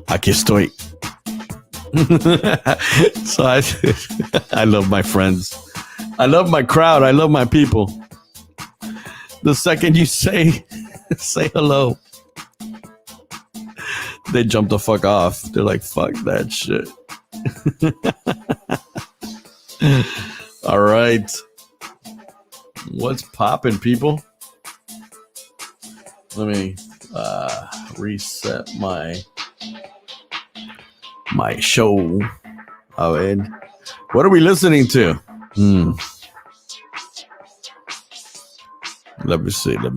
Aquí estoy. So I love my friends. I love my crowd. I love my people. The second you say hello, they jump the fuck off. They're like, fuck that shit. All right. What's poppin', people? Let me reset my show. Oh, and what are we listening to? Let me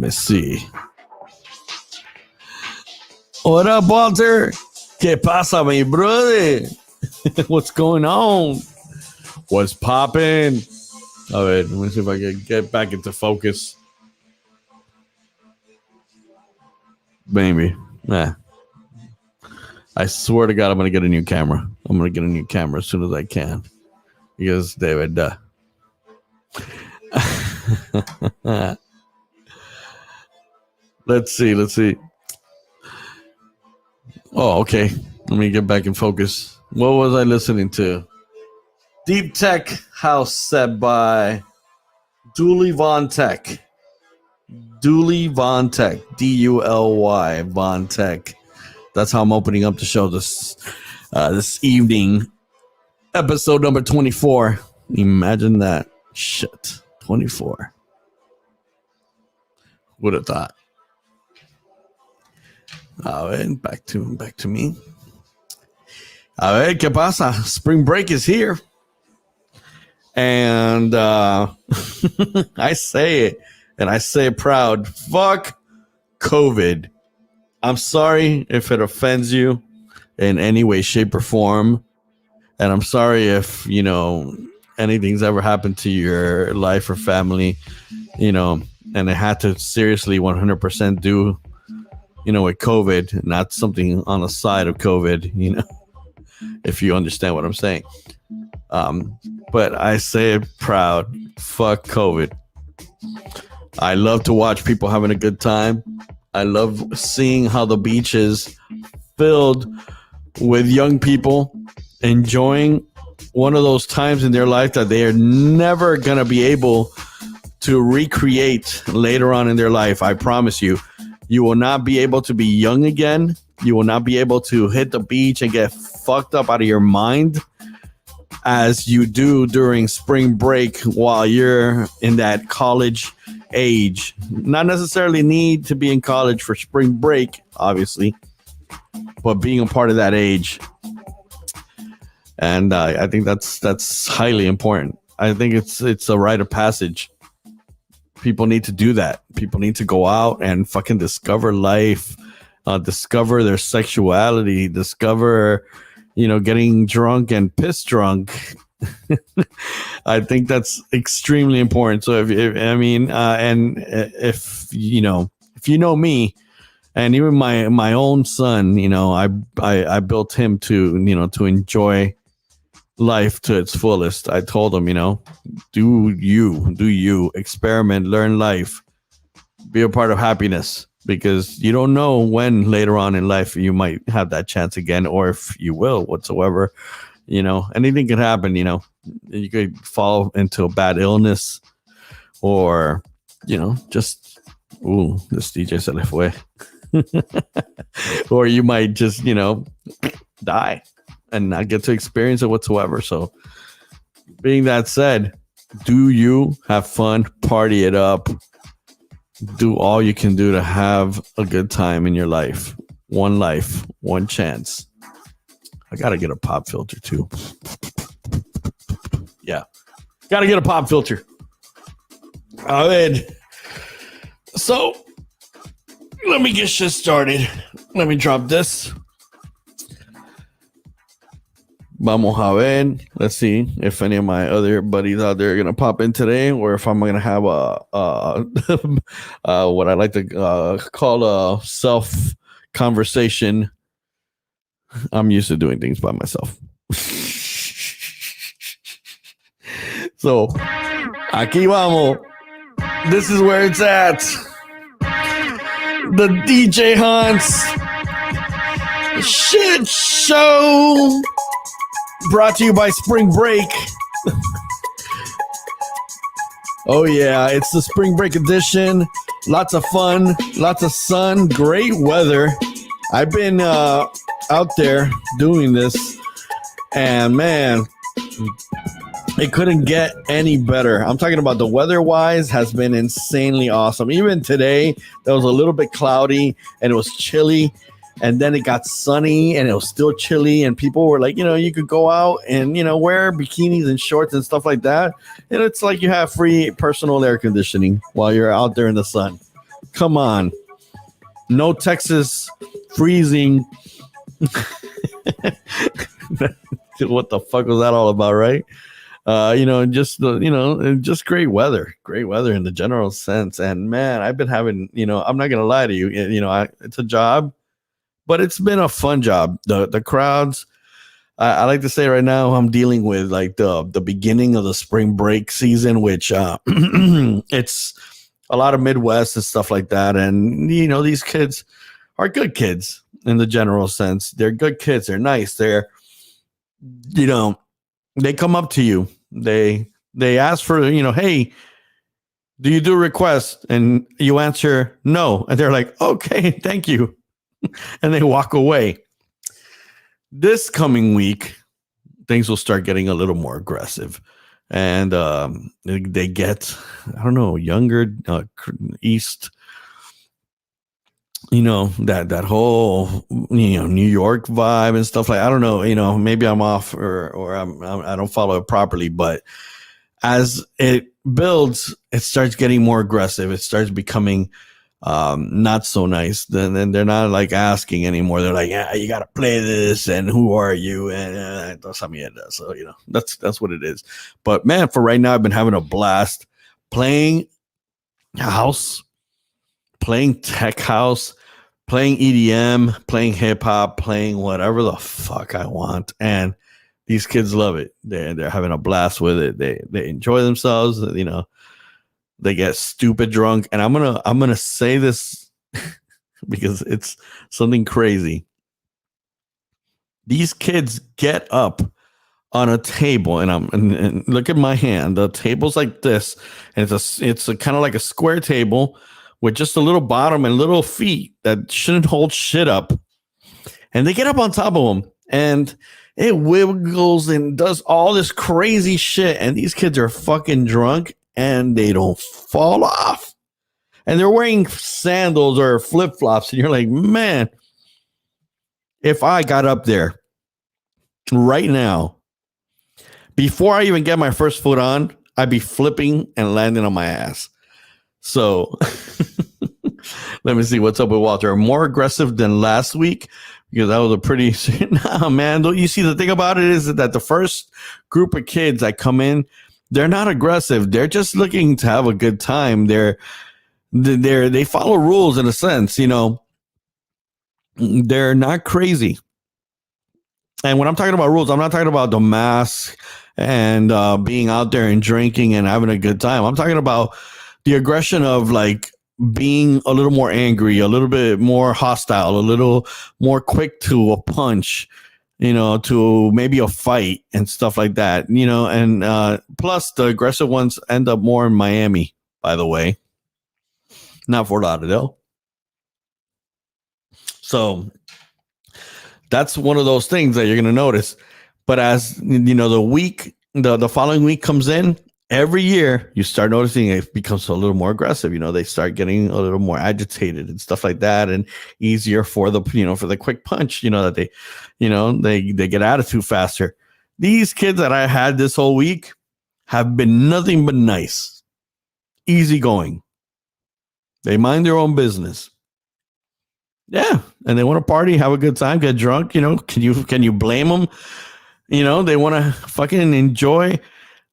see. What up, Walter? ¿Qué pasa, mi brother? What's going on? What's poppin'? All right, let me see if I can get back into focus. Maybe. Nah. I swear to God, I'm going to get a new camera. I'm going to get a new camera as soon as I can. Because, David, Let's see. Oh, okay. Let me get back in focus. What was I listening to? Deep Tech House set by Duly Von Tech. Duly Von Tech. D-U-L-Y Von Tech. That's how I'm opening up the show this evening. Episode number 24. Imagine that. Shit. 24. Would have thought. A ver, back to me. A ver, ¿qué pasa? Spring break is here. And I say it, and I say it proud. Fuck COVID. I'm sorry if it offends you in any way, shape, or form. And I'm sorry if, anything's ever happened to your life or family, and it had to seriously 100% do, with COVID, not something on the side of COVID, if you understand what I'm saying. But I say it proud. Fuck COVID. I love to watch people having a good time. I love seeing how the beach is filled with young people enjoying one of those times in their life that they are never going to be able to recreate later on in their life. I promise you, you will not be able to be young again. You will not be able to hit the beach and get fucked up out of your mind as you do during spring break while you're in that college age. Not necessarily need to be in college for spring break, obviously, but being a part of that age. And I think that's highly important. I think it's a rite of passage. People need to do that. People need to go out and fucking discover life, discover their sexuality, discover, getting drunk and piss drunk. I think that's extremely important. So if you know me, and even my own son, I built him to enjoy life to its fullest. I told him, do you experiment, learn life, be a part of happiness, because you don't know when later on in life you might have that chance again, or if you will whatsoever. Anything could happen. You could fall into a bad illness, or just this DJ se le fue. Or you might just die and not get to experience it whatsoever. So being that said, do you have fun, party it up, do all you can do to have a good time in your life. Life, one chance. I gotta get a pop filter too. Yeah, gotta get a pop filter. All right. So let me get shit started. Let me drop this. Vamos a ver. Let's see if any of my other buddies out there are gonna pop in today, or if I'm gonna have what I like to call a self conversation. I'm used to doing things by myself. So, aquí vamos. This is where it's at. the DJ Hunts Shit Show, brought to you by Spring Break. Oh yeah, it's the Spring Break edition. Lots of fun, lots of sun, great weather. I've been out there doing this, and man, it couldn't get any better. I'm talking about the weather-wise has been insanely awesome. Even today, it was a little bit cloudy and it was chilly. And then it got sunny and it was still chilly. And people were like, you could go out and, wear bikinis and shorts and stuff like that. And it's like you have free personal air conditioning while you're out there in the sun. Come on. No Texas freezing. What the fuck was that all about, right? Just great weather in the general sense. And man, I've been having, I'm not going to lie to you, it's a job. But it's been a fun job. The crowds, I like to say right now, I'm dealing with like the beginning of the spring break season, which it's a lot of Midwest and stuff like that. And, these kids are good kids in the general sense. They're good kids. They're nice. They're, they come up to you. They ask for, hey, do you do requests? And you answer no. And they're like, okay, thank you. And they walk away. This coming week, things will start getting a little more aggressive. And they get, I don't know, younger, East, that whole, New York vibe and stuff like, I don't know, maybe I'm off or I don't follow it properly. But as it builds, it starts getting more aggressive. It starts becoming not so nice. Then they're not like asking anymore. They're like, yeah, you gotta play this, and who are you? And so that's what it is. But man, for right now, I've been having a blast playing house, playing tech house, playing EDM, playing hip hop, playing whatever the fuck I want, and these kids love it. They're having a blast with it. They enjoy themselves. They get stupid drunk, and I'm gonna say this because it's something crazy. These kids get up on a table, and look at my hand. The table's like this, and it's a kind of like a square table with just a little bottom and little feet that shouldn't hold shit up. And they get up on top of them, and it wiggles and does all this crazy shit. And these kids are fucking drunk. And they don't fall off. And they're wearing sandals or flip-flops. And you're like, man, if I got up there right now, before I even get my first foot on, I'd be flipping and landing on my ass. So let me see what's up with Walter. More aggressive than last week, because that was a pretty... Nah, man. You see, the thing about it is that the first group of kids that come in, they're not aggressive. They're just looking to have a good time. They follow rules in a sense, They're not crazy. And when I'm talking about rules, I'm not talking about the mask and being out there and drinking and having a good time. I'm talking about the aggression of like being a little more angry, a little bit more hostile, a little more quick to a punch, to maybe a fight and stuff like that, and plus the aggressive ones end up more in Miami, by the way, not Fort Lauderdale. So that's one of those things that you're going to notice. But as the following week comes in, every year you start noticing it becomes a little more aggressive. They start getting a little more agitated and stuff like that, and easier for the for the quick punch. That they get attitude faster. These kids that I had this whole week have been nothing but nice, easygoing. They mind their own business. Yeah, and they want to party, have a good time, get drunk. Can you blame them? They want to fucking enjoy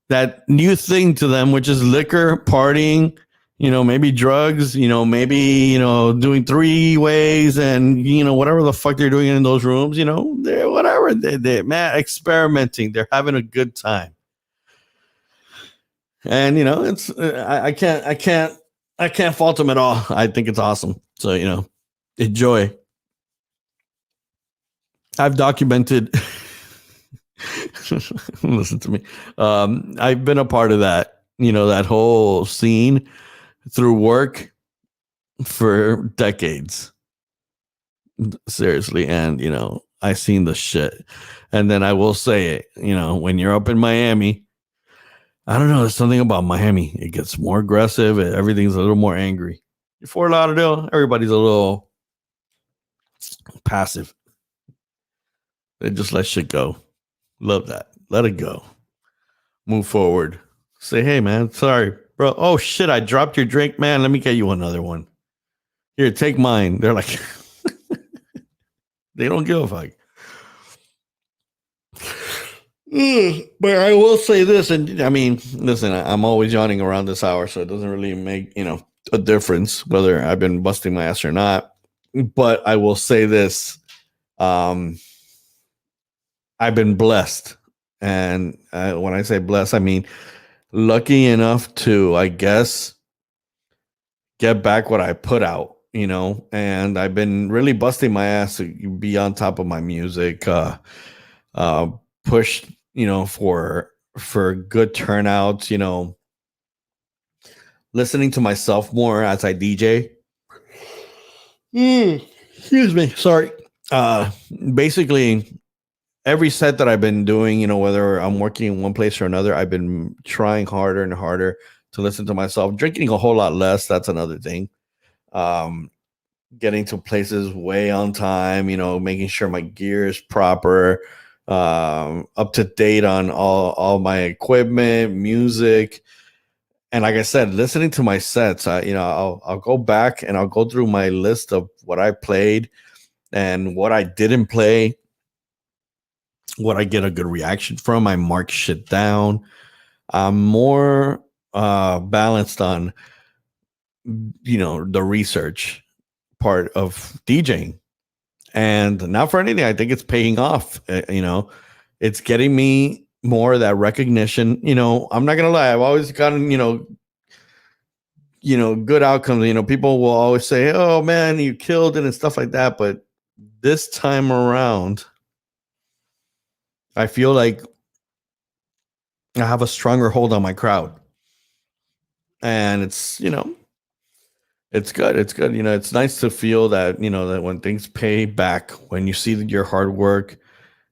that new thing to them, which is liquor, partying, maybe drugs, maybe, doing 3-ways and, whatever the fuck they're doing in those rooms, they're whatever. They're man, experimenting. They're having a good time. And, it's, I can't fault them at all. I think it's awesome. So, enjoy. I've documented. Listen to me. I've been a part of that, that whole scene through work for decades. Seriously. And, I seen the shit. And then I will say it, when you're up in Miami, I don't know, there's something about Miami. It gets more aggressive. Everything's a little more angry. Fort Lauderdale, everybody's a little passive. They just let shit go. Love that. Let it go. Move forward. Say, hey, man, sorry, bro. Oh, shit, I dropped your drink, man. Let me get you another one. Here, take mine. They're like, they don't give a fuck. But I will say this, and I mean, listen, I'm always yawning around this hour, so it doesn't really make, a difference whether I've been busting my ass or not. But I will say this. I've been blessed. And when I say blessed, I mean lucky enough to, I guess, get back what I put out, and I've been really busting my ass to be on top of my music, pushed, for good turnouts, listening to myself more as I DJ. Excuse me. Sorry. Basically, every set that I've been doing, whether I'm working in one place or another, I've been trying harder and harder to listen to myself, drinking a whole lot less. That's another thing. Getting to places way on time, making sure my gear is proper, up to date on all my equipment, music. And like I said, listening to my sets, I'll go back and I'll go through my list of what I played and what I didn't play, what I get a good reaction from. I mark shit down. I'm more balanced on, the research part of DJing. And not for anything, I think it's paying off. It's getting me more of that recognition. I'm not gonna lie, I've always gotten, good outcomes. People will always say, oh man, you killed it and stuff like that. But this time around, I feel like I have a stronger hold on my crowd. And it's, it's good. It's good. It's nice to feel that, that when things pay back, when you see that your hard work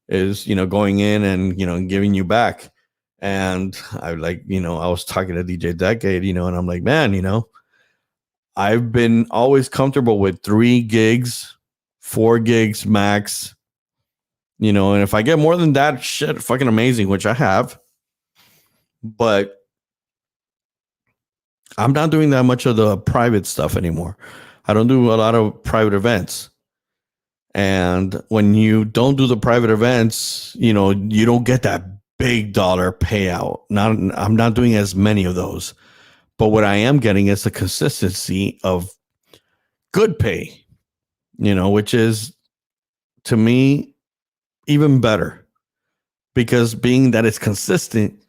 is, going in and, giving you back. And I was talking to DJ Decade, and I'm like, man, I've been always comfortable with 3 gigs, 4 gigs max, and if I get more than that, shit, fucking amazing, which I have. But I'm not doing that much of the private stuff anymore. I don't do a lot of private events. And when you don't do the private events, you don't get that big dollar payout. I'm not doing as many of those. But what I am getting is the consistency of good pay, which is, to me, even better. Because being that it's consistent,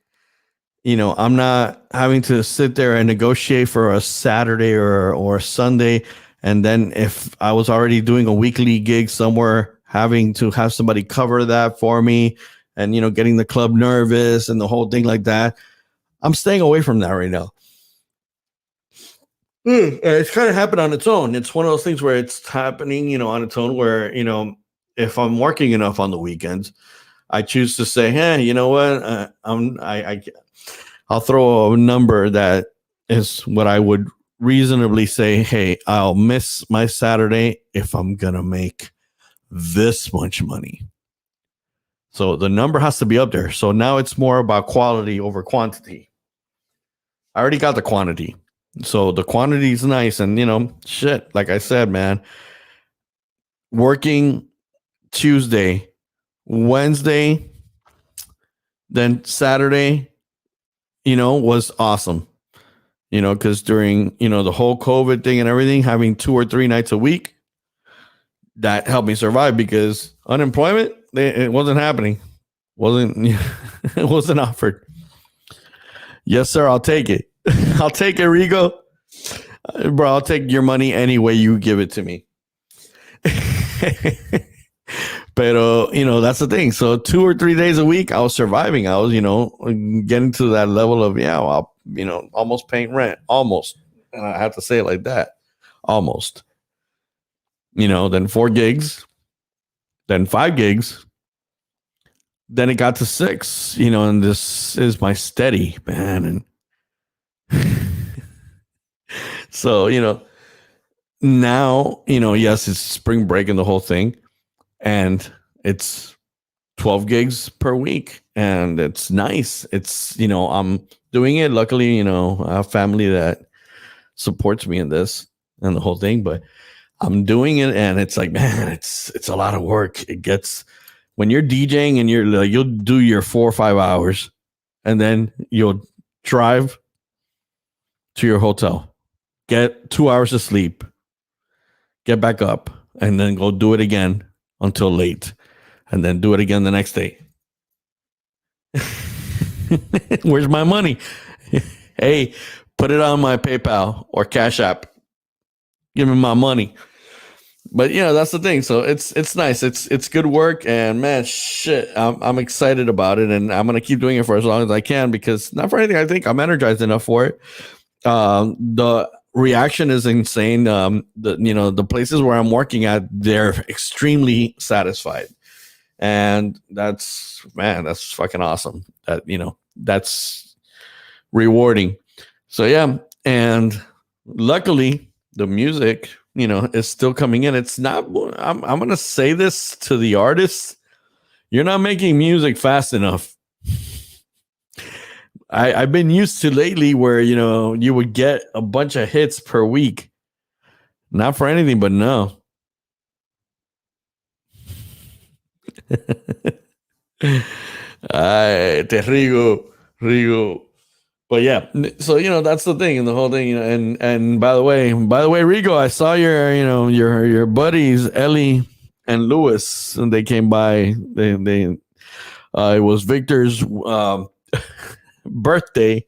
I'm not having to sit there and negotiate for a Saturday or a Sunday. And then if I was already doing a weekly gig somewhere, having to have somebody cover that for me and, getting the club nervous and the whole thing like that. I'm staying away from that right now. It's kind of happened on its own. It's one of those things where it's happening, on its own, where, if I'm working enough on the weekends, I choose to say, hey, you know what? I'll throw a number that is what I would reasonably say, hey, I'll miss my Saturday if I'm going to make this much money. So the number has to be up there. So now it's more about quality over quantity. I already got the quantity. So the quantity is nice. And, shit, like I said, man, working Tuesday, Wednesday, then Saturday, was awesome. Because during, the whole COVID thing and everything, having 2 or 3 nights a week, that helped me survive because unemployment, it wasn't happening. It wasn't offered. Yes, sir. I'll take it. I'll take it, Rigo. Bro, I'll take your money any way you give it to me. Pero, that's the thing. So 2 or 3 days a week, I was surviving. I was, getting to that level of, well, almost paying rent. Almost. And I have to say it like that. Almost. Then 4 gigs, then 5 gigs. Then it got to 6, and this is my steady, man. And so, now, yes, it's spring break and the whole thing. And it's 12 gigs per week. And it's nice. It's, I'm doing it. Luckily, I have family that supports me in this and the whole thing. But I'm doing it, and it's like, man, it's a lot of work. It gets, when you're DJing and you'll do your 4 or 5 hours, and then you'll drive to your hotel, get 2 hours of sleep, get back up, and then go do it again until late, and then do it again the next day. Where's my money? Hey, put it on my PayPal or Cash App. Give me my money. But that's the thing. So it's nice. It's good work, and man, shit, I'm excited about it, and I'm gonna keep doing it for as long as I can, because not for anything, I think I'm energized enough for it. The reaction is insane. The places where I'm working at, they're extremely satisfied, and that's fucking awesome. That's rewarding. So yeah, and luckily the music, is still coming in. It's not, I'm going to say this to the artists. You're not making music fast enough. I've been used to lately where, you would get a bunch of hits per week. Not for anything, but no. Ay, te Rigo. But yeah, so that's the thing, and the whole thing, and by the way, Rigo, I saw your buddies Ellie and Lewis, and they came by. They it was Victor's birthday,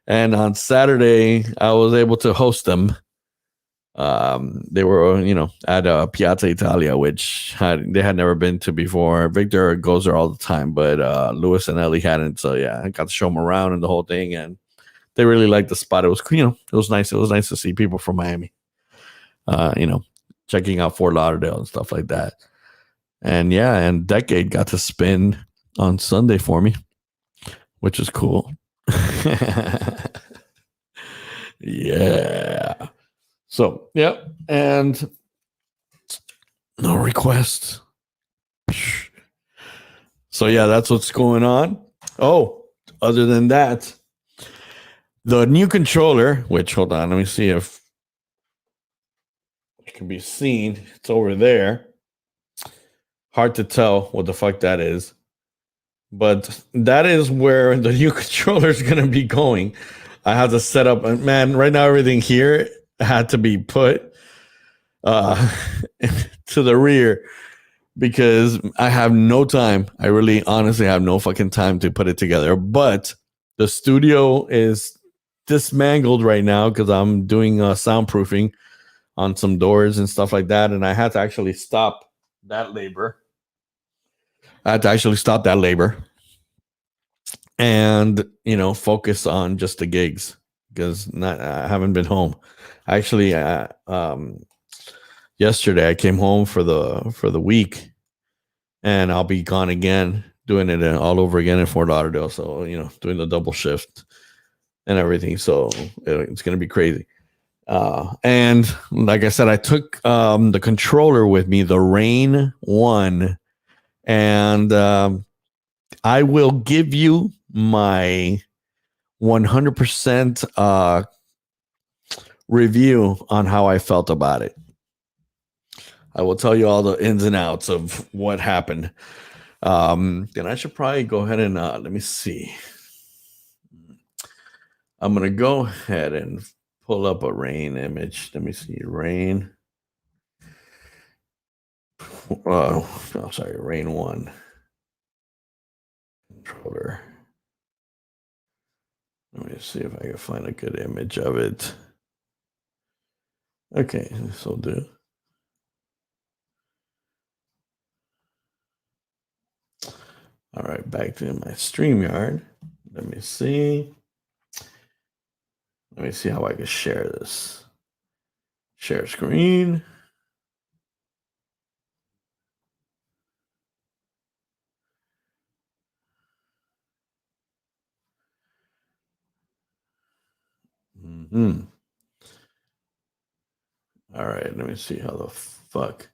and on Saturday I was able to host them. They were at Piazza Italia, which they had never been to before. Victor goes there all the time, but Lewis and Ellie hadn't. So yeah, I got to show them around and the whole thing, and they really liked the spot. It was it was nice. It was nice to see people from Miami, checking out Fort Lauderdale and stuff like that. And yeah, and Decade got to spin on Sunday for me, which is cool. Yeah. So, yeah. And no requests. So, yeah, that's what's going on. Oh, other than that, the new controller, which, hold on, let me see if it can be seen. It's over there. Hard to tell what the fuck that is. But that is where the new controller is going to be going. I have to set up, man, right now everything here had to be put to the rear because I have no time. I really honestly have no fucking time to put it together. But the studio is dismantled right now because I'm doing soundproofing on some doors and stuff like that. And I had to actually stop that labor. And focus on just the gigs because I haven't been home. Actually, yesterday I came home for the week, and I'll be gone again, doing it all over again in Fort Lauderdale. So doing the double shift and everything. So it's gonna be crazy. And like I said, I took the controller with me, the Rain 1, and I will give you my 100% review on how I felt about it. I will tell you all the ins and outs of what happened. Then I should probably go ahead and let me see. I'm going to go ahead and pull up a Rain image. Let me see. Rain. Sorry. Rain 1. Controller. Let me see if I can find a good image of it. Okay, this will do. All right, back to my StreamYard. Let me see. Let me see how I can share this. Share screen. Mm-hmm. All right, let me see how the fuck.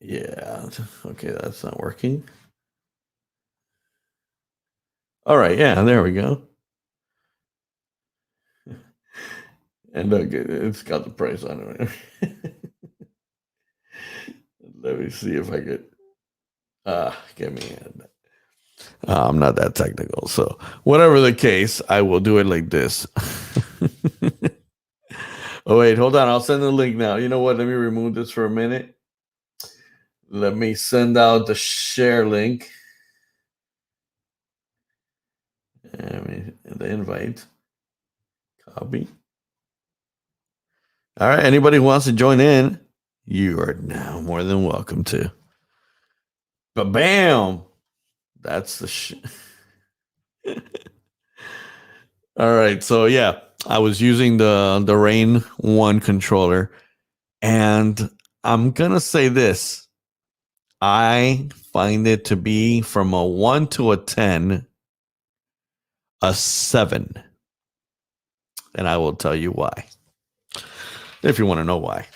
Yeah, okay, that's not working. All right, yeah, there we go. And look, it's got the price on it. Let me see if I could. Get me in. I'm not that technical, so whatever the case, I will do it like this. Oh wait, hold on. I'll send the link now. You know what? Let me remove this for a minute. Let me send out the share link. The invite. Copy. All right. Anybody who wants to join in, you are now more than welcome to. But bam, that's the All right. So yeah, I was using the Rain 1 controller, and I'm gonna say this. I find it to be from a 1 to a 10, a 7. And I will tell you why. If you want to know why.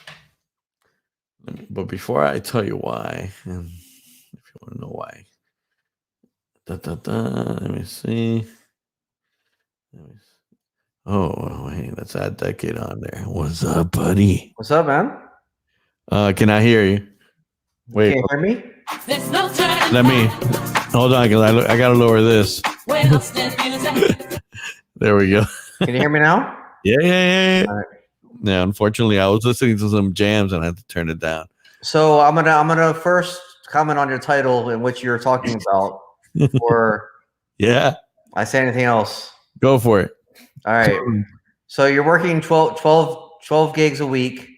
But before I tell you why, and if you want to know why, let me see. Oh, wait, let's add Decade on there. What's up, buddy? What's up, man? Can I hear you? Wait. Can you hear me? Let me. Hold on, because I got to lower this. There we go. Can you hear me now? Yeah. All right. Yeah, unfortunately, I was listening to some jams and I had to turn it down. So I'm gonna first comment on your title in which you're talking about. Or yeah, I say anything else? Go for it. All right. So you're working 12 gigs a week.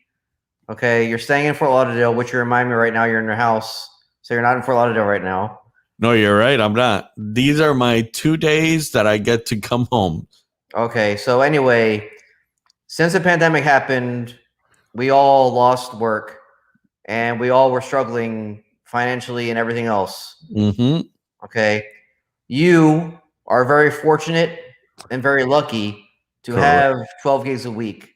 Okay. You're staying in Fort Lauderdale, which you remind me right now you're in your house. So you're not in Fort Lauderdale right now. No, you're right. I'm not. These are my 2 days that I get to come home. Okay. So anyway, since the pandemic happened, we all lost work and we all were struggling financially and everything else. Mm-hmm. Okay. You are very fortunate and very lucky to have 12 gigs a week.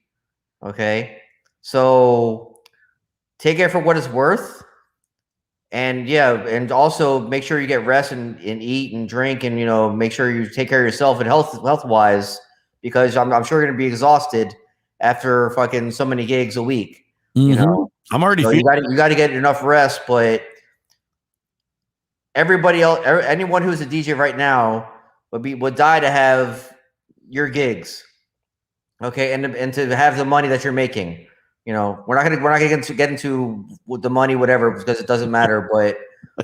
Okay. So take it for what it's worth. And yeah, and also make sure you get rest and eat and drink and, you know, make sure you take care of yourself and health wise, because I'm sure you're going to be exhausted after fucking so many gigs a week. Mm-hmm. You know, I'm already so you got to get enough rest, but everybody else, anyone who's a DJ right now would die to have your gigs, okay, and to have the money that you're making. You know, we're not gonna get into the money, whatever, because it doesn't matter. But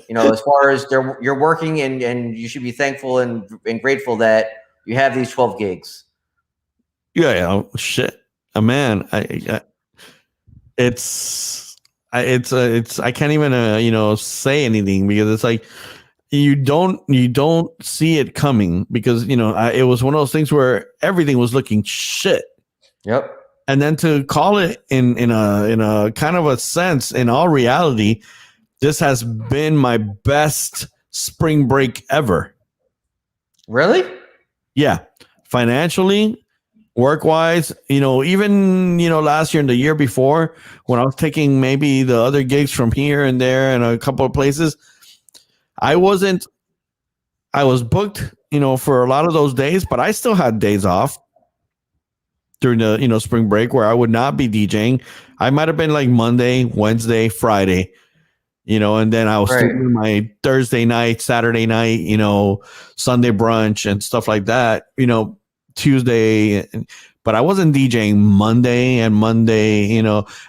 you know, as far as you're working, and you should be thankful and grateful that you have these 12 gigs. Yeah, shit, man. It's I can't even say anything, because it's like you don't see it coming, because it was one of those things where everything was looking shit. Yep. And then to call it in a kind of a sense, in all reality, this has been my best spring break ever. Really? Yeah, financially, work wise, even last year and the year before, when I was taking maybe the other gigs from here and there and a couple of places, I was booked, for a lot of those days, but I still had days off during the spring break where I would not be DJing. I might have been like Monday, Wednesday, Friday, and then I was still doing my Thursday night, Saturday night, Sunday brunch and stuff like that, Tuesday. But I wasn't DJing Monday, and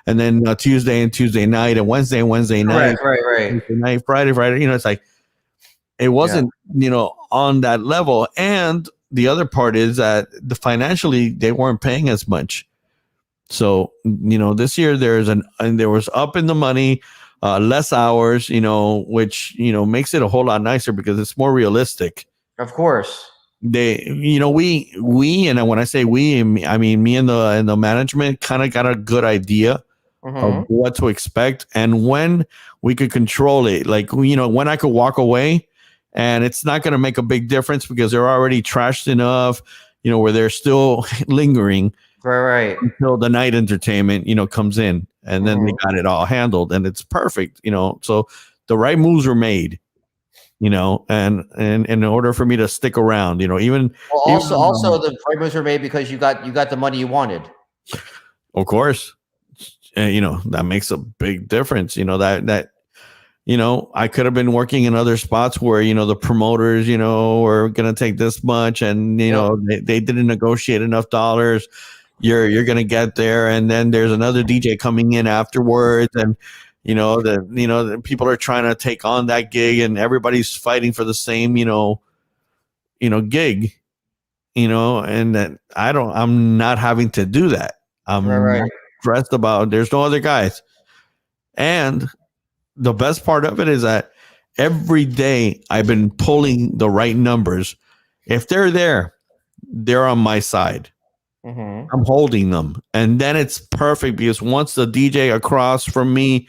then Tuesday and Tuesday night, and Wednesday night, right. Tuesday night, Friday. It's like, it wasn't, on that level. And the other part is that financially they weren't paying as much. So, this year there was up in the money, less hours, which, makes it a whole lot nicer because it's more realistic. Of course. We, and when I say we, I mean me and the management kind of got a good idea of what to expect and when we could control it. Like, when I could walk away and it's not going to make a big difference because they're already trashed enough, where they're still lingering. Right. Until the night entertainment, comes in, and then they got it all handled, and it's perfect, So the right moves were made, and in order for me to stick around, even also the right moves were made because you got the money you wanted. Of course, and that makes a big difference. That I could have been working in other spots where the promoters were gonna take this much, and they didn't negotiate enough dollars. You're gonna get there, and then there's another DJ coming in afterwards, and the people are trying to take on that gig, and everybody's fighting for the same gig, and that I'm not having to do that. I'm not stressed about. There's no other guys, and the best part of it is that every day I've been pulling the right numbers. If they're there, they're on my side. I'm holding them, and then it's perfect because once the DJ across from me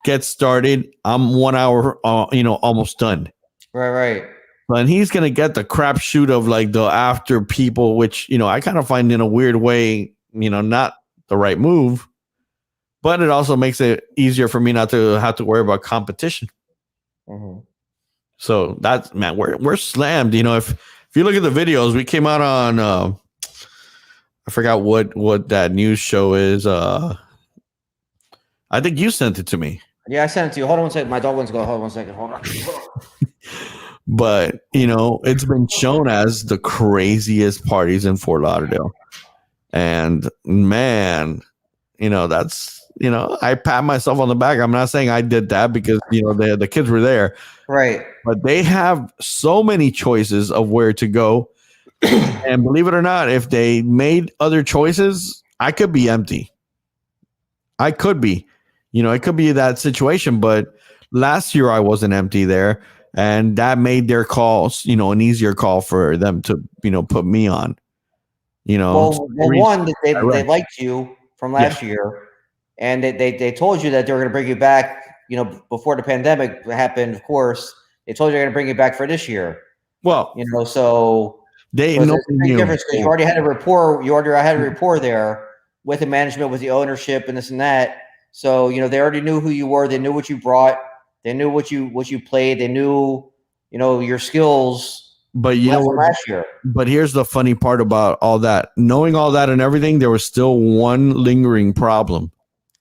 gets started, I'm 1 hour, almost done. Right. And he's gonna get the crapshoot of like the after people, which I kind of find in a weird way, not the right move, but it also makes it easier for me not to have to worry about competition. So that's, man, we're slammed. If you look at the videos, we came out on. I forgot what that news show is. I think you sent it to me. Yeah, I sent it to you. Hold on one second. My dog wants to go. Hold on 1 second. Hold on. But, it's been shown as the craziest parties in Fort Lauderdale. And man, that's, I pat myself on the back. I'm not saying I did that because, the kids were there. Right. But they have so many choices of where to go. And believe it or not, if they made other choices, I could be empty. I could be, it could be that situation. But last year I wasn't empty there, and that made their calls, an easier call for them to, put me on. Well, one, they liked you from last year, and they told you that they were going to bring you back. Before the pandemic happened, of course, they told you they're going to bring you back for this year. Well, so. They know the big difference because you already had a rapport. You already had a rapport there with the management, with the ownership, and this and that. So they already knew who you were. They knew what you brought. They knew what you played. They knew your skills. But last year. But here's the funny part about all that. Knowing all that and everything, there was still one lingering problem.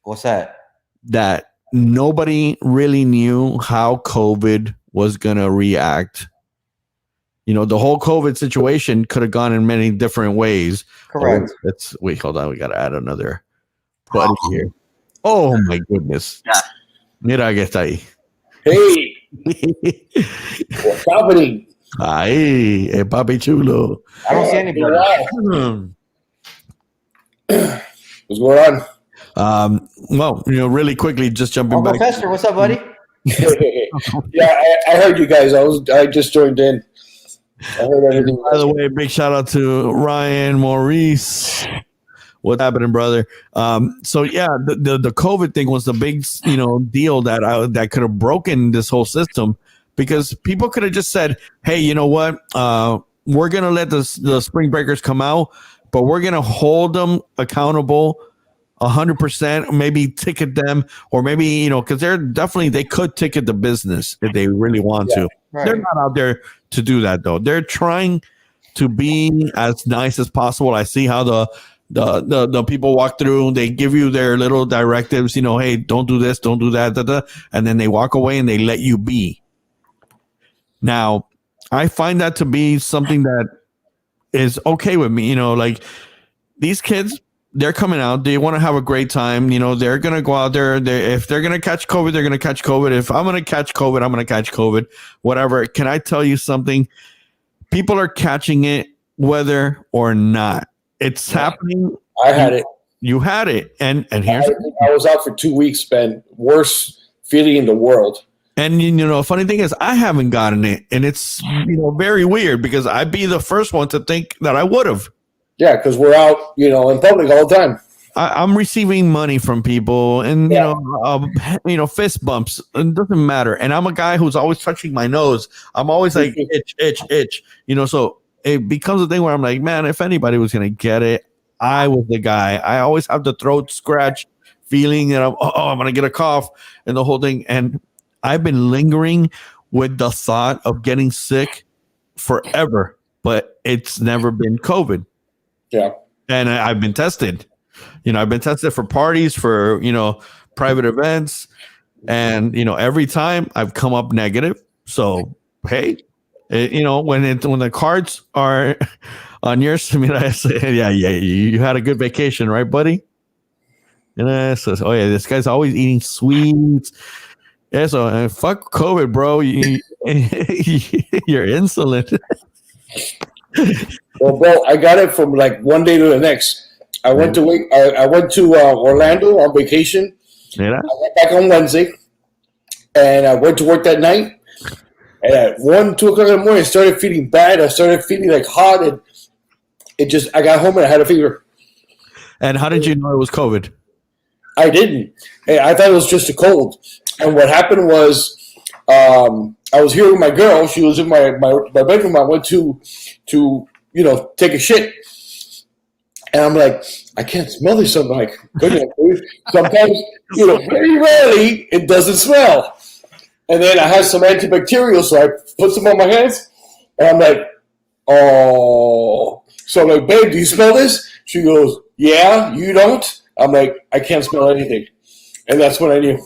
What's that? That nobody really knew how COVID was gonna react. The whole COVID situation could have gone in many different ways. Correct. Wait, hold on. We got to add another buddy here. Oh, my goodness. Mira que está ahí. Hey. What's happening? Ay, papi chulo. I don't see anybody. What's going on? Well, really quickly, just jumping back. Professor, what's up, buddy? Yeah, I heard you guys. I just joined in. I heard everything. By the way, big shout out to Ryan Maurice. What's happening, brother? So yeah, the COVID thing was the big deal that could have broken this whole system, because people could have just said, hey, you know what? We're gonna let the Spring Breakers come out, but we're gonna hold them accountable 100%, maybe ticket them, or maybe, because they could ticket the business if they really want to. Right. They're not out there to do that, though. They're trying to be as nice as possible. I see how the people walk through, they give you their little directives, hey, don't do this, don't do that, and then they walk away and they let you be. Now, I find that to be something that is okay with me. Like, these kids, they're coming out. They want to have a great time. They're going to go out there. If they're going to catch COVID, they're going to catch COVID. If I'm going to catch COVID, I'm going to catch COVID. Whatever. Can I tell you something? People are catching it whether or not. It's happening. I had it. You had it. And here's I was out for 2 weeks, man. Worst feeling in the world. And funny thing is, I haven't gotten it, and it's very weird because I'd be the first one to think that I would have. Yeah, because we're out, in public all the time. I'm receiving money from people, and fist bumps. It doesn't matter. And I'm a guy who's always touching my nose. I'm always like itch. So it becomes a thing where I'm like, man, if anybody was gonna get it, I was the guy. I always have the throat scratch feeling that I'm gonna get a cough and the whole thing. And I've been lingering with the thought of getting sick forever, but it's never been COVID. Yeah. And I've been tested. I've been tested for parties, for, private events. And, every time I've come up negative. So, hey, when the cards are on yours, I say, yeah, you had a good vacation, right, buddy? And I says, oh, yeah, this guy's always eating sweets. Yeah, so fuck COVID, bro. You're insolent. Well, bro, I got it from like one day to the next. I went to Orlando on vacation. Yeah. I went back on Wednesday, and I went to work that night. And at 1, 2 o'clock in the morning, I started feeling bad. I started feeling like hot, and I got home and I had a fever. And how did you know it was COVID? I didn't. I thought it was just a cold. And what happened was, I was here with my girl. She was in my bedroom. I went to take a shit. And I'm like, I can't smell this. I'm like, goodness. Sometimes, very rarely, it doesn't smell. And then I had some antibacterial, so I put some on my hands. And I'm like, oh. So I'm like, babe, do you smell this? She goes, yeah, you don't? I'm like, I can't smell anything. And that's when I knew.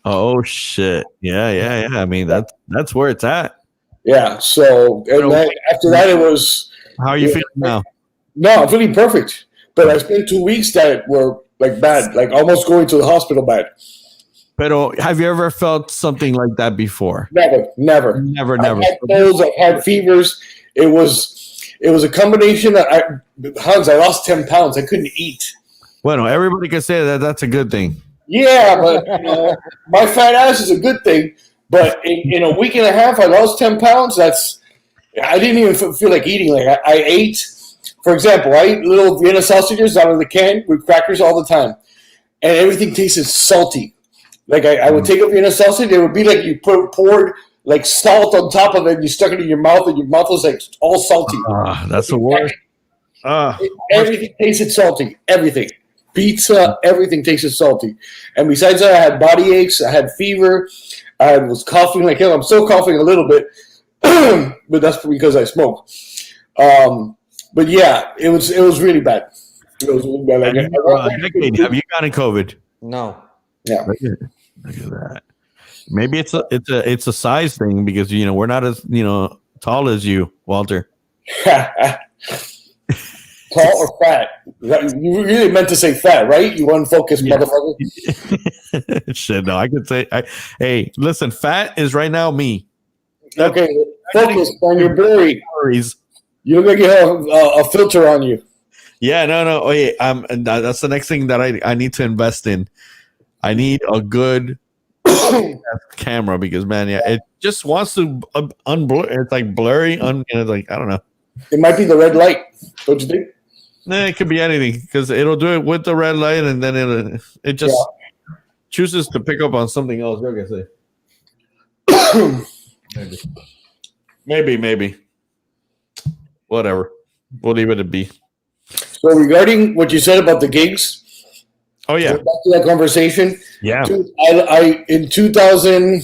Oh, shit. Yeah. I mean, that's where it's at. Yeah. So after that, it was. How are you feeling now? No, I'm feeling perfect. But I spent 2 weeks that were like bad, like almost going to the hospital bad. But have you ever felt something like that before? Never. I've had colds, I've had fevers. It was a combination. I lost 10 pounds. I couldn't eat. Well, everybody can say that that's a good thing. Yeah, but my fat ass is a good thing. But in a week and a half, I lost 10 pounds. I didn't even feel like eating. Like I ate, for example, I eat little Vienna sausages out of the can with crackers all the time, and everything tasted salty. Like I would take a Vienna sausage, it would be like you poured like salt on top of it, and you stuck it in your mouth, and your mouth was like all salty. That's the worst. Everything tasted salty. Everything. Pizza, everything tasted salty. And besides that, I had body aches, I had fever, I was coughing like hell. I'm still coughing a little bit, but that's because I smoke. But yeah, it was really bad. It was really bad. Have you gotten COVID? No. Yeah. Look at that. Maybe it's a size thing because we're not as tall as you, Walter. Tall or fat? You really meant to say fat, right? You unfocused motherfucker. Shit, no, I could say. Hey, listen, fat is right now me. Okay, focus on your blurry. You look like you have a filter on you. Yeah, no. Oh, yeah, that's the next thing that I need to invest in. I need a good camera because, man, it just wants to unblur. It's like blurry. It's like, I don't know. It might be the red light, don't you think? Nah, it could be anything because it'll do it with the red light, and then it just chooses to pick up on something else. What can I say? Maybe. Whatever. We'll leave it to be. So regarding what you said about the gigs. Oh yeah. Back to that conversation. Yeah. I in 2000,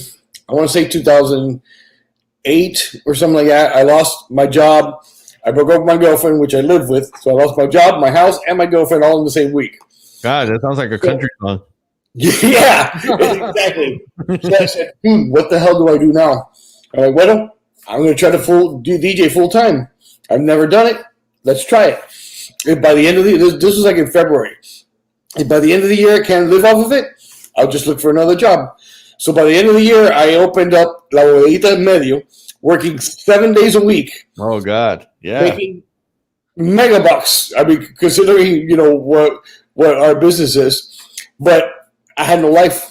I want to say 2008 or something like that. I lost my job. I broke up with my girlfriend, which I lived with. So I lost my job, my house, and my girlfriend all in the same week. God, that sounds like a country song. Yeah, exactly. So I said, dude, what the hell do I do now? I'm like, well, I'm going to try to do DJ full time. I've never done it. Let's try it. And by the end of this was like in February. And by the end of the year, I can't live off of it. I'll just look for another job. So by the end of the year, I opened up La Bodeguita en Medio, working 7 days a week. Oh, God. Yeah. Making mega bucks. I mean, considering what our business is, but I had no life.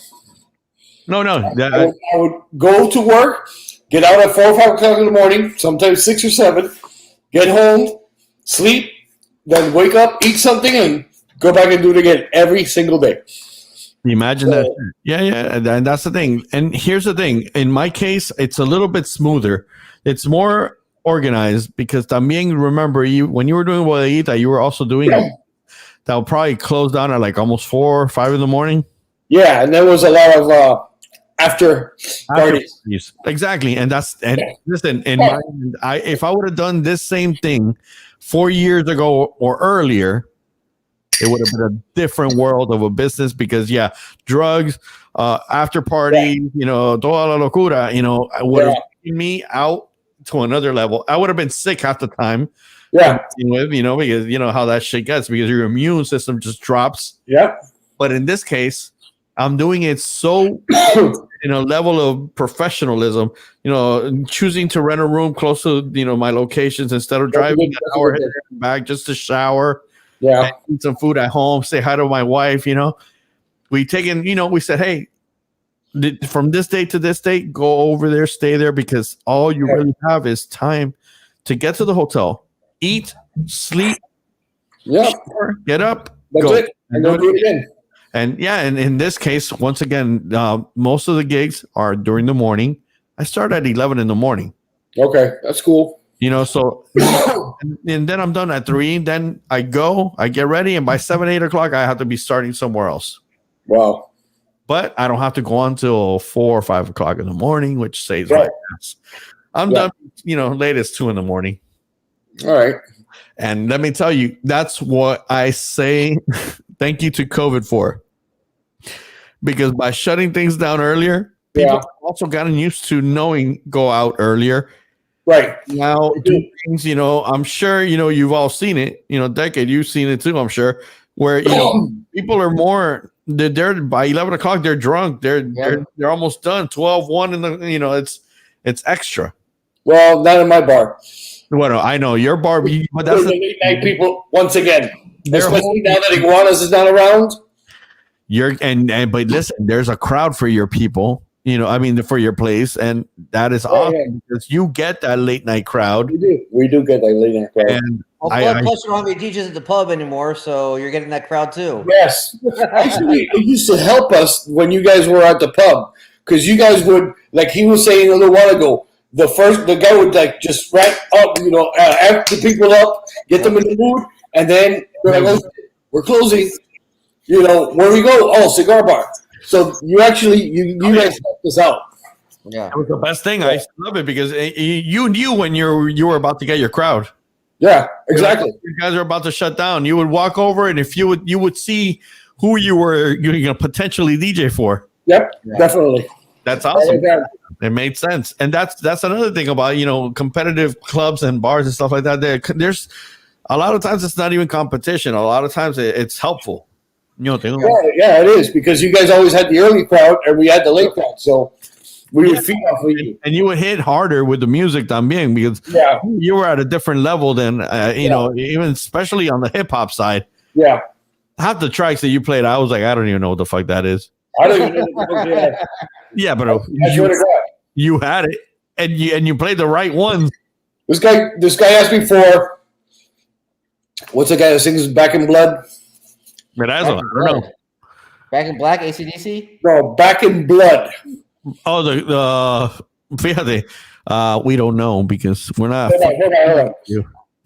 No. I would go to work, get out at 4 or 5 o'clock in the morning, sometimes 6 or 7, get home, sleep, then wake up, eat something, and go back and do it again every single day. Imagine that. Yeah, and that's the thing. And here's the thing. In my case, it's a little bit smoother. It's more organized because también remember when you were doing bodeguita, you were also doing that will probably close down at like almost 4 or 5 in the morning. Yeah, and there was a lot of after parties. Exactly, and listen. If I would have done this same thing 4 years ago or earlier, it would have been a different world of a business because drugs, after parties, toda la locura, would have taken me out to another level. I would have been sick half the time. Yeah, because how that shit gets because your immune system just drops. Yeah, but in this case, I'm doing it so in a level of professionalism, choosing to rent a room close to, my locations instead of driving an hour back just to shower, eat some food at home, say hi to my wife, we said, hey, from this date to this date, go over there, stay there because all you really have is time to get to the hotel, eat, sleep, shower, get up, that's it, and go do it again. And in this case, once again, most of the gigs are during the morning. I start at 11 in the morning. Okay, that's cool. So and then I'm done at 3. Then I get ready, and by 7, 8 o'clock, I have to be starting somewhere else. Wow. But I don't have to go on till 4 or 5 o'clock in the morning, which saves my ass. I'm done, latest 2 in the morning. All right. And let me tell you, that's what I say thank you to COVID for. Because by shutting things down earlier, people have also gotten used to knowing go out earlier. Right. Now, do things, I'm sure, you've all seen it, Decade, you've seen it too, I'm sure, where, people are more, they're by 11 o'clock, they're drunk. They're almost done. 12, 1 in the, it's extra. Well, not in my bar. Well, I know your bar, but that's the late night people once again. Especially now that Iguanas is not around. But listen, there's a crowd for your people, for your place, and that is awesome because you get that late night crowd. We do get that late night crowd. And plus, you don't have any DJs at the pub anymore, so you're getting that crowd too. Yes, actually, it used to help us when you guys were at the pub because you guys would, like he was saying a little while ago. The guy would like just wrap up, amp the people up, get them in the mood, and then we're like, we're closing. Where we go? Oh, cigar bar. So you guys helped us out. Yeah, it was the best thing. I love it because you knew when you were about to get your crowd. Yeah, exactly. You guys are about to shut down. You would walk over, and if you would see who you were going to potentially DJ for. Yep, definitely. That's awesome. It made sense, and that's another thing about competitive clubs and bars and stuff like that. There's a lot of times it's not even competition. A lot of times it's helpful. Yeah, it is because you guys always had the early crowd and we had the late crowd, so we would feed off of you. And you would hit harder with the music también because you were at a different level than even especially on the hip hop side. Yeah, half the tracks that you played, I was like, I don't even know what the fuck that is. I don't even know what the fuck that is. Yeah, but you had it, and you played the right ones. This guy asked me for what's the guy that sings "Back in Blood"? I don't know. Back in Black, AC/DC? No, "Back in Blood." Oh, fíjate, we don't know because we're not. Hold on.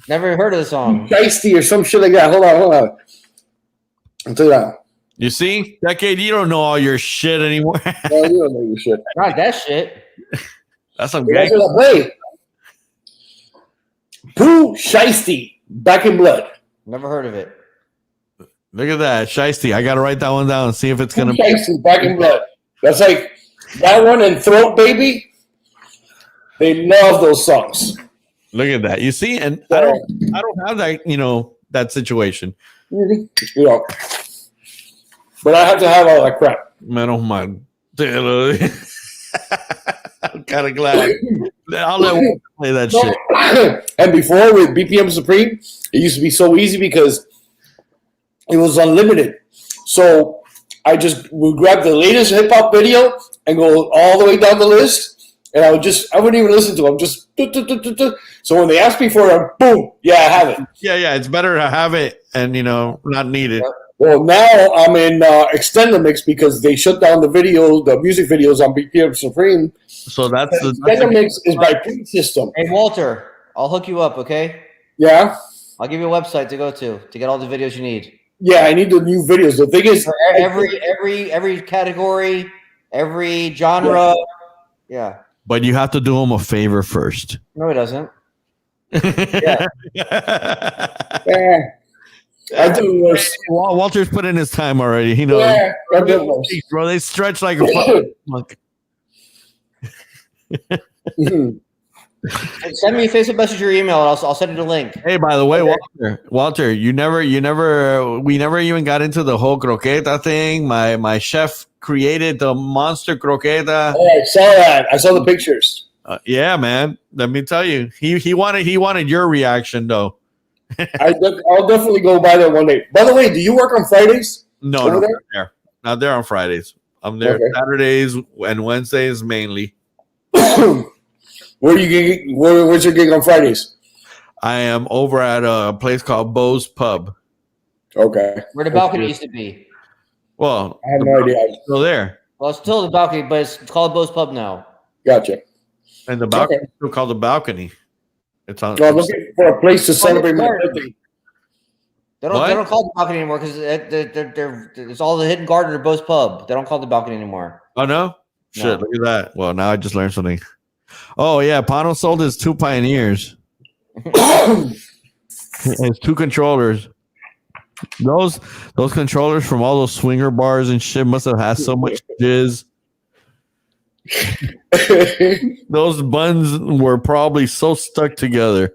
Never heard of the song. Shiesty or some shit like that. Hold on. I'll tell you that. You see, Decade, you don't know all your shit anymore. No, you don't know your shit. Not that shit. That's some gang. Pooh Shiesty, "Back in Blood." Never heard of it. Look at that, Shiesty. I got to write that one down and see if it's going to be. Shiesty, "Back in Blood." That's like that one and "Throat Baby." They love those songs. Look at that. You see, and I don't have that, that situation. But I have to have all that crap. Menos mal. I'm kind of glad. I'll let one play that shit. And before with BPM Supreme, it used to be so easy because it was unlimited. So I just would grab the latest hip hop video and go all the way down the list, and I wouldn't even listen to them. Just so when they ask me for it, boom, yeah, I have it. Yeah. It's better to have it and not need it. Well, now I'm in Extended Mix because they shut down the music videos on BPM Supreme. So that's Extended Mix is by Pre System. Hey, Walter, I'll hook you up, okay? Yeah. I'll give you a website to go to get all the videos you need. Yeah, I need the new videos. The thing is, for every category, every genre. Yeah. But you have to do him a favor first. No, he doesn't. Yeah. I do worse. Walter's put in his time already. He knows. Yeah, I do worse. Bro, they stretch like a fucking monk. Send me a Facebook message or email, and I'll send you the link. Hey, by the way, Walter, we never even got into the whole croqueta thing. My chef created the monster croqueta. Oh, I saw that. I saw the pictures. Yeah, man. Let me tell you, he wanted your reaction though. I'll definitely go by there one day. By the way, do you work on Fridays? No, not there on Fridays. I'm there Saturdays and Wednesdays mainly. Where's your gig on Fridays? I am over at a place called Bo's Pub. Okay. Where the balcony used to be. Well, I have no idea. It's still there. Well, it's still the balcony, but it's called Bo's Pub now. Gotcha. And the balcony is still called the balcony. It's on. So I'm looking for a place to celebrate my birthday. They don't call it the balcony anymore because it's all the hidden garden or Bo's Pub. They don't call it the balcony anymore. Oh no! Shit! Look at that. Well, now I just learned something. Oh yeah, Pano sold his 2 Pioneers. His 2 controllers. Those controllers from all those swinger bars and shit must have had so much jizz. Those buns were probably so stuck together.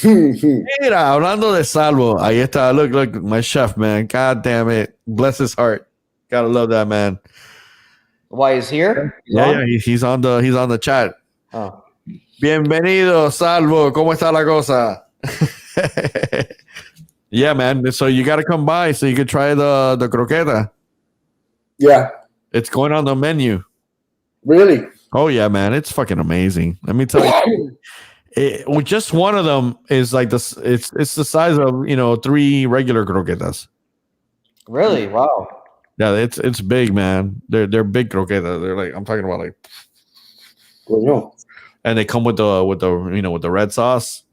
Mira, hablando de Salvo, ahí está. Look, my chef, man. God damn it. Bless his heart. Gotta love that man. Why he's here? He's on the chat. Oh. Bienvenido, Salvo. ¿Cómo está la cosa? Yeah, man. So you gotta come by so you can try the croqueta. Yeah. It's going on the menu. Really? Oh yeah, man. It's fucking amazing. Let me tell you. Just one of them is like this. It's the size of 3 regular croquetas. Really? Wow. Yeah, it's big, man. They're big croquetas. They're like I'm talking about like. Well, and they come with the red sauce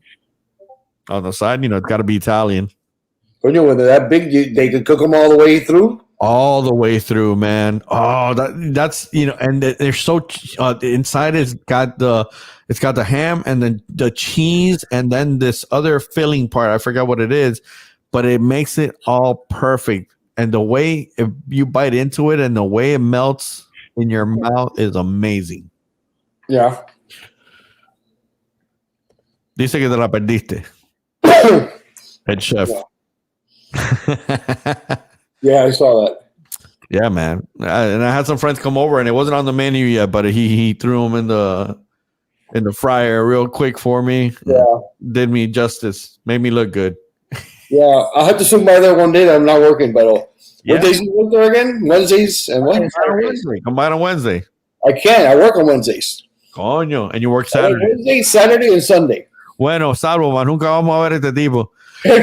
on the side. It's got to be Italian. When they're that big, they could cook them all the way through. All the way through, man. Oh, that's and they're so inside. It's got the ham and then the cheese and then this other filling part. I forgot what it is, but it makes it all perfect. And the way if you bite into it and the way it melts in your mouth is amazing. Yeah. Dice que te la perdiste. Head chef. Yeah, I saw that. Yeah, man. And I had some friends come over, and it wasn't on the menu yet, but he threw them in the fryer real quick for me. Yeah, did me justice. Made me look good. Yeah, I'll have to swing by there one day that I'm not working, but what days do you work there again? Wednesdays and what? Come by on Wednesday. I can't. I work on Wednesdays. Coño, and you work Saturday. Wednesday, Saturday, and Sunday. Bueno, Salvo, man, nunca vamos a ver este tipo. Yeah,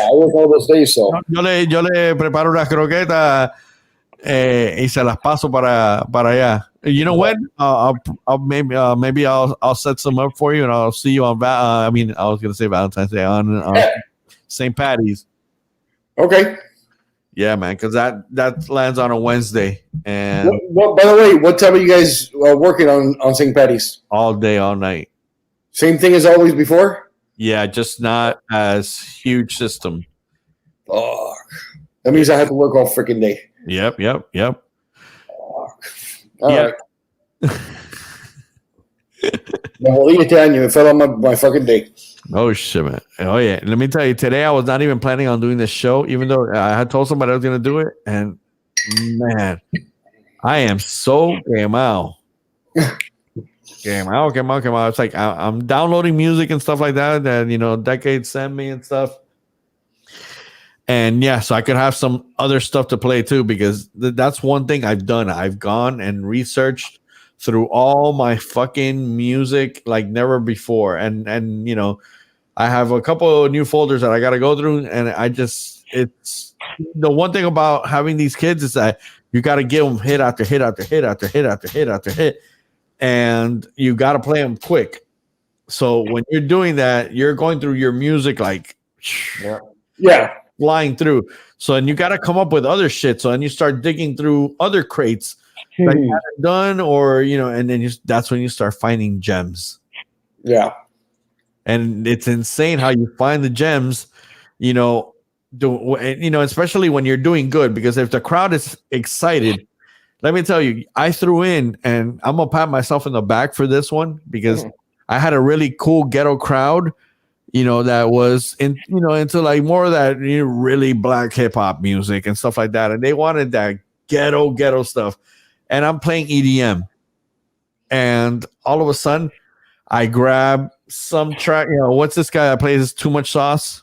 I work all those days, so. Yo le preparo unas croquetas y se las paso para allá. You know when? I'll maybe I'll set some up for you, and I'll see you on. I was gonna say Valentine's Day on St. Patty's. Okay. Yeah, man, because that lands on a Wednesday, and by the way, what time are you guys working on St. Patty's? All day, all night. Same thing as always before. Yeah, just not as huge system. Oh, that means I have to work all freaking day. Yep. All right. It fell on my fucking day. Oh shit, man. Oh yeah. Let me tell you, today I was not even planning on doing this show, even though I had told somebody I was gonna do it, and man, I am so quemado. Came out. It's like I'm downloading music and stuff like that Decade sent me and stuff. And yeah, so I could have some other stuff to play too, because that's one thing I've done. I've gone and researched through all my fucking music like never before. And I have a couple of new folders that I got to go through. And it's the one thing about having these kids is that you got to give them hit after hit after hit after hit after hit after hit. And you got to play them quick. So when you're doing that, you're going through your music like flying through. So and you got to come up with other shit. So and you start digging through other crates that you haven't done, or and then that's when you start finding gems. Yeah, and it's insane how you find the gems. Especially when you're doing good, because if the crowd is excited. Let me tell you, I threw in, and I'm gonna pat myself in the back for this one because I had a really cool ghetto crowd, that was into like more of that really black hip hop music and stuff like that, and they wanted that ghetto stuff, and I'm playing EDM, and all of a sudden, I grab some track. What's this guy that plays Too Much Sauce?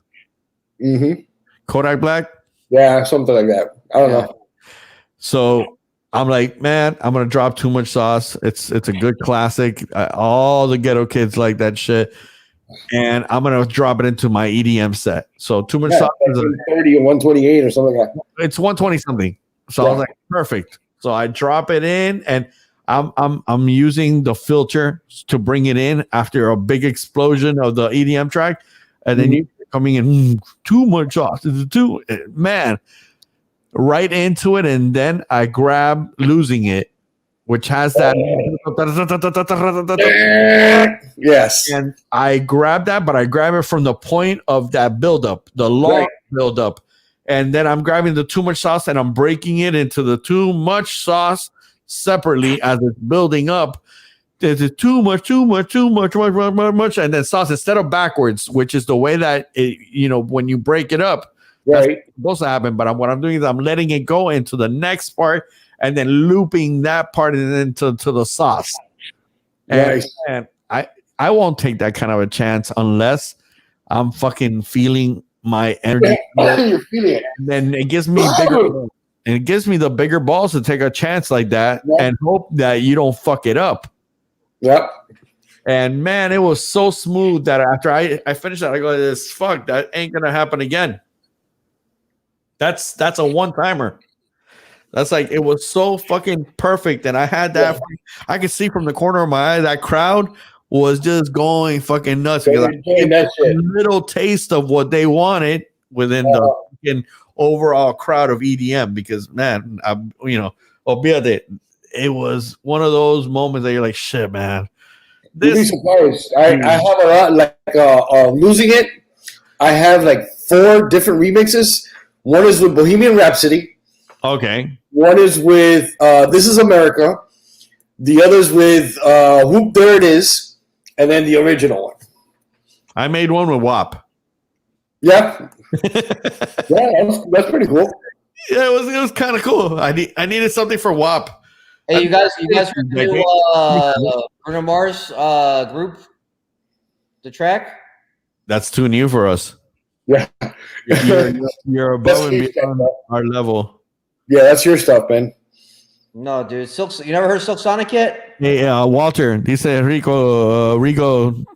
Mm-hmm. Kodak Black. Yeah, something like that. I don't know. So. I'm like, man, I'm gonna drop Too Much Sauce. It's a good classic. All the ghetto kids like that shit, and I'm gonna drop it into my EDM set. So Too Much Sauce is 30 and 128 or something like that. It's 120 something. So I was like, perfect. So I drop it in, and I'm using the filter to bring it in after a big explosion of the EDM track, and then you coming in Too Much Sauce. Man. Right into it, and then I grab Losing It, which has that yes, and I grab that, but I grab it from the point of that buildup, the long buildup, and then I'm grabbing the Too Much Sauce and I'm breaking it into the Too Much Sauce separately as it's building up. There's too much, and then sauce instead of backwards, which is the way that when you break it up. That's supposed to happen, but what I'm doing is I'm letting it go into the next part and then looping that part into the sauce. And I won't take that kind of a chance unless I'm fucking feeling my energy. You're feeling it. And then it gives me the bigger balls to take a chance like that and hope that you don't fuck it up. Yep. And man, it was so smooth that after I finished that, I go, "This fuck, that ain't gonna happen again." That's a one-timer. That's like, it was so fucking perfect. And I had that. I could see from the corner of my eye, that crowd was just going fucking nuts. Because I get a little taste of what they wanted within the fucking overall crowd of EDM. Because, man, it was one of those moments that you're like, shit, man. You'd be surprised. I have a lot, like Losing It. I have like 4 different remixes. One is with Bohemian Rhapsody. Okay. One is with This Is America. The other's with Whoop, There It Is. And then the original one. I made one with WAP. Yeah. That's pretty cool. Yeah, it was kind of cool. I needed something for WAP. Hey, you guys heard the new Bruno Mars group, the track? That's too new for us. Yeah. You're above and beyond our level. Yeah, that's your stuff, man. No, dude. You never heard Silk Sonic yet? Hey, Walter, he said, Rico,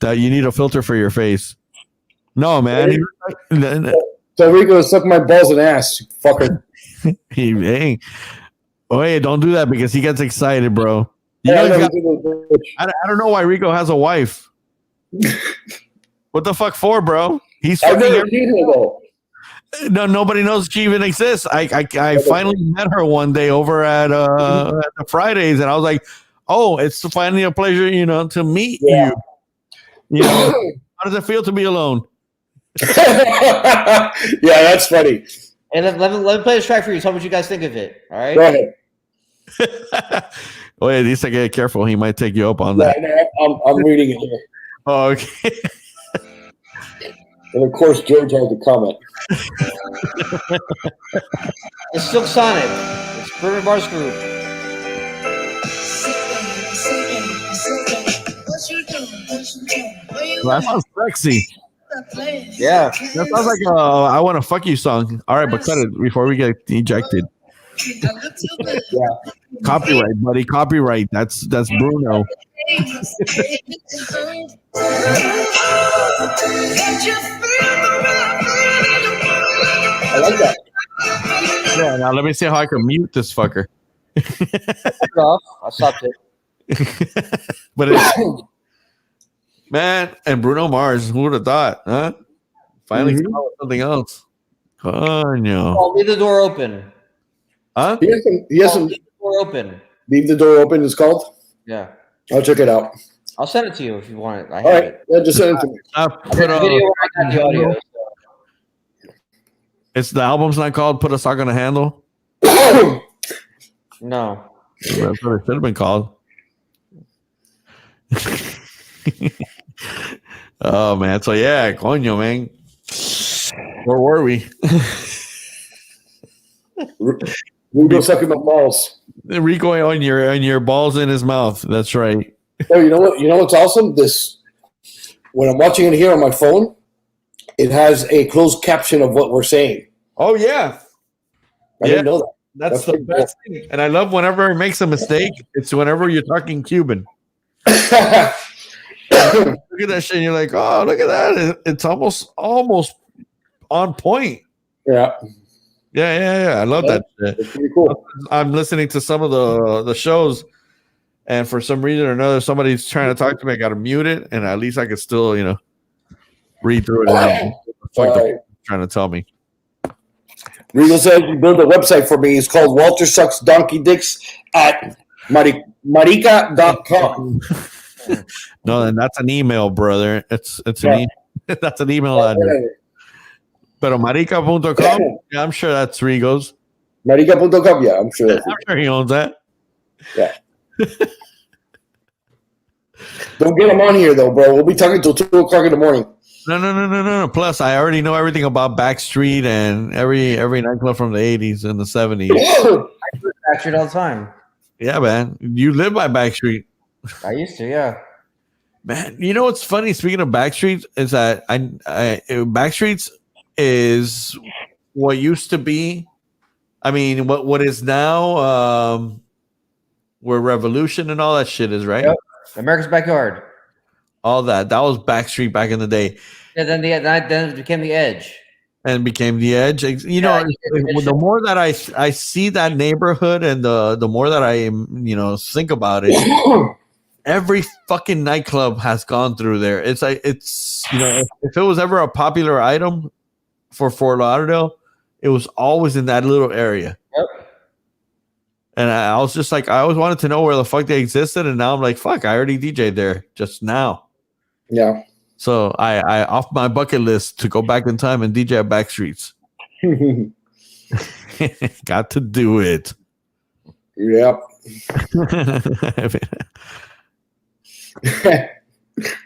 that you need a filter for your face. No, man. So Rico, suck my balls and ass, you fucker. Hey, don't do that because he gets excited, bro. I don't know why Rico has a wife. What the fuck for, bro? He's I've never seen her, though. No, nobody knows she even exists. I finally met her one day over at the Fridays, and I was like, "Oh, it's finally a pleasure, to meet you." How does it feel to be alone? Yeah, that's funny. And let me play this track for you. Tell me what you guys think of it. All right. Go ahead. Oh, yeah, at least I get careful. He might take you up on that. No, I'm reading it here. Oh, okay. And of course, George has a comment. It's Silk Sonic. It's Bruno Mars group. Well, that sounds sexy. Yeah. That sounds like a "I Want to Fuck You" song. All right, but cut it before we get ejected. Yeah. Copyright, buddy. Copyright. That's Bruno. I like that. Yeah. Now let me see how I can mute this fucker. I stopped it. But it's, man, and Bruno Mars. Who would have thought? Huh? Finally came out with something else. Coño. Oh, leave the door open. Huh? He has some Leave the door open. Leave the Door Open, it's called. Yeah. I'll check it out. I'll send it to you if you want it. I All have right. it. Yeah, just send it to me. I I put did the video when I got the audio. It's the album's not called "Put a Sock on a Handle." No. That's what it should have been called. Oh man, so yeah, coño, man. Where were we? Rico sucking my balls. Rico on your balls in his mouth. That's right. Oh, you know what? You know what's awesome? This when I'm watching it here on my phone, it has a closed caption of what we're saying. Oh yeah, I didn't know that. that's the pretty cool. best thing. And I love whenever it makes a mistake. It's whenever you're talking Cuban. Look at that shit. And you're like, oh, look at that. It's almost on point. Yeah, Yeah. I love that shit. it's pretty cool. I'm listening to some of the shows, and for some reason or another, somebody's trying to talk to me. I got to mute it, and at least I can still, read through it. And fuck they're trying to tell me. Rico said you build a website for me. It's called Walter Sucks Donkey Dicks at marica.com. No, and that's an email, brother. It's an that's an email address. Pero marica.com, yeah, I'm sure that's Rigo's. Marica.com, yeah, I'm sure that's I'm sure he owns that. Yeah. Don't get him on here, though, bro. We'll be talking till 2 o'clock in the morning. No. Plus, I already know everything about Backstreet and every nightclub from the 80s and the 70s. Backstreet all the time. Yeah, man. You live by Backstreet. I used to, yeah. Man, you know what's funny? Speaking of Backstreets, is that Backstreets is what used to be. I mean, what is now where Revolution and all that shit is, right? Yep. America's Backyard. All that was Backstreet back in the day, Yeah, then it became the Edge. and became the Edge. You know, the more that I see that neighborhood, and the more that I think about it. Every fucking nightclub has gone through there. It's like if it was ever a popular item for Fort Lauderdale, it was always in that little area. Yep. And I was just like, I always wanted to know where the fuck they existed, and now I'm like, fuck, I already DJ'd there just now. Yeah. So I off my bucket list to go back in time and DJ at Backstreets. Got to do it. Yep.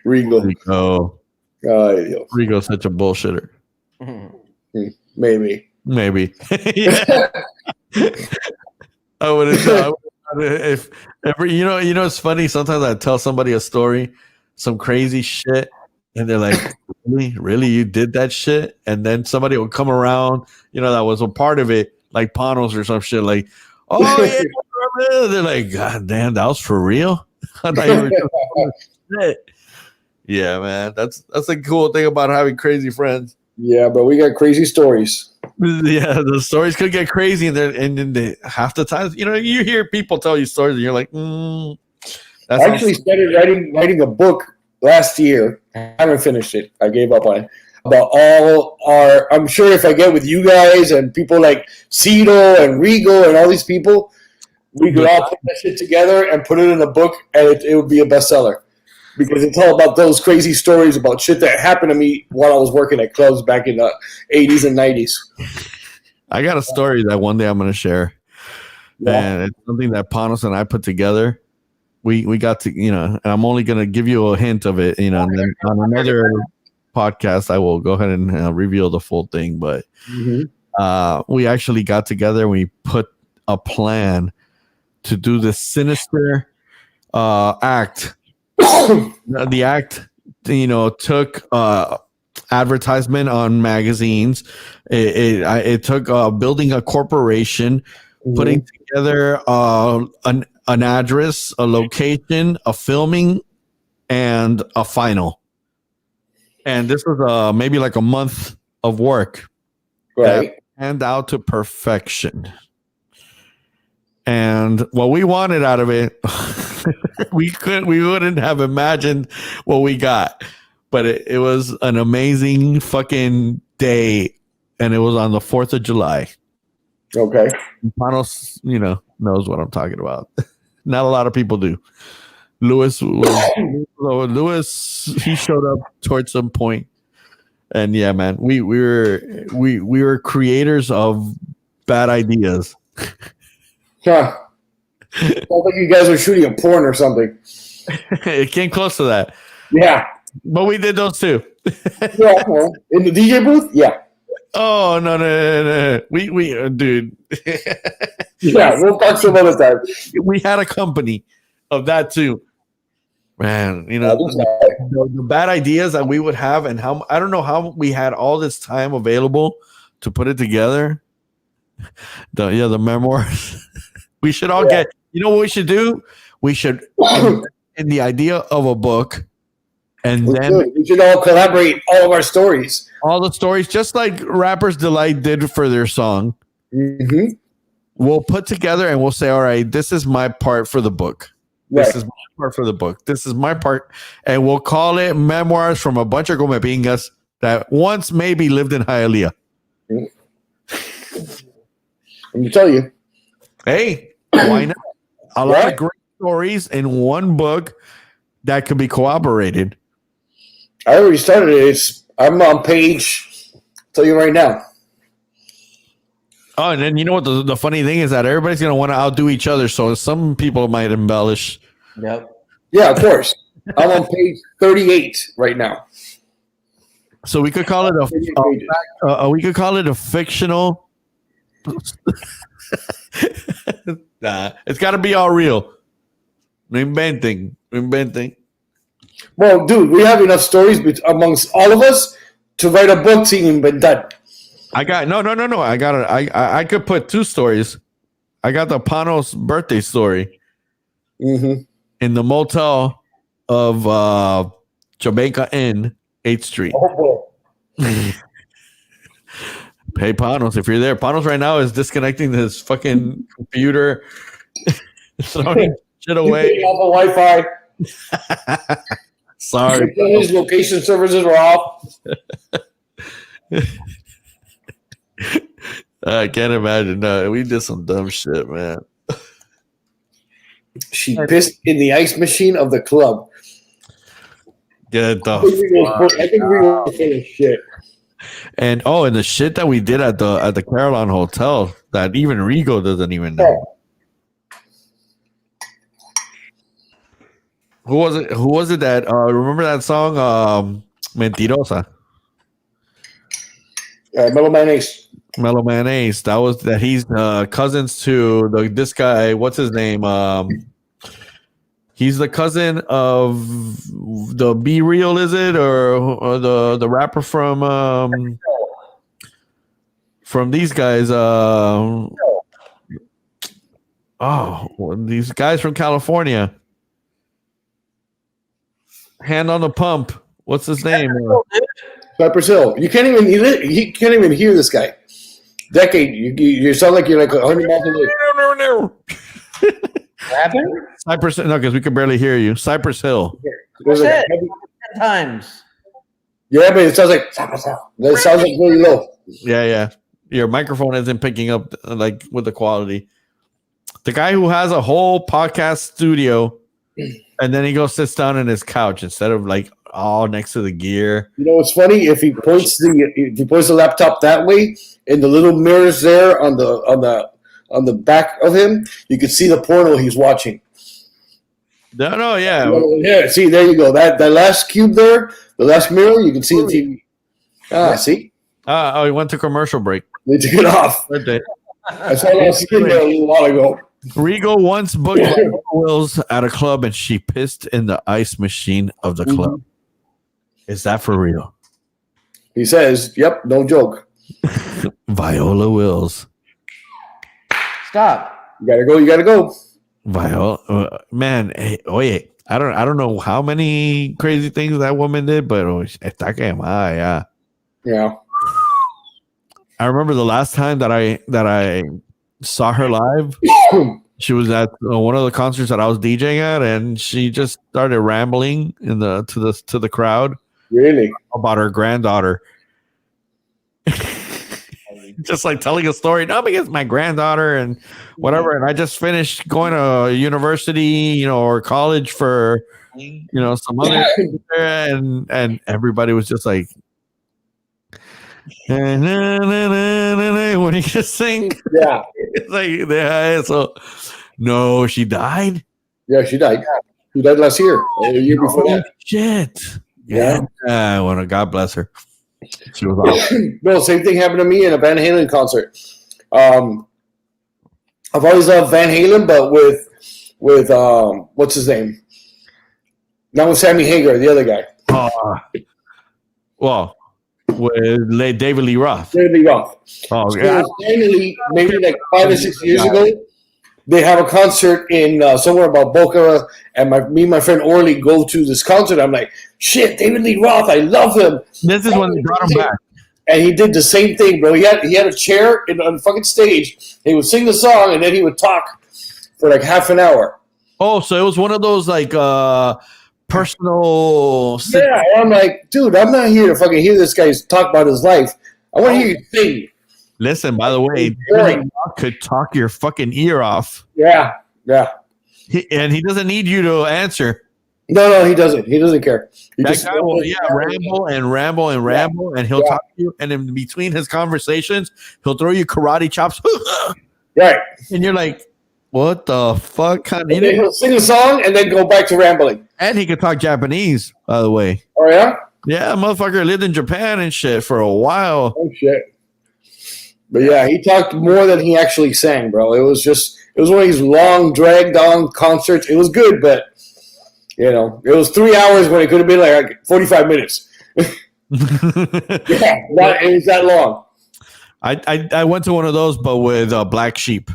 Rigo. Rigo's such a bullshitter. Maybe. I wouldn't know. If ever, it's funny. Sometimes I tell somebody a story, some crazy shit, and they're like, really, you did that shit? And then somebody will come around, that was a part of it, like Panos or some shit, like, oh yeah. They're like, God damn, that was for real? I thought you were shit. Yeah, man. That's the cool thing about having crazy friends. Yeah, but we got crazy stories. Yeah, the stories could get crazy, and then half the time, you hear people tell you stories, and you're like, I actually started writing a book last year. I haven't finished it. I gave up on it. About all our, I'm sure if I get with you guys and people like Cito and Rigo and all these people, we could all put that shit together and put it in a book, and it would be a bestseller. Because it's all about those crazy stories about shit that happened to me while I was working at clubs back in the 80s and 90s. I got a story that one day I'm going to share. Yeah. And it's something that Panos and I put together. We got to, and I'm only going to give you a hint of it, and then on another podcast, I will go ahead and reveal the full thing. But we actually got together and we put a plan to do this sinister act. The act took advertisement on magazines. It took building a corporation, putting together an address, a location, a filming, and a final. And this was maybe like a month of work, Right. And out to perfection. And what we wanted out of it, we wouldn't have imagined what we got. But it was an amazing fucking day, and it was on the 4th of July. Okay. Panos, knows what I'm talking about. Not a lot of people do. Lewis, he showed up towards some point, and yeah, man, we were creators of bad ideas. Huh. Sounds like you guys were shooting a porn or something. It came close to that. Yeah. But we did those too. Yeah. Well, in the DJ booth? Yeah. Oh, no. We dude. Yeah, we'll talk some other time. We had a company of that too. Man, the bad ideas that we would have, and how I don't know how we had all this time available to put it together. The memoirs. We should all get. You know what we should do? We should in the idea of a book, and then we should all collaborate all of our stories. All the stories, just like Rapper's Delight did for their song. Mm-hmm. We'll put together and we'll say, all right, this is my part for the book. This is my part for the book. This is my part. And we'll call it Memoirs from a bunch of Gomepingas that once maybe lived in Hialeah. Let me tell you. Hey, why not? A lot of great stories in one book that could be cooperated. I already started it. I'm on page, I'll tell you right now. Oh, and then you know what the funny thing is that everybody's going to want to outdo each other, so some people might embellish. Yep. Yeah, of course. I'm on page 38 right now. So we could call it a fictional. Nah, it's got to be all real. Inventing. Well, dude, we have enough stories amongst all of us to write a book sin inventar. I got no. I got it. I could put two stories. I got the Panos birthday story in the motel of Jamaica Inn, 8th Street. Oh, Hey, Panos, if you're there, Panos right now is disconnecting his fucking computer, throwing shit away. Off the Wi-Fi. Sorry. His location services are off. I can't imagine. No, we did some dumb shit, man. She pissed in the ice machine of the club. Get the I think we were full of shit. And the shit that we did at the Caroline Hotel that even Rigo doesn't even know. Who was it that remember that song Mentirosa? Mellow Mayonnaise. That he's cousins to this guy. What's his name? He's the cousin of the Be Real, is it, or the rapper from these guys? These guys from California. Hand on the pump. What's his name? Cypress Hill. You can't even hear this guy. Decade. You sound like you're like 100 miles away. No. What happened? Cypress. No, because we can barely hear you. Cypress Hill. What's that? 10 times. Yeah, but it sounds like Cypress Hill. It sounds like really low. Yeah. Your microphone isn't picking up like with the quality. The guy who has a whole podcast studio, and then he goes sits down on his couch instead of like all next to the gear. You know what's funny? If he points the laptop that way, and the little mirrors there on the back of him, you can see the porno he's watching. No, yeah. Yeah, see, there you go. That last cube there, the last mirror, you can see the TV. See? He went to commercial break. They took it off. I saw that skin there a little while ago. Rigo once booked Wills at a club, and she pissed in the ice machine of the club. Is that for real? He says, "Yep, no joke." Viola Wills. Stop. You gotta go. You gotta go. Viola, man. Hey, oye, I don't know how many crazy things that woman did, but está quemada, yeah. Yeah. I remember the last time that I saw her live. She was at one of the concerts that I was DJing at, and she just started rambling to the crowd. Really? About her granddaughter. Just like telling a story. No, because my granddaughter and whatever. And I just finished going to university, or college for, some other and everybody was just like, when you just sing. Yeah. It's like, yeah, so no, she died. Yeah, she died. She died last year. A year before that. Shit. Yeah. Well, God bless her. She was awesome. No, same thing happened to me in a Van Halen concert. I've always loved Van Halen, but with what's his name? Not with Sammy Hagar, the other guy. Well, with David Lee Roth. David Lee Roth. Oh, So yeah. finally, maybe like 5 or 6 years ago, they have a concert in somewhere about Boca, and me and my friend Orly go to this concert. I'm like, shit, David Lee Roth, I love him. This is when they brought him back. And he did the on a chair on the fucking stage. He would sing the song, and then he would talk for like half an hour. Oh, so it was one of those like personal. Yeah, I'm like, dude, I'm not here to fucking hear this guy talk about his life. I want to hear you sing. Listen, by the way, David Lee Roth could talk your fucking ear off. Yeah. And he doesn't need you to answer. No, he doesn't. He doesn't care. That guy will, ramble, and he'll talk to you. And in between his conversations, he'll throw you karate chops. Right. And you're like, what the fuck? And then he'll sing a song and then go back to rambling. And he could talk Japanese, by the way. Oh, yeah? Yeah, motherfucker lived in Japan and shit for a while. Oh, shit. But yeah, he talked more than he actually sang, bro. It was one of these long, dragged-on concerts. It was good, but, it was 3 hours when it could have been like 45 minutes. It was that long. I went to one of those, but with Black Sheep.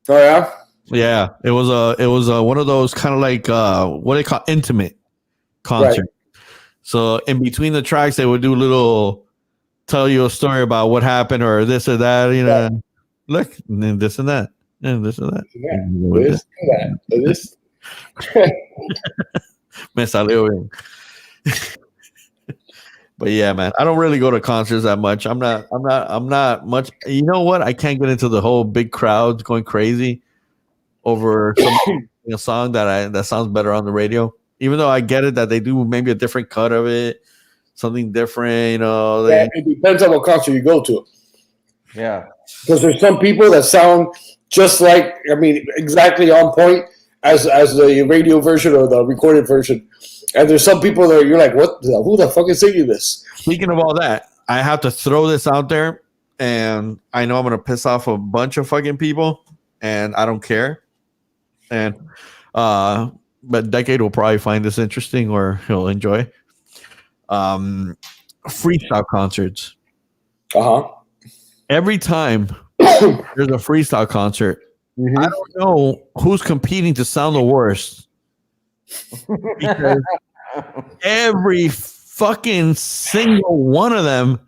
Oh, yeah? Yeah, it was one of those kind of like what they call intimate concert. Right. So in between the tracks, they would do tell you a story about what happened or this or that. Look, and then this and that, and this and that. Yeah, this. Me salió bien. But yeah, man, I don't really go to concerts that much. I'm not much. You know what? I can't get into the whole big crowds going crazy over a song that sounds better on the radio. Even though I get it that they do maybe a different cut of it, something different. It depends on what concert you go to. Yeah, because there's some people that sound just like, exactly on point as the radio version or the recorded version. And there's some people that you're like, who the fuck is singing this? Speaking of all that, I have to throw this out there, and I know I'm going to piss off a bunch of fucking people, and I don't care. And, but Decade will probably find this interesting or he'll enjoy. Freestyle concerts. Uh-huh. Every time there's a freestyle concert, I don't know who's competing to sound the worst. Because every fucking single one of them,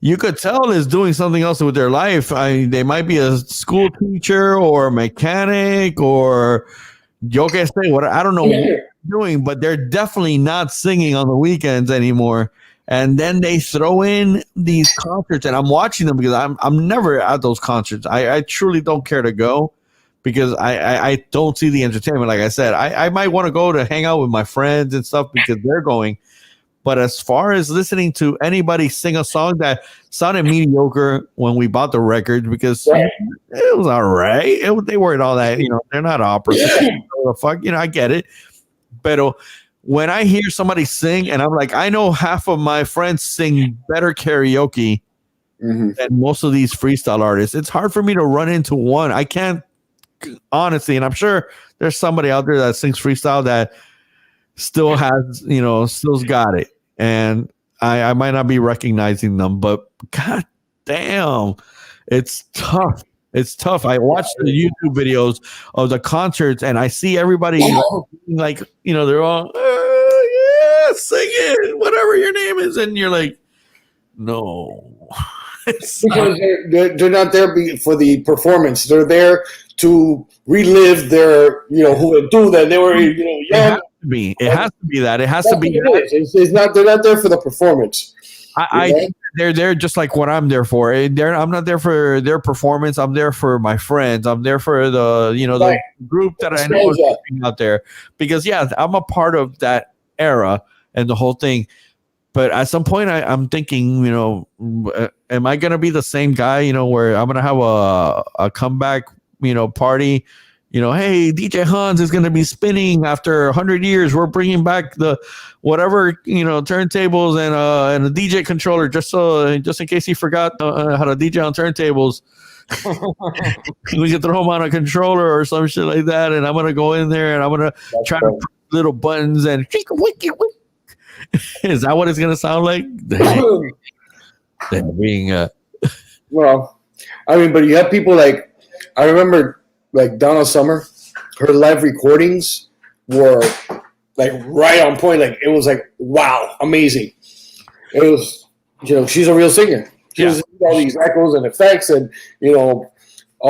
you could tell is doing something else with their life. They might be a school teacher or a mechanic or yo que sé, what I don't know what they're doing, but they're definitely not singing on the weekends anymore. And then they throw in these concerts, and I'm watching them because I'm never at those concerts. I truly don't care to go because I don't see the entertainment. Like I said, I might want to go to hang out with my friends and stuff because they're going. But as far as listening to anybody sing a song that sounded mediocre when we bought the record, because it was all right. They weren't all that, they're not opera. Fuck, I get it. But when I hear somebody sing and I'm like, I know half of my friends sing better karaoke than most of these freestyle artists, it's hard for me to run into one. I can't, honestly, and I'm sure there's somebody out there that sings freestyle that still has, still's got it. and I might not be recognizing them, but god damn, it's tough. It's tough. I watch the YouTube videos of the concerts, and I see everybody like, they're all, yeah, sing it, whatever your name is, and you're like, no. Because they're not there for the performance. They're there to relive their, who would do that. They were, young. It has to be. It has to be that. It has to be. It's not. They're not there for the performance. I think they're there just like what I'm there for. I'm not there for their performance. I'm there for my friends. I'm there for the the group that I know is out there. Because I'm a part of that era and the whole thing. But at some point, I'm thinking, am I gonna be the same guy? Where I'm gonna have a comeback, party. Hey, DJ Hans is gonna be spinning after 100 years. We're bringing back the whatever turntables and a DJ controller just in case he forgot how to DJ on turntables. We can throw him on a controller or some shit like that, and I'm gonna go in there and I'm gonna try to put little buttons and is that what it's gonna sound like? Being well, I mean, but you have people like I remember like Donna Summer, her live recordings were like right on point. Like it was like wow, amazing. It was she's a real singer. She does all these echoes and effects and all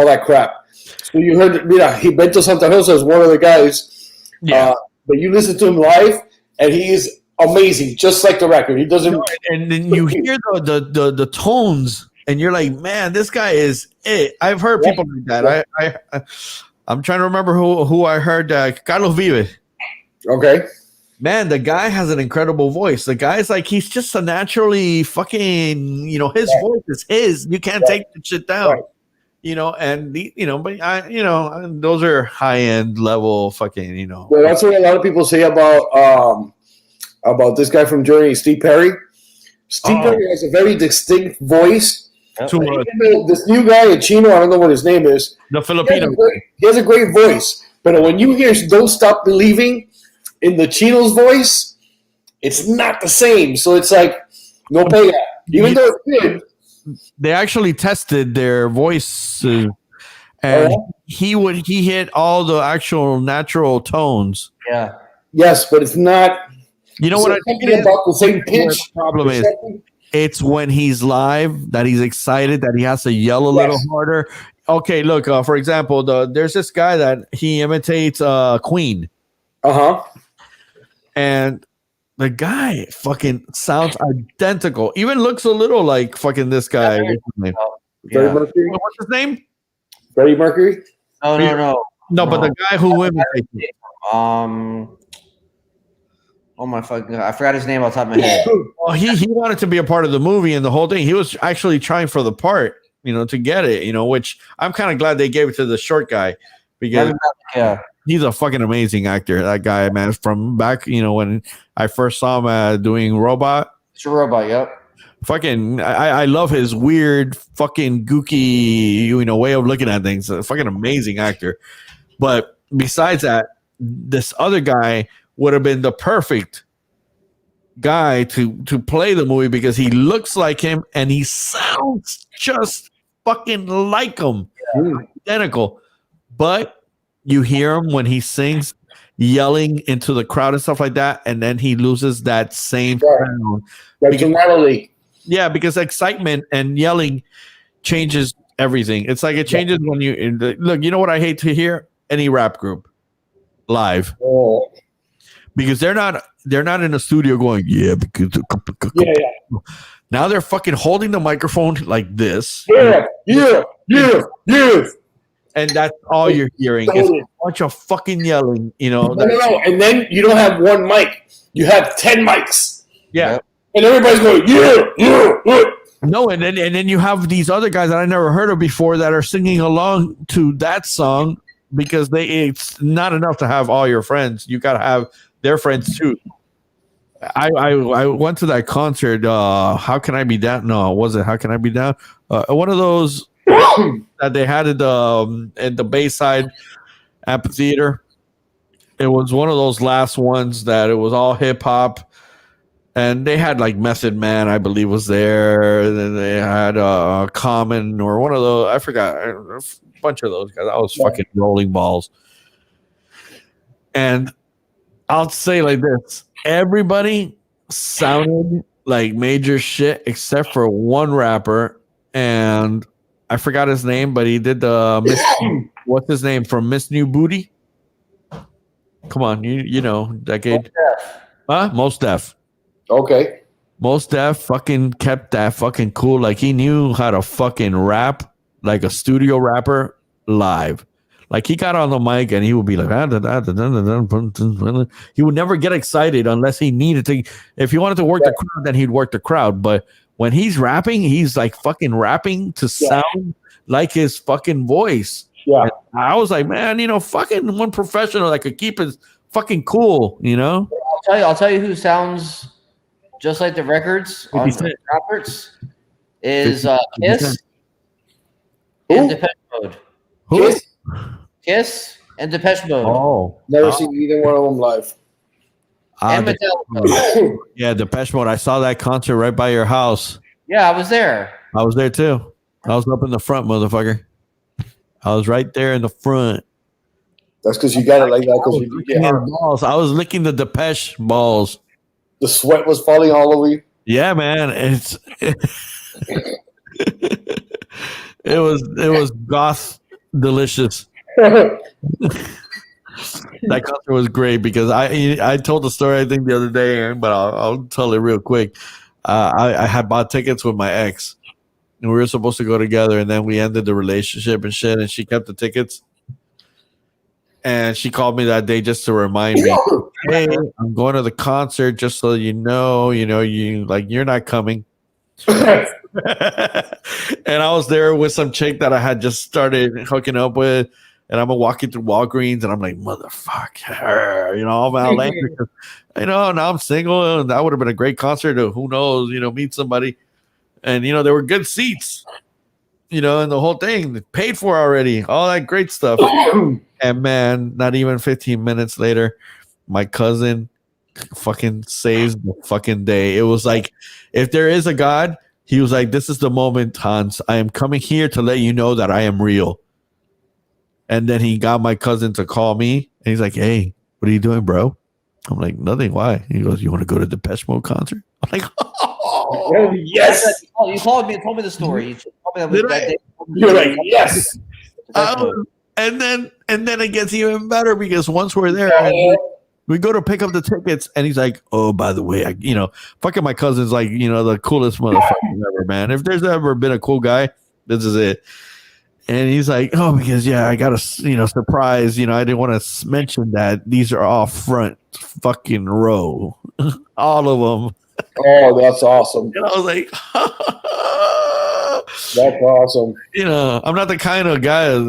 that crap. So you heard Bento Santa Rosa is one of the guys. Yeah. But you listen to him live and he's amazing, just like the record. He doesn't, and then you hear the tones, and you're like, man, this guy is it. I've heard people like that. I'm trying to remember who I heard. Carlos Vive. Okay. Man, the guy has an incredible voice. The guy's like he's just a naturally fucking. His voice is his. You can't take the shit down. Right. But those are high end level fucking. Well, that's what a lot of people say about this guy from Journey, Steve Perry. Steve Perry has a very distinct voice. This new guy, Chino, I don't know what his name is. The Filipino. He has a great voice. But when you hear Don't Stop Believing in the Chino's voice, it's not the same. So it's like, no pay. Even though it's good. They actually tested their voice, and he hit all the actual natural tones. Yeah. Yes, but it's not. You know what I think about the same pitch. The problem is, it's when he's live that he's excited that he has to yell a little harder. Okay, look, for example, there's this guy that he imitates Queen. And the guy fucking sounds identical. Even looks a little like fucking this guy. Freddie Mercury. What's his name? Freddie Mercury? No, but the guy who imitates him. Oh my fucking! I forgot his name off the top of my head. Well, he wanted to be a part of the movie and the whole thing. He was actually trying for the part, to get it, which I'm kind of glad they gave it to the short guy because he's a fucking amazing actor. That guy, man, from back, when I first saw him doing Robot. It's a robot, yep. Fucking, I love his weird, fucking gooky, way of looking at things. A fucking amazing actor. But besides that, this other guy would have been the perfect guy to play the movie because he looks like him and he sounds just fucking like him. Identical. But you hear him when he sings yelling into the crowd and stuff like that, and then he loses that same sound. Yeah, because excitement and yelling changes everything. It's like it changes when you look. You know what I hate to hear? Any rap group live. Because they're not in a studio going, because now they're fucking holding the microphone like this. Yeah. And that's all you're hearing. It's a bunch of fucking yelling, No. And then you don't have one mic. You have 10 mics. Yeah. And everybody's going, No, and then you have these other guys that I never heard of before that are singing along to that song because it's not enough to have all your friends. You got to have their friends too. I went to that concert. How Can I Be Down? No, was it How Can I Be Down? One of those that they had at the Bayside Amphitheater. It was one of those last ones that it was all hip hop, And they had like Method Man, I believe, was there. And then they had Common or one of those. I forgot. A bunch of those guys. I was fucking rolling balls. And I'll say like this: everybody sounded like major shit except for one rapper, and I forgot his name, but he did the what's his name from Miss New Booty? Come on, you know, Decade. Most Def. Okay. Most Def fucking kept that fucking cool. Like he knew how to fucking rap like a studio rapper live. Like he got on the mic and he would be like, he would never get excited unless he needed to. If he wanted to work the crowd, then he'd work the crowd. But when he's rapping, he's like fucking rapping to sound like his fucking voice. Yeah. And I was like, man, you know, fucking one professional that could keep his fucking cool, you know? I'll tell you who sounds just like the records on the rappers is Kiss and Depeche Mode. Who? Kiss and Depeche Mode. Oh. Never seen either one of them live. And Metallica. Yeah, Depeche Mode. I saw that concert right by your house. Yeah, I was there. I was there too. I was up in the front, motherfucker. I was right there in the front. That's because you got it like that. Because you get balls. I was licking the Depeche balls. The sweat was falling all over you. Yeah, man. It was goth delicious. That concert was great because I told the story I think the other day, but I'll tell it real quick. I had bought tickets with my ex, and we were supposed to go together, and then we ended the relationship and shit, and she kept the tickets. And she called me that day just to remind me, hey, I'm going to the concert just so you know, you're not coming. And I was there with some chick that I had just started hooking up with, and I'm walking through Walgreens, and I'm like, motherfucker, I'm outlandish. Now I'm single, and that would have been a great concert. Or who knows, meet somebody. And there were good seats, and the whole thing paid for already, all that great stuff. And man, not even 15 minutes later, my cousin fucking saves the fucking day. It was like, if there is a God, he was like, this is the moment, Hans. I am coming here to let you know that I am real. And then he got my cousin to call me, and he's like, hey, what are you doing, bro? I'm like, nothing. Why? He goes, you want to go to the Depeche Mode concert? I'm like, oh yes. You called me and told me the story. You told me that day. You're like, yes. And then it gets even better because once we're there, we go to pick up the tickets, and he's like, oh, by the way, fucking my cousin's like, the coolest motherfucker ever, man. If there's ever been a cool guy, this is it. And he's like, oh, because I got a surprise. I didn't want to mention that these are all front fucking row, all of them. Oh, that's awesome. And I was like, that's awesome. I'm not the kind of guy,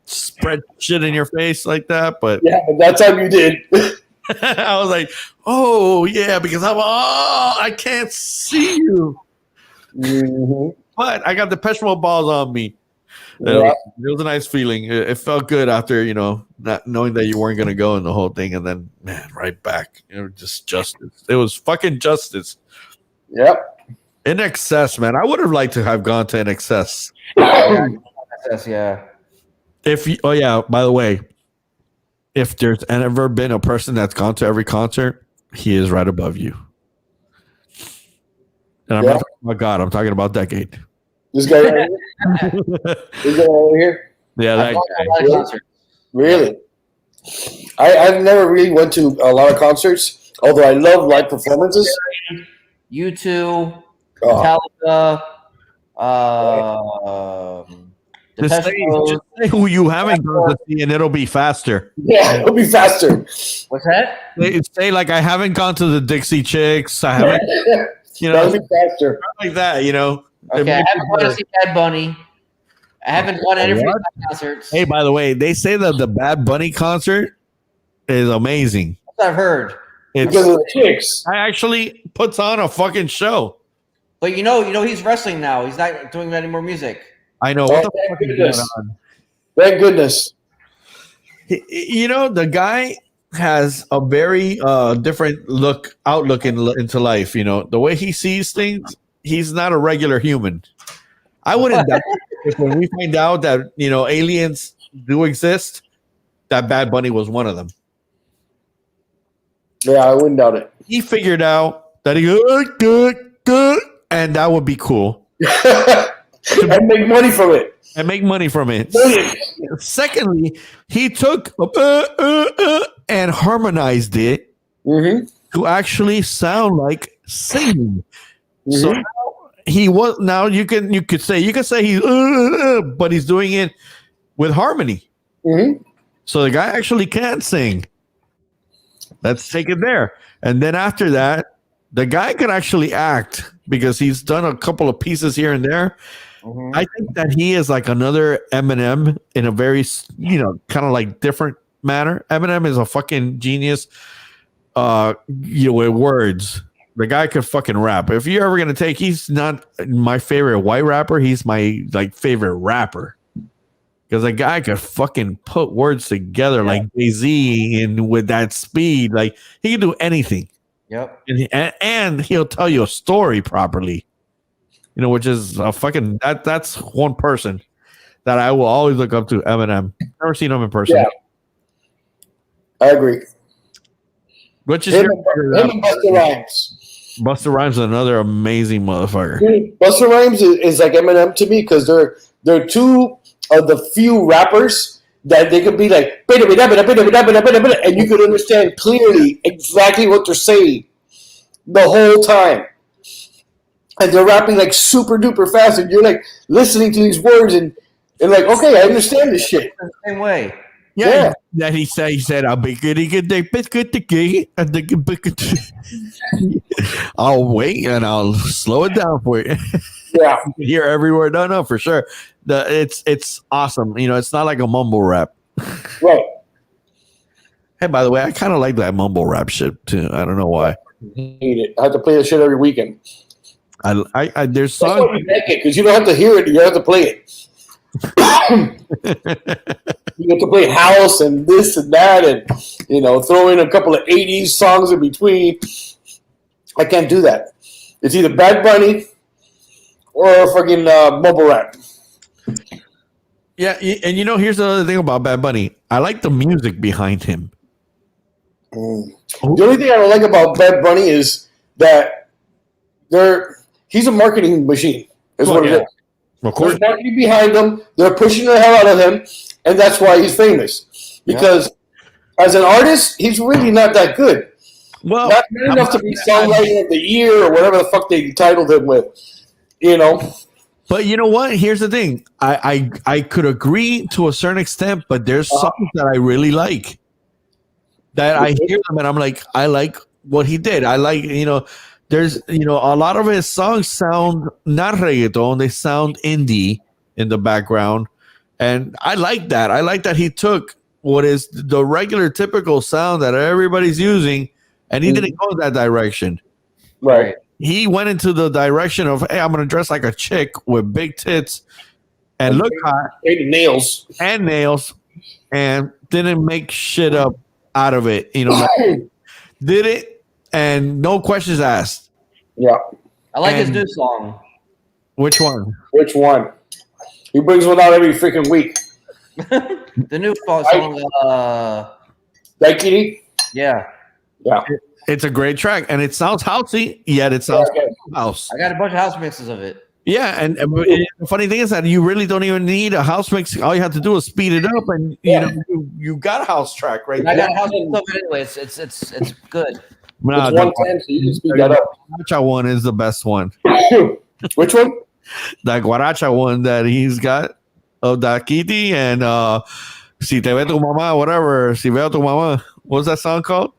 spread shit in your face like that, but yeah, but that time you did. I was like, oh yeah, because I can't see you. Mm-hmm. But I got the Depeche Mode balls on me. Yeah. It was a nice feeling. It felt good after, not knowing that you weren't going to go in the whole thing. And then, man, right back. Just justice. It was fucking justice. Yep. In excess, man. I would have liked to have gone to In Excess. Yeah. By the way, if there's ever been a person that's gone to every concert, he is right above you. And I'm not talking about God. I'm talking about Decade. This guy right here? This guy over here? Yeah, that guy. Really? I've never really went to a lot of concerts, although I love live performances. U2, Metallica, just say who you haven't gone to see, and it'll be faster. Yeah, it'll be faster. What's that? Say like, I haven't gone to the Dixie Chicks. I haven't, That'll be faster. like that, Okay, I haven't gone to see Bad Bunny. I haven't gone to any Freestyle concerts. Hey, by the way, they say that the Bad Bunny concert is amazing. That's what I've heard. Because of the chicks. I actually puts on a fucking show. But he's wrestling now. He's not doing any more music. I know. What the fuck is going on? Thank goodness. The guy has a very different outlook into life. You know, the way he sees things, he's not a regular human. I wouldn't doubt if when we find out that, you know, aliens do exist, that Bad Bunny was one of them. Yeah, I wouldn't doubt it. He figured out that he good, and that would be cool. And make money from it. And make money from it. Millions. Secondly, he took and harmonized it to actually sound like singing. So now he was. Now you could say he's, but he's doing it with harmony. So the guy actually can sing. Let's take it there. And then after that, the guy could actually act because he's done a couple of pieces here and there. I think that he is like another Eminem in a very, you know, kind of like different manner. Eminem is a fucking genius, you know, with words. The guy could fucking rap. If you're ever gonna take, he's not my favorite white rapper. He's my like favorite rapper because the guy could fucking put words together like Jay-Z and with that speed, like he can do anything. Yep. And he'll tell you a story properly. You know, which is a fucking that's one person that I will always look up to, Eminem. Never seen him in person. Yeah. I agree. Which is him and Busta Rhymes. Busta Rhymes is another amazing motherfucker. Busta Rhymes is like Eminem to me because they're two of the few rappers that they could be like, and you could understand clearly exactly what they're saying the whole time. And they're rapping like super duper fast, and you're like listening to these words and like, okay, I understand this shit. The same way. Yeah. That he said, I'll be good. I'll wait and I'll slow it down for you. Yeah. You can hear every word. No, for sure. It's awesome. You know, it's not like a mumble rap. Right. Hey, by the way, I kind of like that mumble rap shit too. I don't know why. I hate it. I have to play that shit every weekend. I there's That's songs why we make it, because you don't have to hear it, you have to play it. You have to play house and this and that, and you know, throw in a couple of 80s songs in between. I can't do that. It's either Bad Bunny or fucking mumble rap. Yeah, and you know, here's the other thing about Bad Bunny. I like the music behind him. The only thing I don't like about Bad Bunny is that he's a marketing machine. Is what it is. Of course. There's marketing behind him. They're pushing the hell out of him, and that's why he's famous. Because as an artist, he's really not that good. Well, not enough to be songwriter of the year or whatever the fuck they titled him with. You know. But you know what? Here's the thing. I could agree to a certain extent, but there's songs that I really like. That I hear them and I'm like, I like what he did. I like, you know, there's, you know, a lot of his songs sound not reggaeton, they sound indie in the background. And I like that. I like that he took what is the regular typical sound that everybody's using and he didn't go that direction. Right. He went into the direction of, hey, I'm going to dress like a chick with big tits and look hot. And nails. And didn't make shit up out of it. You know, like, did it and no questions asked. Yeah. I like his new song. Which one? Which one? He brings one out every freaking week. The new song. That kitty? Yeah. Yeah. It's a great track, and it sounds housey, yet it sounds house. I got a bunch of house mixes of it. Yeah, and the funny thing is that you really don't even need a house mix. All you have to do is speed it up, and you know you got a house track right there. I got a house mix of it anyway. It's good. No, it's 110, so you can speed that up. The Guaracha one is the best one. Which one? The Guaracha one that he's got of Dakiti and Si te ve tu mamá, whatever. Si veo tu mamá. What's that song called?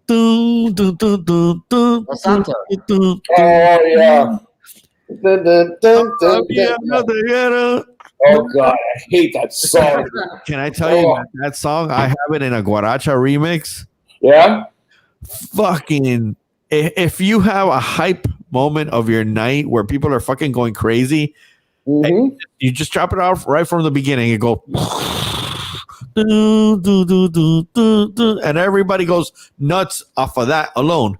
Los Santos. Oh, yeah. Oh, God. I hate that song. Can I tell you that song? I have it in a Guaracha remix. Yeah? Fucking, if you have a hype moment of your night where people are fucking going crazy, and you just drop it off right from the beginning and go and everybody goes nuts off of that alone.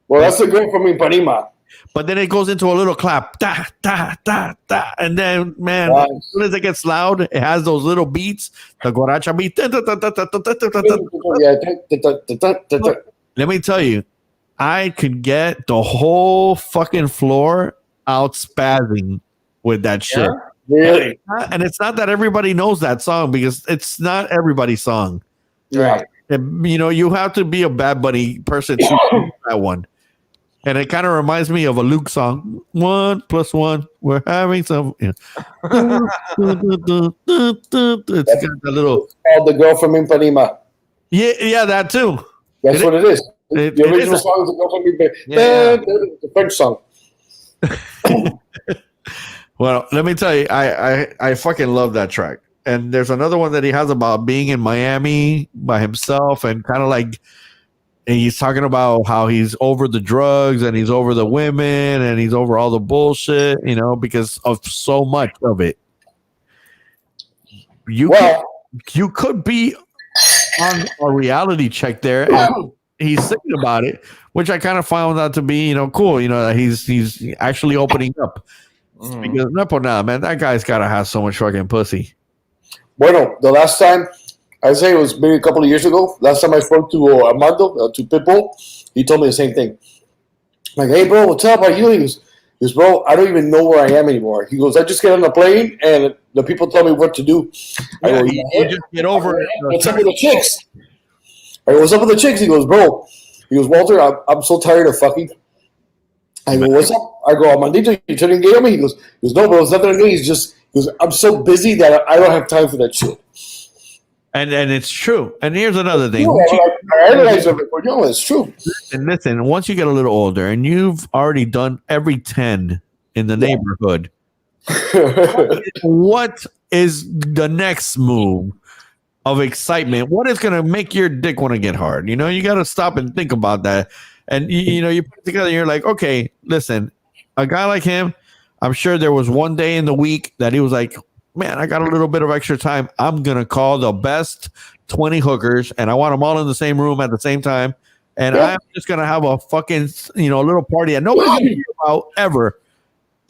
Well, that's the girl from Ipanema. But then it goes into a little clap, da da da da, and then man, Nice. as soon as it gets loud, it has those little beats, the guaracha beat. Let me tell you, I could get the whole fucking floor out spazzing with that shit. Really? And it's not that everybody knows that song because it's not everybody's song. Yeah. And, you know, you have to be a Bad Bunny person to do that one. And it kind of reminds me of a Luke song. 1 + 1, we're having some. You know. It's got a little. Called The Girl from Ipanema. Yeah, that too. That's what it is. It The original is. song is The Girl from Ipanema. Yeah. The French song. Well, let me tell you, I fucking love that track. And there's another one that he has about being in Miami by himself and kind of like, and he's talking about how he's over the drugs and he's over the women and he's over all the bullshit, you know, because of so much of it. You could be on a reality check there. And he's thinking about it, which I kind of found out to be, you know, cool. You know, that he's actually opening up. Because no, man, that guy's gotta have so much fucking pussy. Bueno, the last time, I say it was maybe a couple of years ago. Last time I spoke to Armando, to Pitbull, he told me the same thing. Like, hey, bro, what's up? How are you? He goes, bro, I don't even know where I am anymore. He goes, I just get on the plane and the people tell me what to do. I go, you just get over it. What's up with the chicks? I go, what's up with the chicks? He goes, bro. He goes, Walter, I'm so tired of fucking. I go, what's up? I go, Armandito, you turning gay on me? He goes, no, bro, it's nothing gay. He goes, I'm so busy that I don't have time for that shit. And it's true. And here's another thing. I realize it, but no, it's true. And listen, once you get a little older and you've already done every 10 in the neighborhood, what is the next move of excitement? What is going to make your dick want to get hard? You know, you got to stop and think about that. And, you know, you put it together and you're like, okay, listen, a guy like him, I'm sure there was one day in the week that he was like, man, I got a little bit of extra time. I'm going to call the best 20 hookers and I want them all in the same room at the same time. And I'm just going to have a fucking, you know, a little party that nobody's going to hear about ever.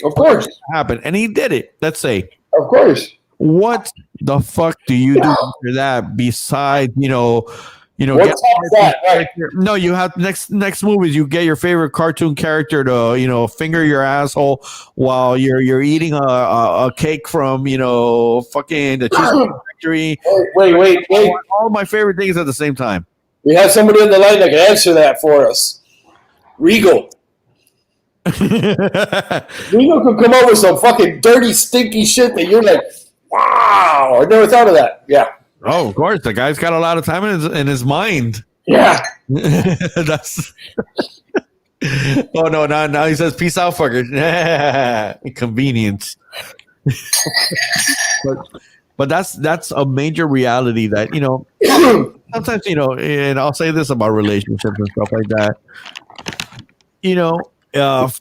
Of course. Happen. And he did it. Let's say. Of course. What the fuck do you do after that besides, you know, what's that? Right. No, you have next move is you get your favorite cartoon character to, you know, finger your asshole while you're eating a cake from, you know, fucking the cheesecake factory. Wait. All my favorite things at the same time. We have somebody on the line that can answer that for us. Regal. Regal could come up with some fucking dirty, stinky shit that you're like, wow, I never thought of that. Yeah. Oh, of course. The guy's got a lot of time in his mind. Yeah. That's. Oh no! Now he says, "Peace out, fucker." Convenience. but that's a major reality that, you know, sometimes, you know, and I'll say this about relationships and stuff like that. You know,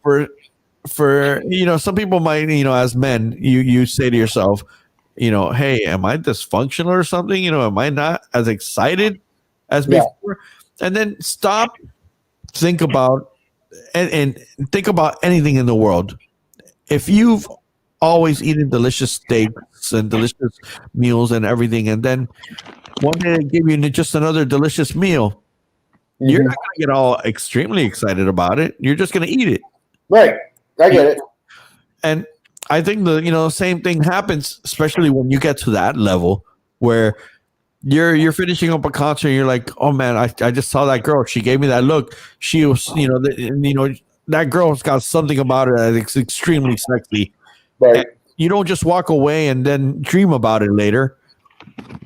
for you know, some people might, you know, as men, you say to yourself, you know, hey, am I dysfunctional or something? You know, am I not as excited as before? And then stop, think about, and think about anything in the world. If you've always eaten delicious steaks and delicious meals and everything, and then one day they give you just another delicious meal, you're not going to get all extremely excited about it. You're just going to eat it. Right. I get it. And I think the, you know, same thing happens, especially when you get to that level where you're finishing up a concert and you're like, oh man, I just saw that girl. She gave me that look. She was, you know, that girl's got something about her that's extremely sexy. Right. And you don't just walk away and then dream about it later.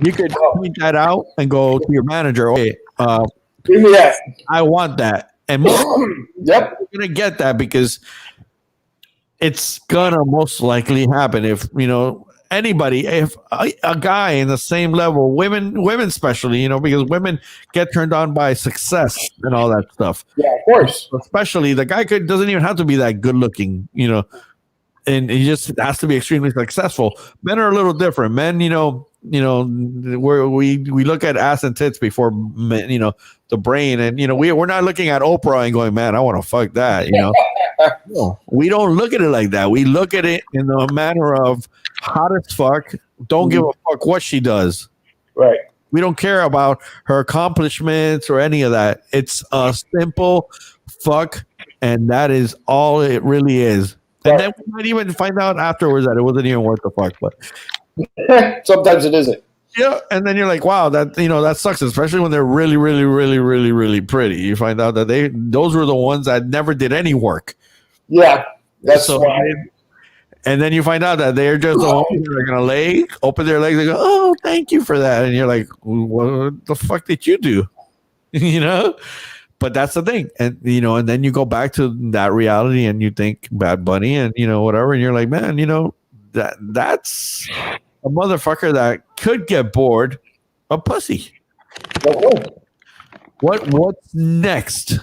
You could point that out and go to your manager. Okay, give me that. I want that. And most yep, you're gonna get that because it's gonna most likely happen if, you know, anybody, if a guy in the same level, women especially, you know, because women get turned on by success and all that stuff. Yeah, of course. Especially the guy doesn't even have to be that good looking, you know, and he just has to be extremely successful. Men are a little different. Men, you know, we look at ass and tits before the brain, and we're not looking at Oprah and going, man, I want to fuck that. No, we don't look at it like that. We look at it in the manner of hot as fuck. Don't give a fuck what she does. Right. We don't care about her accomplishments or any of that. It's a simple fuck, and that is all it really is. And then we might even find out afterwards that it wasn't even worth the fuck. But sometimes it isn't. Yeah, and then you're like, wow, that sucks, especially when they're really, really, really, really, really pretty. You find out that those were the ones that never did any work. Yeah, that's why. And then you find out that they're just the ones that are gonna open their legs and go, oh, thank you for that. And you're like, what the fuck did you do? But that's the thing. And and then you go back to that reality and you think Bad Bunny and whatever, and you're like, man, that's a motherfucker that could get bored of pussy. What's next?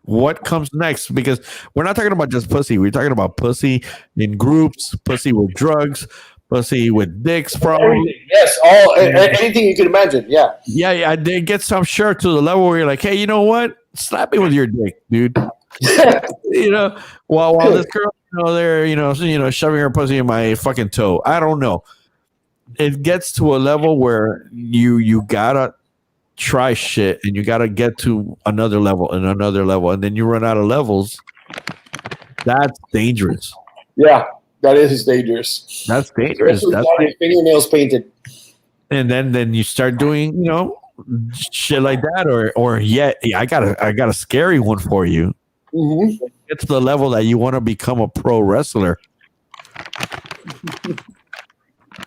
What comes next? Because we're not talking about just pussy. We're talking about pussy in groups, pussy with drugs, pussy with dicks, probably. Yes, anything you can imagine. Yeah. Yeah. It gets, I'm sure, to the level where you're like, hey, you know what? Slap me with your dick, dude. While this girl, they're, shoving her pussy in my fucking toe. I don't know. It gets to a level where you gotta try shit and you gotta get to another level and another level, and then you run out of levels. That's dangerous. Yeah, that is dangerous. That's dangerous. That's fingernails painted. And then you start doing, shit like that, or yet I got a scary one for you. Mm-hmm. Get to the level that you want to become a pro wrestler.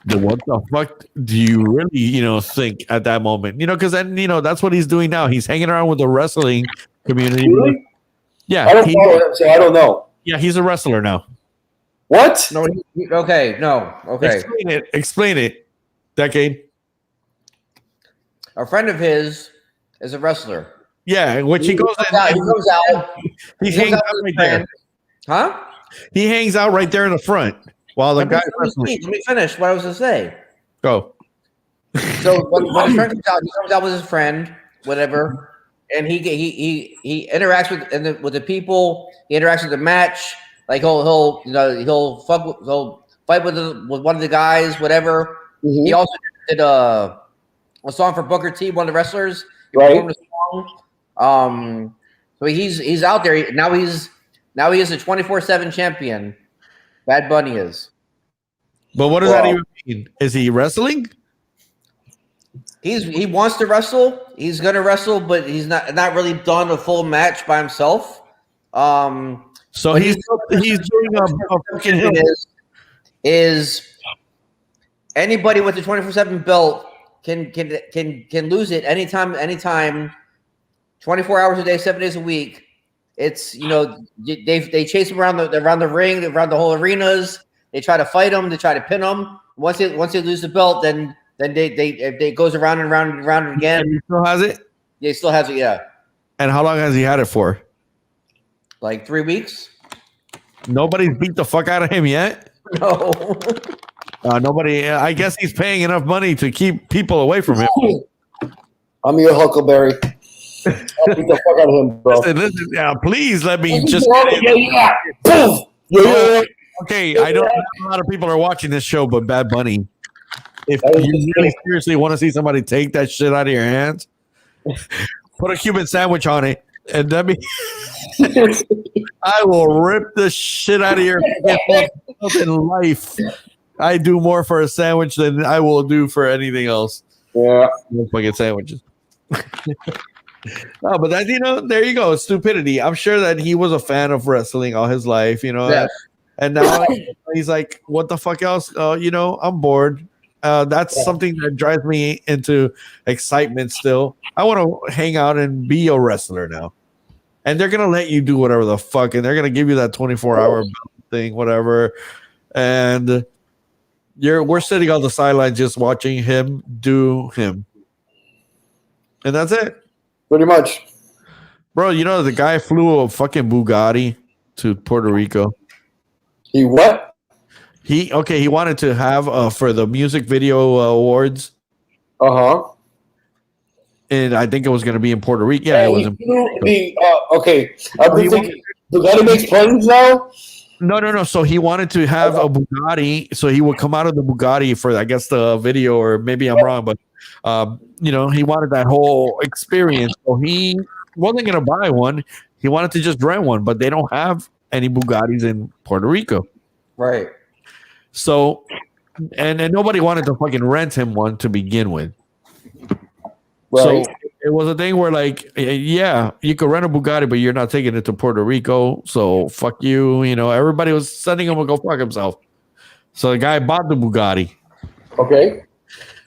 What the fuck do you really, think at that moment? Because then, that's what he's doing now. He's hanging around with the wrestling community. Really? Yeah. I don't follow him, so I don't know. Yeah, he's a wrestler now. What? No. Okay. No. Okay. Explain it. Decade. A friend of his is a wrestler. Yeah, which he goes out. He goes out. He hangs out right there. Huh? He hangs out right there in the front while the guy. Let me finish what I was going to say. Go. So when his friend comes out with his friend, whatever, and he interacts with the people. He interacts with the match. Like he'll fight with one of the guys, whatever. Mm-hmm. He also did a song for Booker T, one of the wrestlers. Right. So he's out there now. He is a 24/7 champion. Bad Bunny is. But what does that even mean? Is he wrestling? He wants to wrestle. He's gonna wrestle, but he's not really done a full match by himself. So he's doing a fucking is anybody with the 24/7 belt can lose it anytime. 24 hours a day, 7 days a week. It's they chase him around the ring, around the whole arenas. They try to fight him. They try to pin him. Once they lose the belt, then they goes around and around and around again. And he still has it. Yeah, he still has it. Yeah. And how long has he had it for? Like 3 weeks. Nobody's beat the fuck out of him yet. No. Nobody. I guess he's paying enough money to keep people away from him. I'm your Huckleberry. I'll beat the fuck out of him, bro. Listen, please let me just. Yeah. Okay, I know a lot of people are watching this show, but Bad Bunny, if you really seriously want to see somebody take that shit out of your hands, put a Cuban sandwich on it, and let me. I will rip the shit out of your in life. I do more for a sandwich than I will do for anything else. Yeah, fucking sandwiches. No, but that there you go. Stupidity. I'm sure that he was a fan of wrestling all his life, Yeah. And now he's like, what the fuck else? I'm bored. That's something that drives me into excitement still. I want to hang out and be a wrestler now. And they're going to let you do whatever the fuck. And they're going to give you that 24-hour thing, whatever. And we're sitting on the sideline just watching him do him. And that's it. Pretty much. Bro, the guy flew a fucking Bugatti to Puerto Rico. He what? He wanted to have for the music video awards, and I think it was going to be in Puerto Rico. Yeah, it was. Okay, I've been thinking Bugatti makes planes now. No. So he wanted to have a Bugatti, so he would come out of the Bugatti for, I guess, the video, or maybe I'm wrong, but he wanted that whole experience. So he wasn't going to buy one. He wanted to just rent one, but they don't have any Bugattis in Puerto Rico. Right. So, and nobody wanted to fucking rent him one to begin with. Right. So it was a thing where, like, yeah, you could rent a Bugatti, but you're not taking it to Puerto Rico. So fuck you. Everybody was sending him to go fuck himself. So the guy bought the Bugatti. Okay.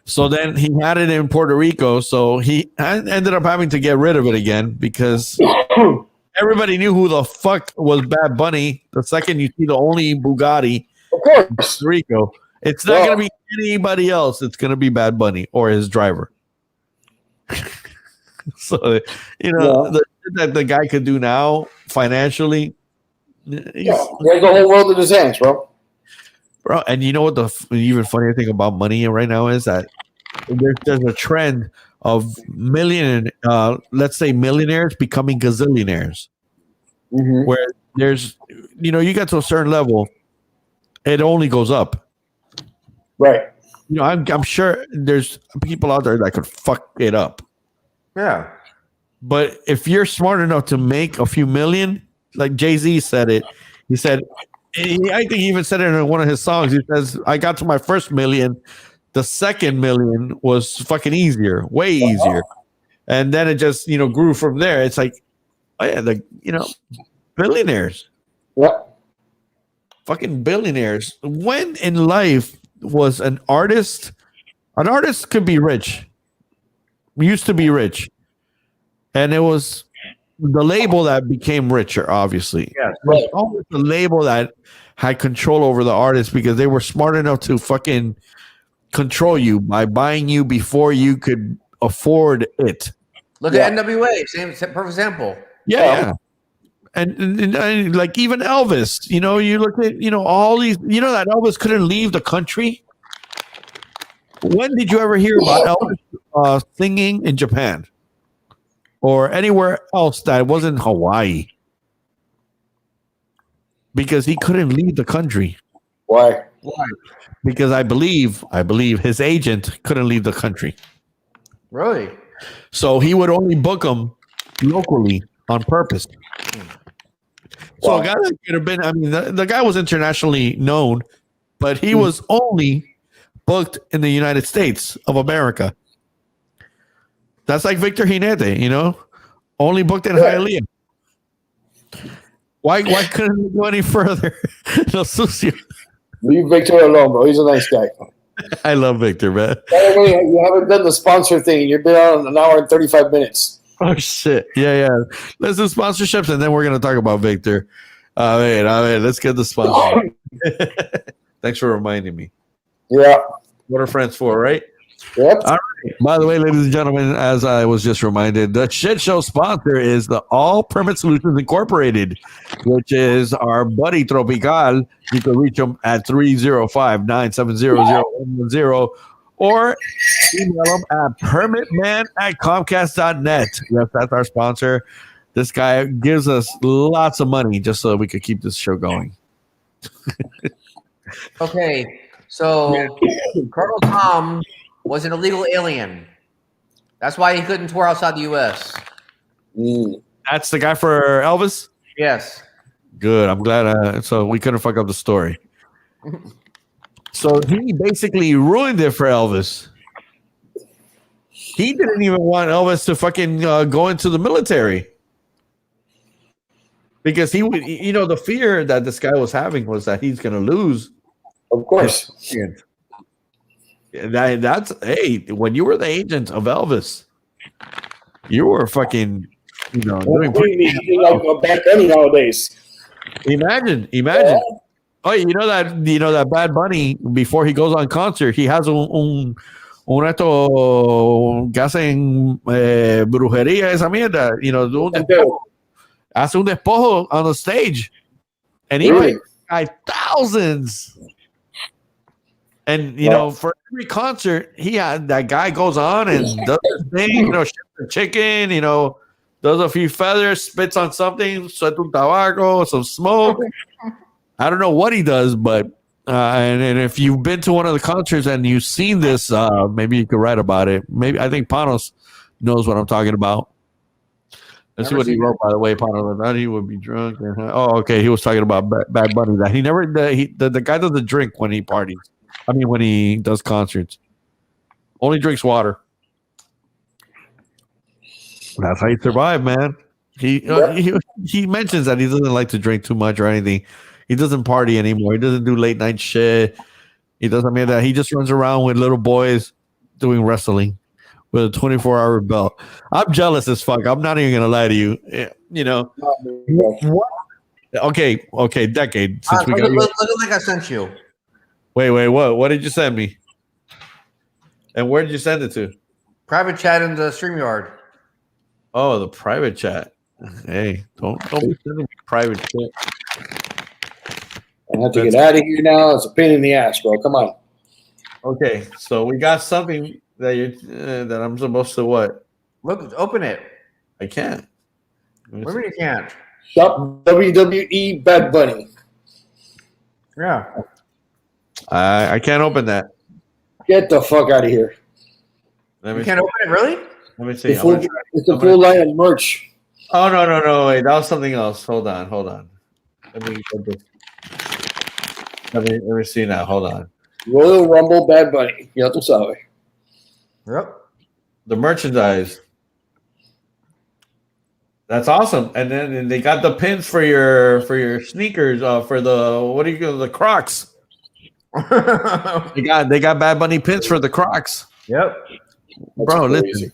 So then he had it in Puerto Rico. So he ended up having to get rid of it again because everybody knew who the fuck was Bad Bunny. The second you see the only Bugatti Of course. in Puerto Rico, it's not going to be anybody else. It's going to be Bad Bunny or his driver. So, that the guy could do now financially. He has the whole world in his hands, bro. Bro, and you know what the even funnier thing about money right now is that there's a trend of let's say millionaires becoming gazillionaires, where there's, you get to a certain level, it only goes up. Right. I'm sure there's people out there that could fuck it up. Yeah. But if you're smart enough to make a few million, like Jay-Z said it, he said, I think he even said it in one of his songs. He says, I got to my first million. The second million was fucking easier, way easier. And then it just, grew from there. It's like, oh yeah, billionaires. Yeah. Fucking billionaires. When in life was an artist could be rich, used to be rich, and it was the label that became richer, obviously. Yeah, right. Always the label that had control over the artist because they were smart enough to fucking control you by buying you before you could afford it. Look at NWA, same perfect example. Yeah. And like even Elvis, you look at, all these, that Elvis couldn't leave the country. When did you ever hear about Elvis singing in Japan or anywhere else that wasn't Hawaii? Because he couldn't leave the country. Why? Because I believe his agent couldn't leave the country. Really? So he would only book them locally on purpose. So a guy that could have been, the guy was internationally known, but he was only booked in the United States of America. That's like Victor Jinete, only booked in Hialeah. Why couldn't he go any further? No sucio. Leave Victor alone, bro. He's a nice guy. I love Victor, man. By the way, you haven't done the sponsor thing. You've been on an hour and 35 minutes. Oh shit! Yeah. Let's do sponsorships, and then we're gonna talk about Victor. Let's get the sponsor. Thanks for reminding me. Yeah. What are friends for, right? Yep. All right. By the way, ladies and gentlemen, as I was just reminded, the shit show sponsor is the All Permit Solutions Incorporated, which is our buddy Tropical. You can reach them at 305-970-0110 or email them at permitman@comcast.net. Yes, that's our sponsor. This guy gives us lots of money just so we could keep this show going. Okay, so Colonel Tom was an illegal alien. That's why he couldn't tour outside the U.S. That's the guy for Elvis? Yes. Good. I'm glad. So we couldn't fuck up the story. So he basically ruined it for Elvis. He didn't even want Elvis to fucking go into the military. Because he would, the fear that this guy was having was that he's going to lose. Of course. That's when you were the agent of Elvis, you were fucking, doing pretty like back then nowadays. Imagine. Oh, that Bad Bunny, before he goes on concert, he has un esto que hacen brujería, esa mierda, hace un despojo on the stage, and he paid thousands And for every concert, that guy goes on and does his thing. Shits the chicken. Does a few feathers, spits on something, suelta un tabaco, some smoke. I don't know what he does, but and if you've been to one of the concerts and you've seen this, maybe you could write about it. Maybe I think Panos knows what I'm talking about. That's what he wrote, by the way. Panos, that he would be drunk. Oh, okay. He was talking about Bad Bunny. That he never. The guy doesn't drink when he parties. I mean, when he does concerts, only drinks water. That's how you survive, man. He mentions that he doesn't like to drink too much or anything. He doesn't party anymore. He doesn't do late night shit. He doesn't mean that. He just runs around with little boys doing wrestling with a 24-hour belt. I'm jealous as fuck. I'm not even gonna lie to you. What? Okay, decade since we got. Look like I sent you. Wait, what? What did you send me? And where did you send it to? Private chat in the StreamYard. Oh, the private chat. Hey, don't be sending me private shit. I have to get out of here now. It's a pain in the ass, bro. Come on. Okay, so we got something that I'm supposed to what? Look, open it. I can't. What do you mean you can't? Shop WWE Bad Bunny. Yeah. I can't open that. Get the fuck out of here. You can't open it, really? Let me see. It's a full line of merch. Oh no! Wait, that was something else. Hold on. Let me see now. Hold on. Royal Rumble Bad Bunny. Ya tú sabes. Yep. The merchandise. That's awesome. And then they got the pins for your sneakers. For the Crocs. they got Bad Bunny pins for the Crocs. Yep. Bro, listen.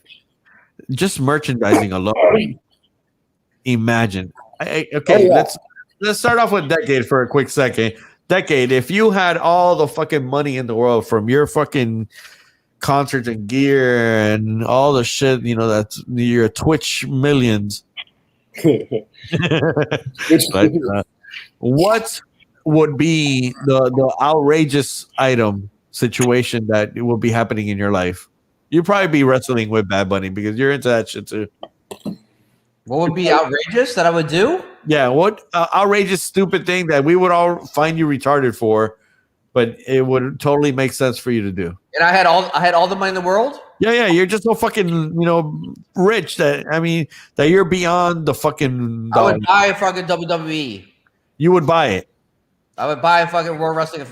Just merchandising alone. Imagine. Let's start off with Decade for a quick second. Decade, if you had all the fucking money in the world from your fucking concerts and gear and all the shit, that's your Twitch millions. But, what would be the outrageous item situation that will be happening in your life? You'd probably be wrestling with Bad Bunny because you're into that shit too. What would be outrageous that I would do? Yeah, what outrageous, stupid thing that we would all find you retarded for, but it would totally make sense for you to do. And I had all the money in the world? Yeah, you're just so fucking, rich that you're beyond the fucking. I would buy a fucking WWE. You would buy it. I would buy a fucking World Wrestling.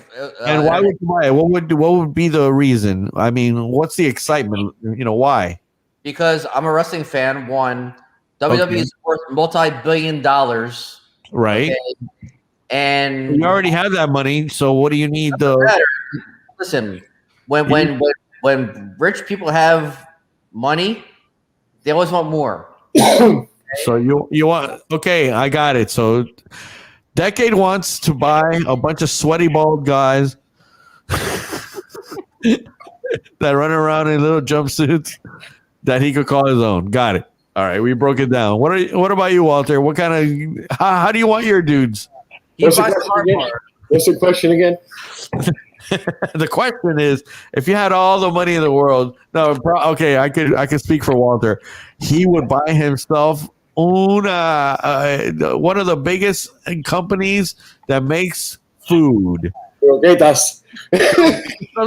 And why would you buy it? What would be the reason? I mean, what's the excitement? Why? Because I'm a wrestling fan. One, WWE is worth multi-billion dollars. Right. Okay? And you already have that money, so what do you need? Listen, when rich people have money, they always want more. Okay? So you want? Okay, I got it. So Decade wants to buy a bunch of sweaty bald guys that run around in little jumpsuits that he could call his own. Got it. All right, we broke it down. What about you, Walter? What kind of how do you want your dudes? What's the question again? The question is, if you had all the money in the world, I could speak for Walter. He would buy himself one of the biggest companies that makes food.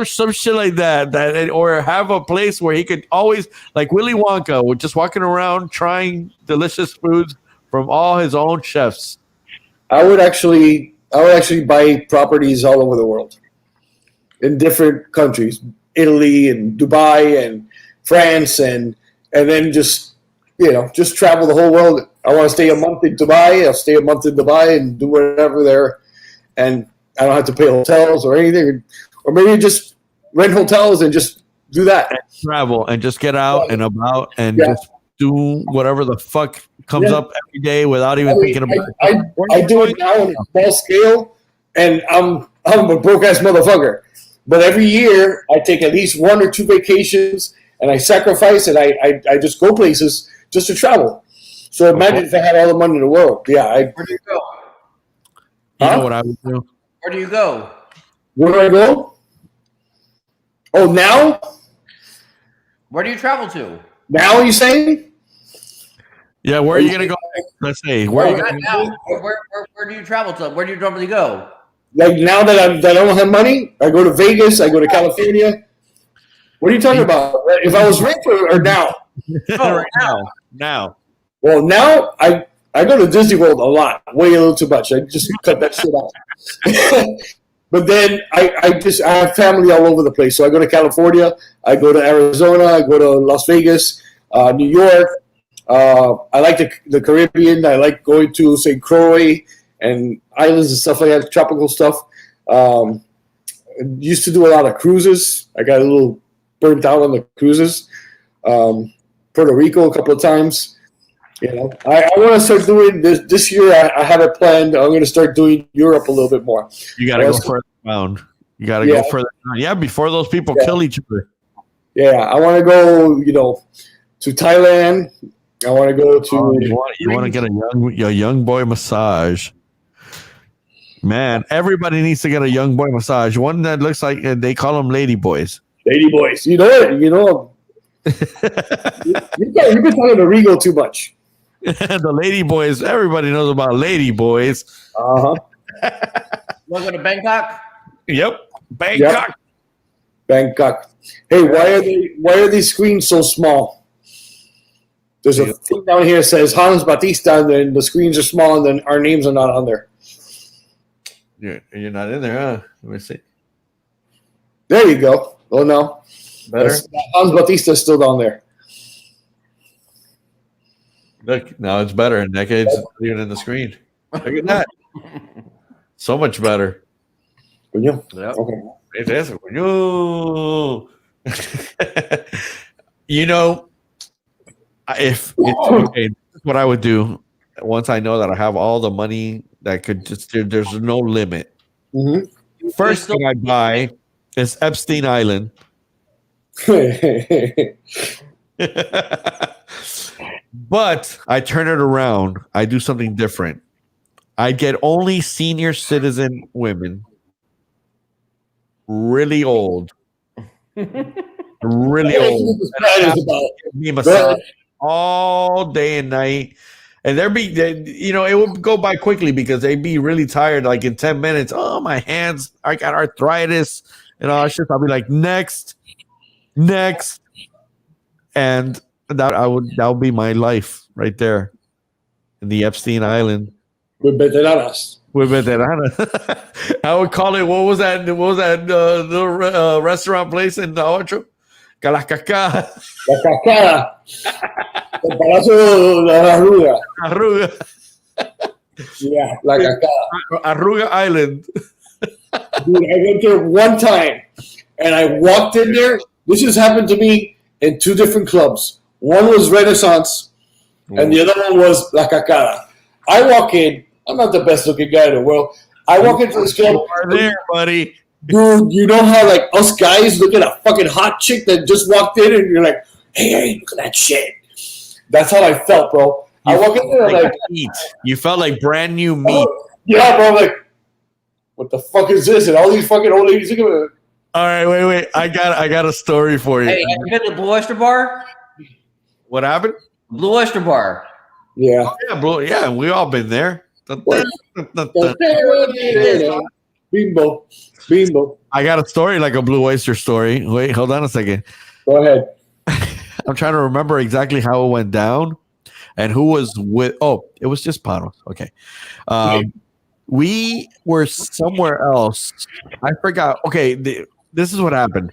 Some shit like that, or have a place where he could always, like Willy Wonka, with just walking around trying delicious foods from all his own chefs. I would actually buy properties all over the world, in different countries, Italy and Dubai and France, and then just travel the whole world. I want to stay a month in Dubai. I'll stay a month in Dubai and do whatever there, and I don't have to pay hotels or anything, or maybe just rent hotels and just do that. And travel and just get out and about and just do whatever the fuck comes up every day without even thinking about it. I do it now on a small scale, and I'm a broke ass motherfucker. But every year I take at least 1 or 2 vacations, and I sacrifice, and I just go places just to travel. So imagine if I had all the money in the world. Yeah, where do you go? You know what I would do? Where do you go? Where do I go? Oh, now? Where do you travel to? Now you saying? Yeah, where are you gonna go? Let's say where are you Not gonna now. Where do you travel to? Where do you normally go? Like now that I don't have money, I go to Vegas, I go to California. What are you talking about? If I was rich or now? right now. Well, now I go to Disney World a lot, way a little too much. I just cut that shit out. But then I have family all over the place. So I go to California, I go to Arizona, I go to Las Vegas, New York. I like the Caribbean. I like going to St. Croix and islands and stuff like that, tropical stuff. Used to do a lot of cruises. I got a little burnt out on the cruises. Puerto Rico a couple of times. You know, I want to start doing this year. I have it planned. I'm going to start doing Europe a little bit more. You got to go further down. You got to go further down. Yeah, before those people kill each other. Yeah, I want to go, to Thailand. I want to go to. You want to get a young boy massage. Man, everybody needs to get a young boy massage. One that looks like they call them lady boys. Lady boys. You know it. You've been talking to Rigo too much. The lady boys. Everybody knows about lady boys. Uh-huh. Want to go to Bangkok? Yep. Bangkok. Bangkok. Hey, why are these screens so small? There's a thing down here that says Hans Batista, and then the screens are small, and then our names are not on there. You're not in there, huh? Let me see. There you go. Oh, no. Better? Hans Batista is still down there. Look, now it's better. And decades even in the screen. Look at that. So much better. Yep. Okay. If it's okay, this is what I would do once I know that I have all the money that could there's no limit. Mm-hmm. First thing I buy is Epstein Island. But I turn it around. I do something different. I get only senior citizen women, really old, really old. Me massage all day and night, and it would go by quickly because they'd be really tired. Like in 10 minutes, oh, my hands, I got arthritis and all that shit. I'll be like, next, and that would be my life right there in the Epstein Island with veteranas. I would call it. What was that? The restaurant place in the Ocho? La Cacada. La Cacada. El Palacio de la Arruga. Yeah, La Cacada. Arruga Island. Dude, I went there one time, and I walked in there. This has happened to me in two different clubs. One was Renaissance, and the other one was La Cacada. I walk in. I'm not the best looking guy in the world. I walk into this club. You are there, buddy. Dude, you know how like us guys look at a fucking hot chick that just walked in, and you're like, hey, look at that shit. That's how I felt, bro. I walk in there like meat. You felt like brand new meat. Yeah, bro. Like, what the fuck is this? And all these fucking old ladies looking at it. All right, wait. I got a story for you. Hey, have you been to Blue Oyster Bar? What happened? Blue Oyster Bar. Yeah. Oh, yeah, bro. Yeah, we all been there. Bimbo. I got a story like a Blue Oyster story. Wait, hold on a second. Go ahead. I'm trying to remember exactly how it went down and who was with. Oh, it was just Panos. Okay. We were somewhere else. I forgot. Okay, this is what happened.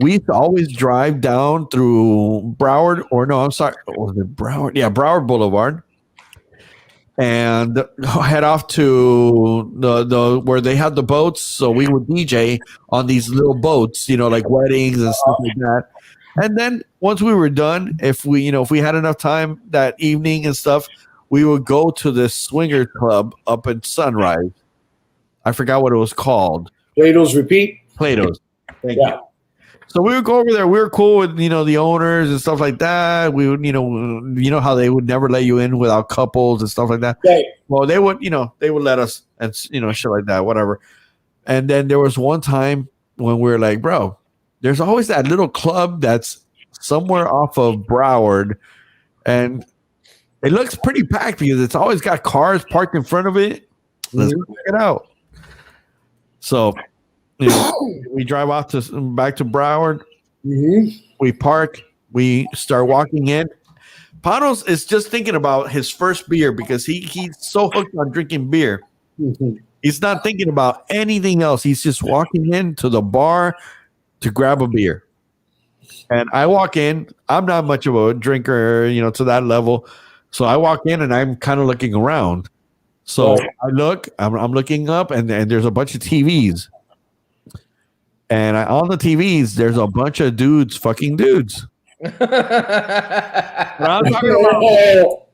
We used to always drive down through Broward, or no, I'm sorry. Was it Broward? Yeah, Broward Boulevard. And head off to the where they had the boats. So we would DJ on these little boats, like weddings and stuff like that. And then once we were done, if we had enough time that evening and stuff, we would go to this swinger club up in Sunrise. I forgot what it was called. Plato's Repeat. Plato's. Thank you. So we would go over there. We were cool with the owners and stuff like that. We would how they would never let you in without couples and stuff like that. Right. Well, they would let us and shit like that, whatever. And then there was one time when we were like, bro, there's always that little club that's somewhere off of Broward, and it looks pretty packed because it's always got cars parked in front of it. Let's go check it out. So we drive off back to Broward. We park. We start walking in. Panos is just thinking about his first beer because he's so hooked on drinking beer. He's not thinking about anything else. He's just walking into the bar to grab a beer. And I walk in. I'm not much of a drinker, to that level. So I walk in and I'm kind of looking around. So I look, I'm looking up, and there's a bunch of TVs. And on the TVs, there's a bunch of dudes fucking dudes. I'm talking about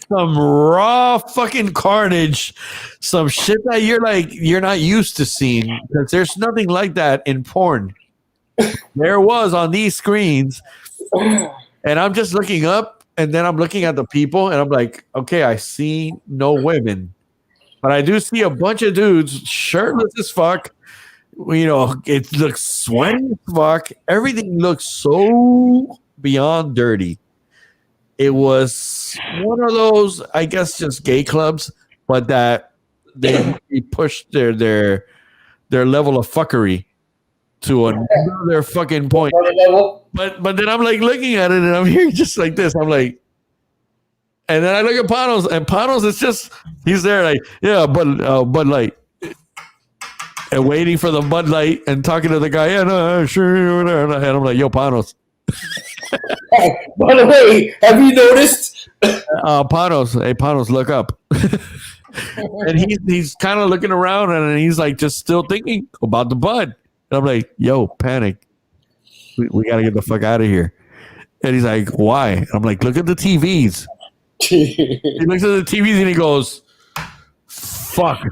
some raw fucking carnage, some shit that you're not used to seeing, because there's nothing like that in porn. There was on these screens, and I'm just looking up, and then I'm looking at the people, and I'm like, okay, I see no women, but I do see a bunch of dudes shirtless as fuck. It looks sweaty as fuck. Everything looks so beyond dirty. It was one of those, I guess, just gay clubs, but that they pushed their level of fuckery to another fucking point. But then I'm like looking at it, and I'm hearing just like this. I'm like, and then I look at Panos, and Panos is just, he's there like, yeah, Bud Light. And waiting for the Bud Light and talking to the guy, yeah, no, sure. And I'm like, yo, Panos. By the way, have you noticed? Panos, look up. And he's kind of looking around, and he's like just still thinking about the Bud. And I'm like, yo, panic. We got to get the fuck out of here. And he's like, why? And I'm like, look at the TVs. He looks at the TVs and he goes, fuck.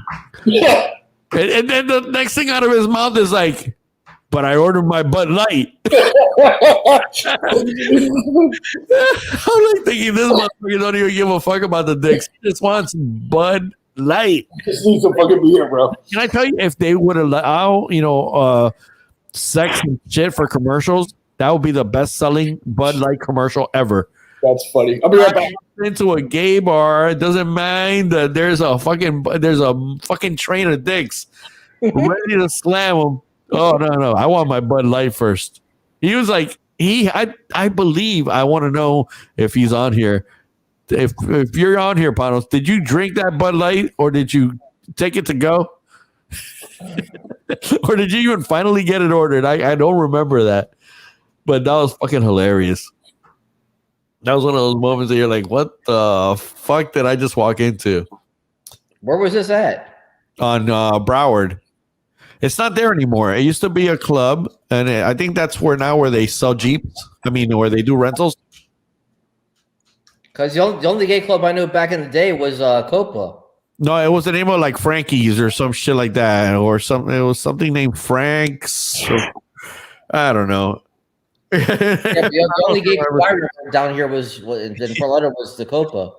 Yeah. And then the next thing out of his mouth is like, but I ordered my Bud Light. I'm like thinking, this motherfucker don't even give a fuck about the dicks. He just wants Bud Light. Just need some fucking beer, bro. Can I tell you, if they would allow, sex and shit for commercials, that would be the best-selling Bud Light commercial ever. That's funny. I'll be right back. Into a gay bar, it doesn't mind that there's a fucking train of dicks ready to slam them. Oh no, I want my Bud Light first. He was like, I believe, I want to know if he's on here. If you're on here, Panos, did you drink that Bud Light, or did you take it to go? Or did you even finally get it ordered? I don't remember that, but that was fucking hilarious. That was one of those moments that you're like, what the fuck did I just walk into? Where was this at? On Broward. It's not there anymore. It used to be a club, and I think that's where they sell Jeeps. Where they do rentals. Because the only gay club I knew back in the day was Copa. No, it was the name of like Frankie's or some shit like that, or something. It was something named Frank's. I don't know. The only gay club I remember down here was in Fort Lauderdale was the Copa.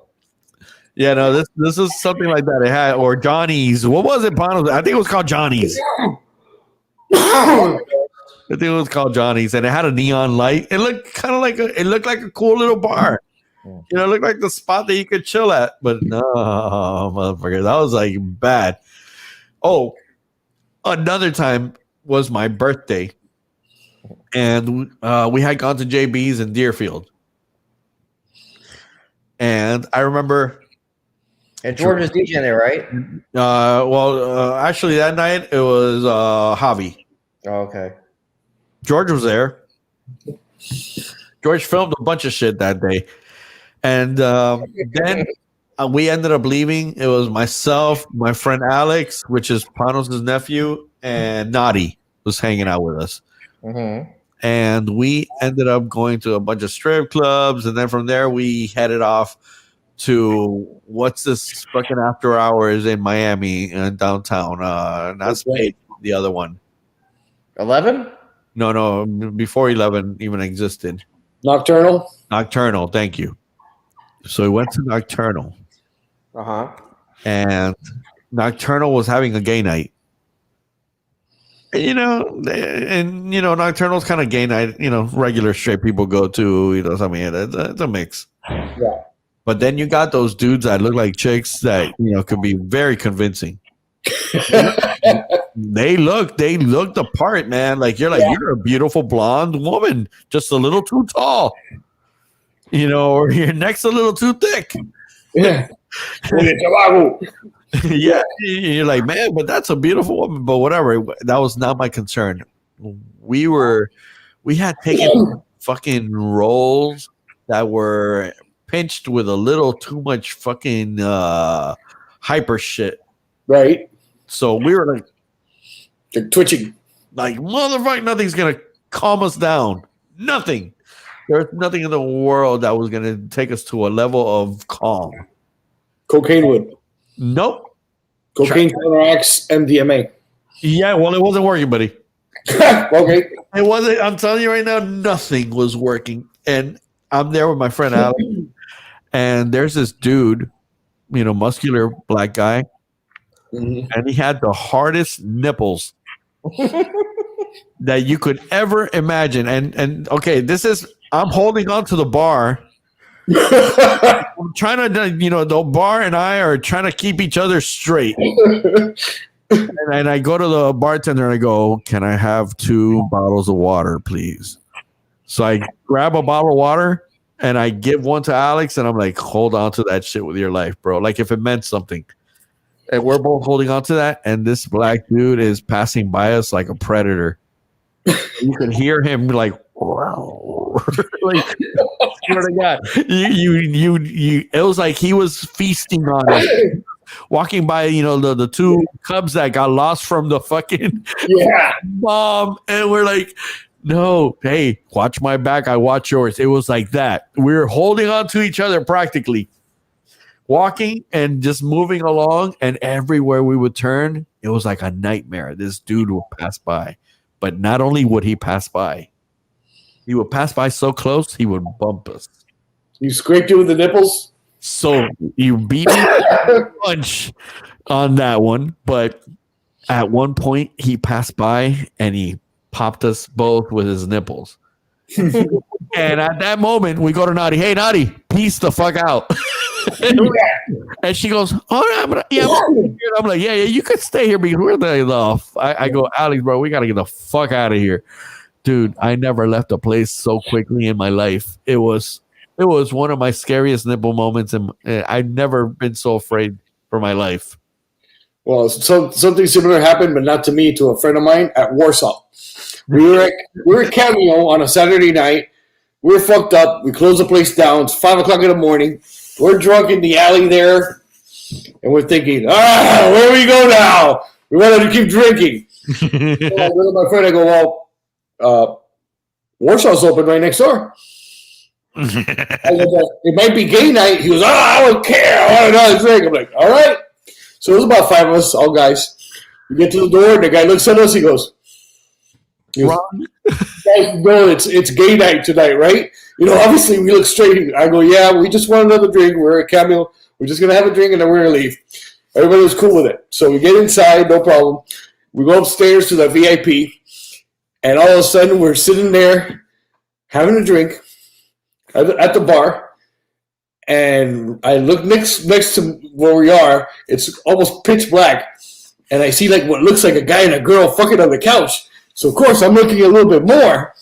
Yeah, no, this is something like that. It had, or Johnny's. What was it, Panos? I think it was called Johnny's. I think it was called Johnny's, and it had a neon light. It looked kind of like a cool little bar. It looked like the spot that you could chill at. But no, motherfucker, that was like bad. Oh, another time was my birthday, and we had gone to JB's in Deerfield, and I remember. And George was DJing there, right? Actually, that night it was Javi. Oh, okay. George was there. George filmed a bunch of shit that day. And then we ended up leaving. It was myself, my friend Alex, which is Panos' nephew, and Nadi was hanging out with us. Mm-hmm. And we ended up going to a bunch of strip clubs. And then from there, we headed off to what's this fucking after hours in Miami downtown. Not Spade, the other one. 11? No, before 11 even existed. Nocturnal, thank you. So we went to Nocturnal. Uh-huh. And Nocturnal was having a gay night. Nocturnal's kind of gay night. Regular straight people go to. It's a mix. Yeah. But then you got those dudes that look like chicks that could be very convincing. They look the part, man. Like you're a beautiful blonde woman, just a little too tall, or your neck's a little too thick. Yeah. Yeah, you're like, man, but that's a beautiful woman. But whatever, that was not my concern. We had taken fucking roles that were pinched with a little too much fucking hyper shit. Right. So we were like, they're twitching. Like, motherfucker, nothing's gonna calm us down. Nothing. There's nothing in the world that was gonna take us to a level of calm. Cocaine would. Nope. Cocaine counteracts MDMA. Yeah, well, it wasn't working, buddy. Okay. It wasn't. I'm telling you right now, nothing was working. And I'm there with my friend Alex, and there's this dude, muscular black guy, and he had the hardest nipples that you could ever imagine. And okay, I'm holding on to the bar. I'm trying to, the bar and I are trying to keep each other straight. And I go to the bartender and I go, "Can I have 2 bottles of water, please?" So I grab a bottle of water and I give one to Alex, and I'm like, "Hold on to that shit with your life, bro. Like if it meant something." And we're both holding on to that, and this black dude is passing by us like a predator. You can hear him like, wow. Like, swear to God, it was like he was feasting on us. Walking by, the 2 cubs that got lost from the fucking bomb, and we're like, no, hey, watch my back, I watch yours. It was like that. We were holding on to each other practically, walking and just moving along, and everywhere we would turn, it was like a nightmare. This dude would pass by. But not only would he pass by, he would pass by so close, he would bump us. You scraped it with the nipples? So you beat me a bunch on that one. But at one point, he passed by and he popped us both with his nipples. And at that moment, we go to Naughty. "Hey, Naughty, peace the fuck out." And she goes, "Oh, yeah." I'm like, yeah, you could stay here because we're I go, "Alex, bro, we got to get the fuck out of here." Dude, I never left a place so quickly in my life. It was one of my scariest nipple moments, and I've never been so afraid for my life. Well, something similar happened, but not to me, to a friend of mine at Warsaw. We were at Cameo on a Saturday night. We were fucked up. We closed the place down. It's 5 o'clock in the morning. We're drunk in the alley there, and we're thinking, where do we go now? We wanted to keep drinking. So I go to my friend. I go, well, Warsaw's open right next door. I go, it might be gay night. He goes, I don't care. I want another drink. I'm like, all right. So there's about 5 of us, all guys. We get to the door, and the guy looks at us. He goes, "Ron, no, it's gay night tonight, right?" Obviously we look straight. I go, "Yeah, we just want another drink. We're at Cameo. We're just gonna have a drink and then we're gonna leave." Everybody was cool with it. So we get inside, no problem. We go upstairs to the VIP, and all of a sudden we're sitting there having a drink at the bar, and I look next to where we are. It's almost pitch black, and I see like what looks like a guy and a girl fucking on the couch. So of course I'm looking a little bit more.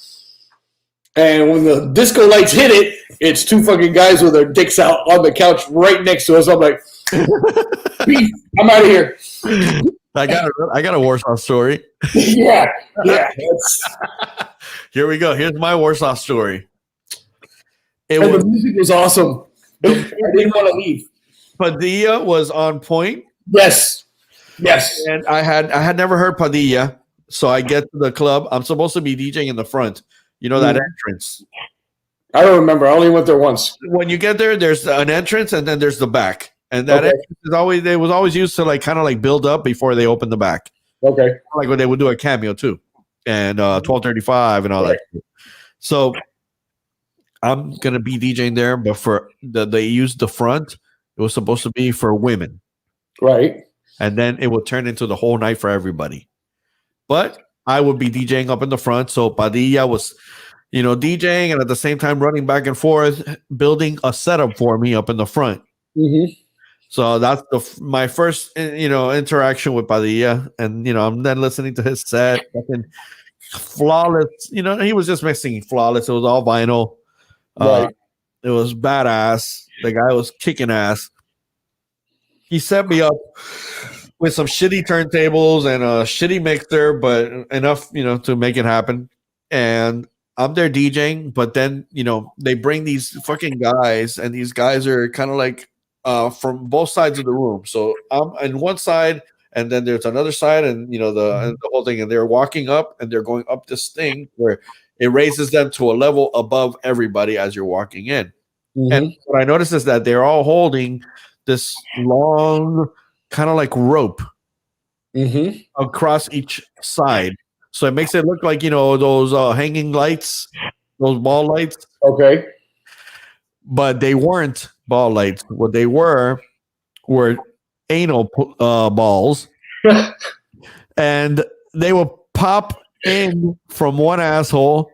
And when the disco lights hit it, it's 2 fucking guys with their dicks out on the couch right next to us. I'm like, "Peace, I'm out of here." I got a Warsaw story. Yeah. Here we go. Here's my Warsaw story. The music was awesome. I didn't want to leave. Padilla was on point. Yes. And I had never heard Padilla, so I get to the club. I'm supposed to be DJing in the front. That entrance. I don't remember. I only went there once. When you get there, there's an entrance, and then there's the back. And that entrance was always used to kind of build up before they open the back. Okay. Like when they would do a Cameo too, and 1235 and all that. So I'm gonna be DJing there, but they used the front. It was supposed to be for women, right? And then it would turn into the whole night for everybody. But I would be DJing up in the front. So Padilla was, DJing and at the same time running back and forth, building a setup for me up in the front. Mm-hmm. So that's my first, interaction with Padilla. And, I'm then listening to his set. Fucking flawless. He was just mixing flawless. It was all vinyl. Right. It was badass. The guy was kicking ass. He set me up with some shitty turntables and a shitty mixer, but enough, to make it happen. And I'm there DJing, but then, they bring these fucking guys, and these guys are kind of like from both sides of the room. So I'm on one side, and then there's another side, and the whole thing, and they're walking up, and they're going up this thing where it raises them to a level above everybody as you're walking in. Mm-hmm. And what I noticed is that they're all holding this long kind of like rope across each side. So it makes it look like, those hanging lights, those ball lights. Okay. But they weren't ball lights. What they were anal balls. And they would pop in from one asshole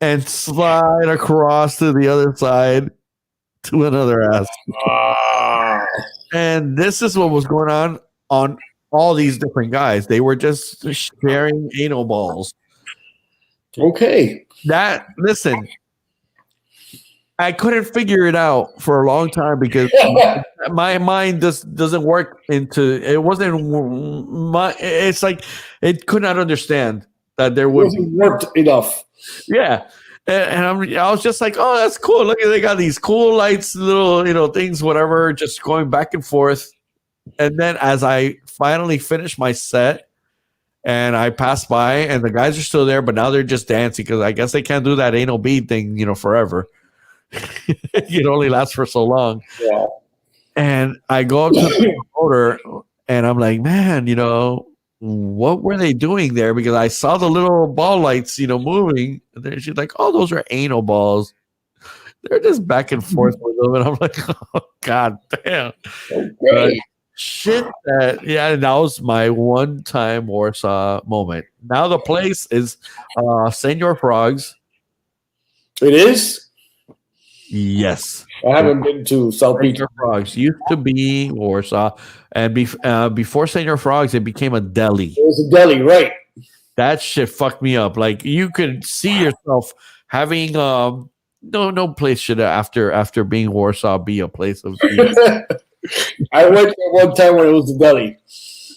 and slide across to the other side to another asshole. And this is what was going on all these different guys. They were just sharing anal balls. Okay. Listen, I couldn't figure it out for a long time because my mind just doesn't work it wasn't it's like it could not understand that there wasn't worked enough. Yeah. And I was just like, oh, that's cool. Look, they got these cool lights, little, things, whatever, just going back and forth. And then as I finally finished my set and I passed by and the guys are still there, but now they're just dancing because I guess they can't do that anal bead thing, forever. It only lasts for so long. Yeah. And I go up to the promoter and I'm like, man, what were they doing there? Because I saw the little ball lights, moving. And then she's like, oh, those are anal balls. They're just back and forth with them. And I'm like, oh, God damn. Okay. Shit. And that was my one-time Warsaw moment. Now the place is Senor Frogs. It is? Yes. I haven't been to South Beach. Senor Frogs used to be Warsaw. And before Senor Frogs, it became a deli. It was a deli, right? That shit fucked me up. Like you could see yourself having no place should after being Warsaw be a place of eating. I went there one time when it was a deli.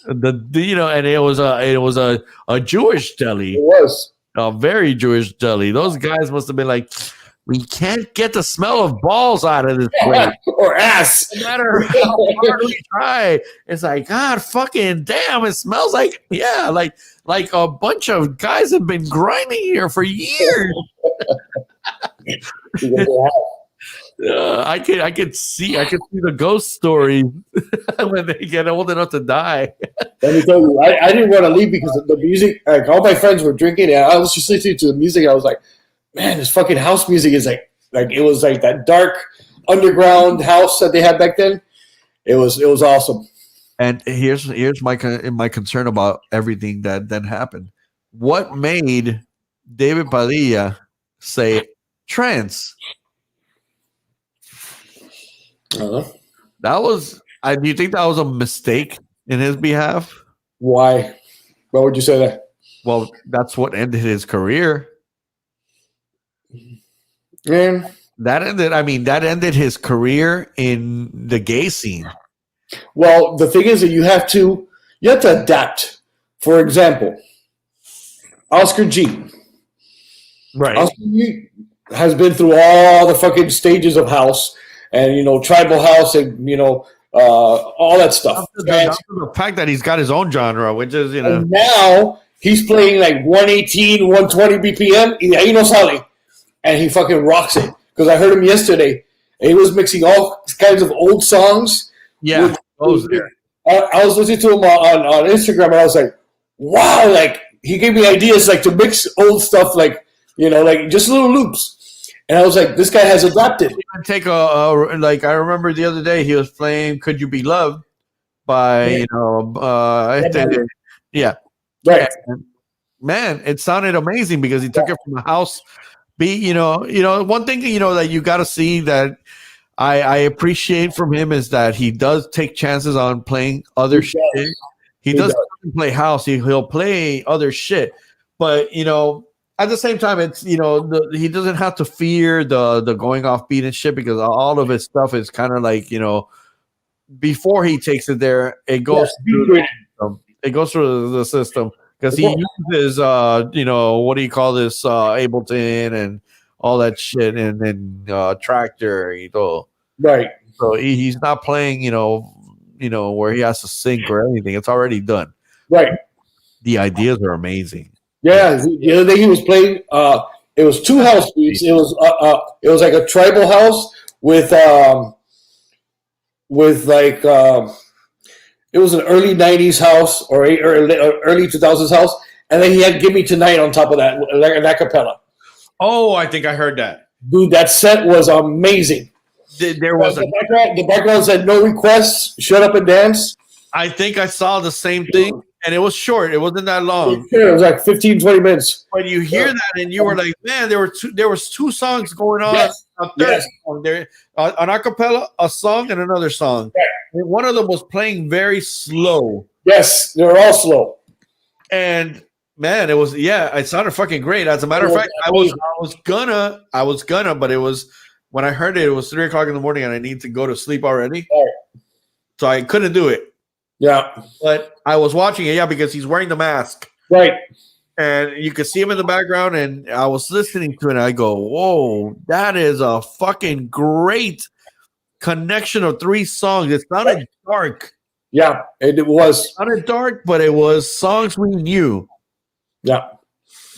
And it was a Jewish deli. It was a very Jewish deli. Those guys must have been like, we can't get the smell of balls out of this place. Or ass. No matter how hard we try. It's like, God fucking damn, it smells like a bunch of guys have been grinding here for years. I could see the ghost stories when they get old enough to die. Let me tell you, I didn't want to leave because of the music. Like all my friends were drinking, and I was just listening to the music. I was like, man, this fucking house music is like it was like that dark underground house that they had back then. It was awesome. And here's my concern about everything that then happened. What made David Padilla say trance? That was. Do you think that was a mistake in his behalf? Why? Why would you say that? Well, that's what ended his career. Yeah. That ended his career in the gay scene. Well, the thing is that you have to adapt. For example, Oscar G. Right. Oscar G has been through all the fucking stages of house and tribal house and all that stuff. The fact that he's got his own genre, which is And now he's playing like 118, 120 BPM. Y ahí no sale. And he fucking rocks it. Because I heard him yesterday. And he was mixing all kinds of old songs. Yeah. I was listening to him on Instagram and I was like, wow, like he gave me ideas like to mix old stuff like just little loops. And I was like, this guy has adapted. Take like I remember the other day he was playing "Could You Be Loved" by Yeah. yeah, Right. man, it sounded amazing because he took it from a house beat. One thing that you got to see that I appreciate from him is that he does take chances on playing other shit. He doesn't play house. He'll play other shit, but at the same time, it's he doesn't have to fear the going off beat and shit because all of his stuff is kind of like before he takes it there, it goes through the system because he uses what do you call this Ableton and all that shit and then Tractor, right. So he's not playing where he has to sync or anything. It's already done. Right. The ideas are amazing. Yeah, the other day he was playing. It was 2 house beats. It was like a tribal house with like it was an early '90s house or early 2000s house, and then he had "Give Me Tonight" on top of that, like an acapella. Oh, I think I heard that. Dude, that set was amazing. There was the background said "No requests, shut up and dance." I think I saw the same thing. And it was short. It wasn't that long. It was like 15, 20 minutes. But you hear that and you were like, man, there was 2 songs going on. Yes. A third song there, an acapella, a song, and another song. Yeah. And one of them was playing very slow. Yes, they were all slow. And man, it sounded fucking great. As a matter of fact, I was gonna, but it was when I heard it was 3 o'clock in the morning and I need to go to sleep already. Right. So I couldn't do it. Yeah. But I was watching it, because he's wearing the mask. Right. And you could see him in the background, and I was listening to it, and I go, whoa, that is a fucking great connection of 3 songs. It sounded dark. Yeah, it was. It sounded dark, but it was songs we knew. Yeah.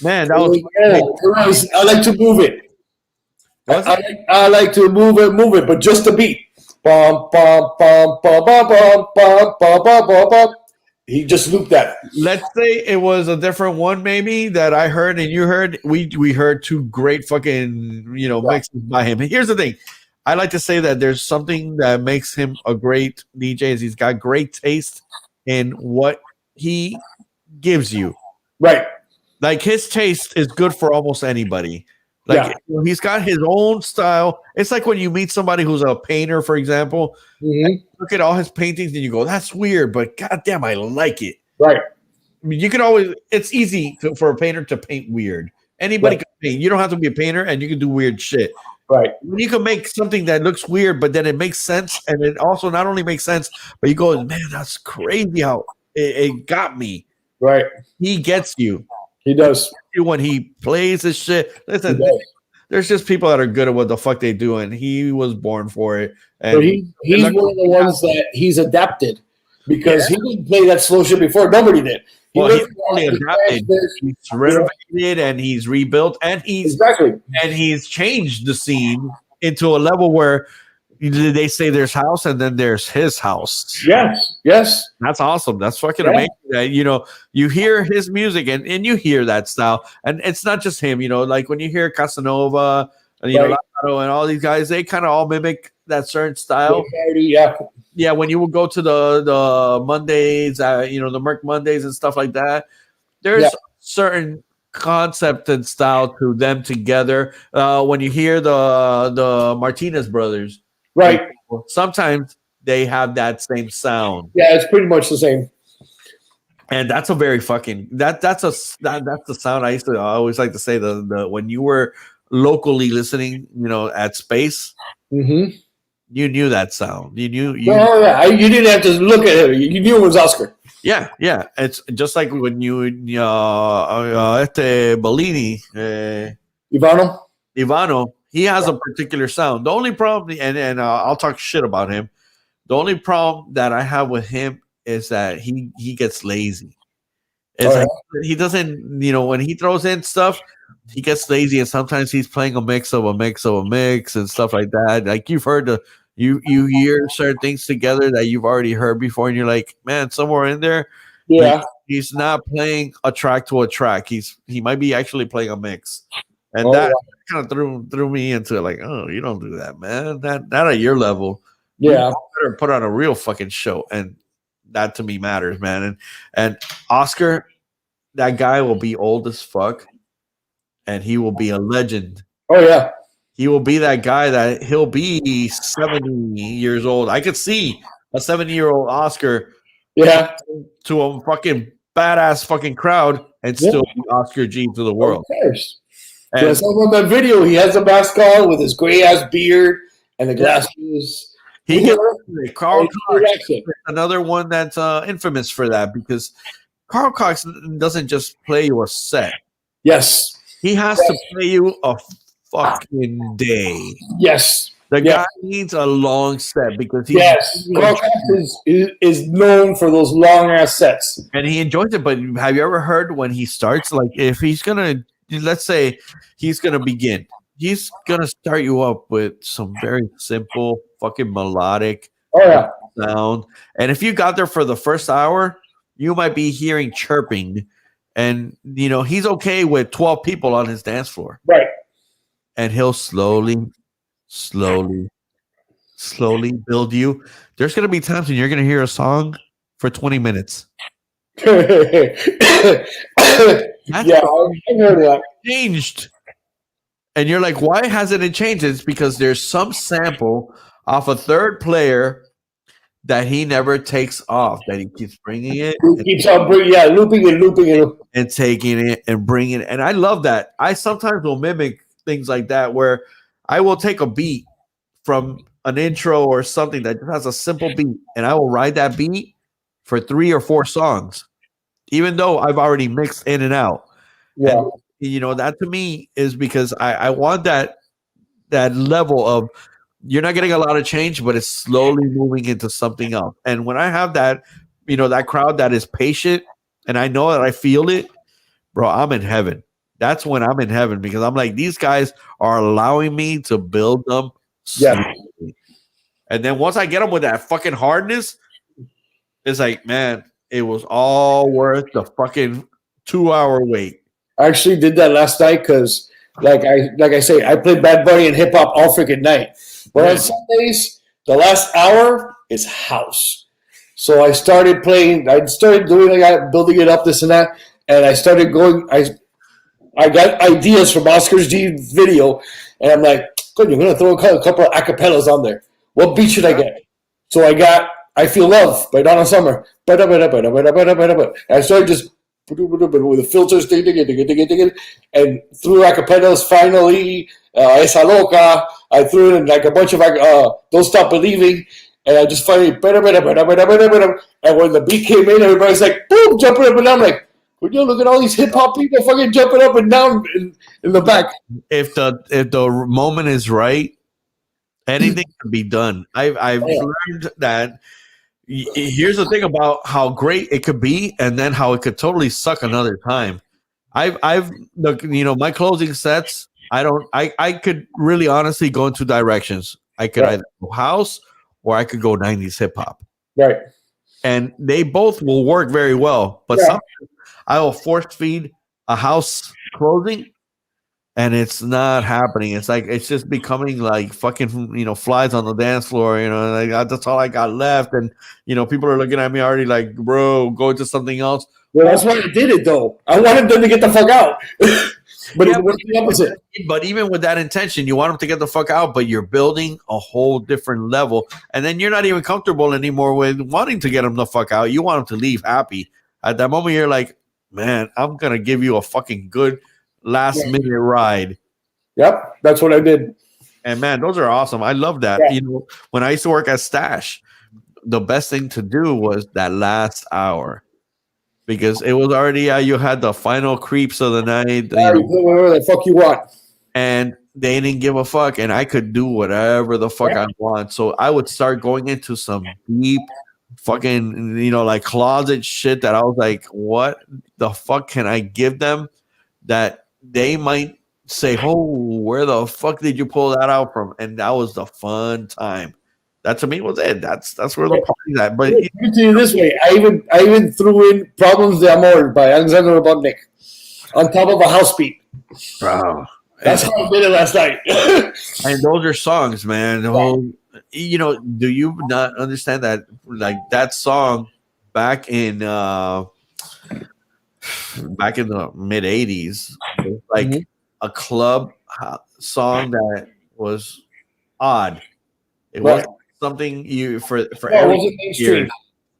Man, that was I like to move it. I like to move it, but just the beat. Bum, bum, bum, bum, bum, bum, bum, bum, bum, bum, bum. He just looped that. Let's say it was a different one, maybe that I heard and you heard. We heard 2 great fucking mixes by him. And here's the thing, I like to say that there's something that makes him a great DJ. Is he's got great taste in what he gives you. Right. Like his taste is good for almost anybody. Like he's got his own style. It's like when you meet somebody who's a painter, for example, and look at all his paintings and you go, that's weird, but goddamn, I like it. Right. I mean, it's easy for a painter to paint weird. Anybody can paint. You don't have to be a painter and you can do weird shit. Right. When you can make something that looks weird, but then it makes sense. And it also not only makes sense, but you go, man, that's crazy how it got me. Right. He gets you. He does. When he plays his shit. Listen, there's just people that are good at what the fuck they do, and he was born for it. And but he's one of the ones that he's adapted because he didn't play that slow shit before. Nobody did. He's only adapted. He's renovated and he's rebuilt and he's changed the scene into a level where they say there's house and then there's his house. Yes. That's awesome. That's fucking amazing. That, you hear his music and you hear that style. And it's not just him, like when you hear Casanova and, Lato and all these guys, they kind of all mimic that certain style. Yeah. When you will go to the Mondays, the Merc Mondays and stuff like that, there's certain concept and style to them together. When you hear the Martinez brothers, right? Sometimes they have that same sound. Yeah, it's pretty much the same. And that's a very fucking that's the sound I always like to say the when you were locally listening, at Space, you knew that sound. You knew. You didn't have to look at it. You knew it was Oscar. Yeah. It's just like when Bellini, Ivano. He has a particular sound. The only problem, and I'll talk shit about him. The only problem that I have with him is that he gets lazy. Like he doesn't, when he throws in stuff, he gets lazy, and sometimes he's playing a mix of a mix of a mix and stuff like that. Like you've heard you hear certain things together that you've already heard before, and you're like, man, somewhere in there, he's not playing a track to a track. He might be actually playing a mix, and that kind of threw me into it. Like, oh, you don't do that, man. Not at your level. Yeah, you better put on a real fucking show, and that to me matters, man. And Oscar, that guy will be old as fuck, and he will be a legend. Oh yeah. He will be that guy that he'll be 70 years old. I could see a 70-year-old Oscar Yeah. to a fucking badass fucking crowd and still be Oscar G to the world. Of course. And Yeah, so on that video, he has a mask on with his gray ass beard and the glasses. he gets Carl It's Cox relaxing. is another one that's infamous for that because Carl Cox doesn't just play you a set. Yes. He has to play you a fucking day. Yes. The Yes. guy needs a long set because he Yes. Carl Cox is known for those long ass sets. and he enjoys it. But have you ever heard when he starts? Like if he's gonna, let's say he's gonna begin, he's gonna start you up with some very simple fucking melodic Oh yeah. sound. And if you got there for the first hour, you might be hearing chirping. And he's okay with 12 people on his dance floor. Right. And he'll slowly build you. There's gonna be times when you're gonna hear a song for 20 minutes. Yeah, I've heard of that. Changed. And you're like, why hasn't it changed? It's because there's some sample off a third player that he never takes off, that he keeps bringing it He keeps on looping it. and taking it and bringing it. And I love that. I sometimes will mimic things like that where I will take a beat from an intro or something that just has a simple beat and I will ride that beat for 3 or 4 songs, even though I've already mixed in and out. Yeah. And, that to me is because I want that level of you're not getting a lot of change, but it's slowly moving into something else. And when I have that, that crowd that is patient and I know that I feel it, bro, I'm in heaven. That's when I'm in heaven because I'm like, these guys are allowing me to build them slowly. Yeah. And then once I get them with that fucking hardness, it's like, man, it was all worth the fucking 2-hour wait. I actually did that last night because, like I say, I played Bad Bunny and hip hop all freaking night. But on Sundays, the last hour is house. So I started doing building it up, this and that, and I started going. I got ideas from Oscar's G video, and I'm like, good, you're gonna throw a couple of acapellas on there. What beat should I get? So I got "I Feel Love" by Donna Summer. And I started just with the filters, and threw acapellas. Finally, "Esa Loca." I threw in like a bunch of "Don't Stop Believing," and I just finally and when the beat came in, everybody's like, boom, jumping up and down. I'm like, would you look at all these hip hop people fucking jumping up and down in the back? If the moment is right, anything can be done. I've learned that. Here's the thing about how great it could be, and then how it could totally suck another time. I've my closing sets. I could really honestly go in 2 directions. I could either go house or I could go 90s hip hop. Right. And they both will work very well. But sometimes I will force feed a house closing and it's not happening. It's like it's just becoming like fucking flies on the dance floor. Like that's all I got left, and people are looking at me already like, bro, go to something else. Well, that's why I did it though. I wanted them to get the fuck out, but it was the opposite. But even with that intention, you want them to get the fuck out, but you're building a whole different level, and then you're not even comfortable anymore with wanting to get them the fuck out. You want them to leave happy. At that moment, you're like, man, I'm gonna give you a fucking good last minute ride. Yep, that's what I did. And man, those are awesome. I love that. Yeah. When I used to work at Stash, the best thing to do was that last hour because it was already you had the final creeps of the night. Whatever the fuck you want. And they didn't give a fuck, and I could do whatever the fuck I want. So I would start going into some deep fucking like closet shit that I was like, what the fuck can I give them that they might say, oh, where the fuck did you pull that out from? And that was the fun time. That to me was it. That's where the party's at. But you do it this way. I even threw in "Problems de Amor" by Alexander Robotnik on top of a house beat. Bro, that's how I did it last night. And those are songs, man. The whole, do you not understand that? Like that song back in back in the mid 80s, like Mhm. a club song that was odd. It Right. wasn't something you for No, it every wasn't mainstream.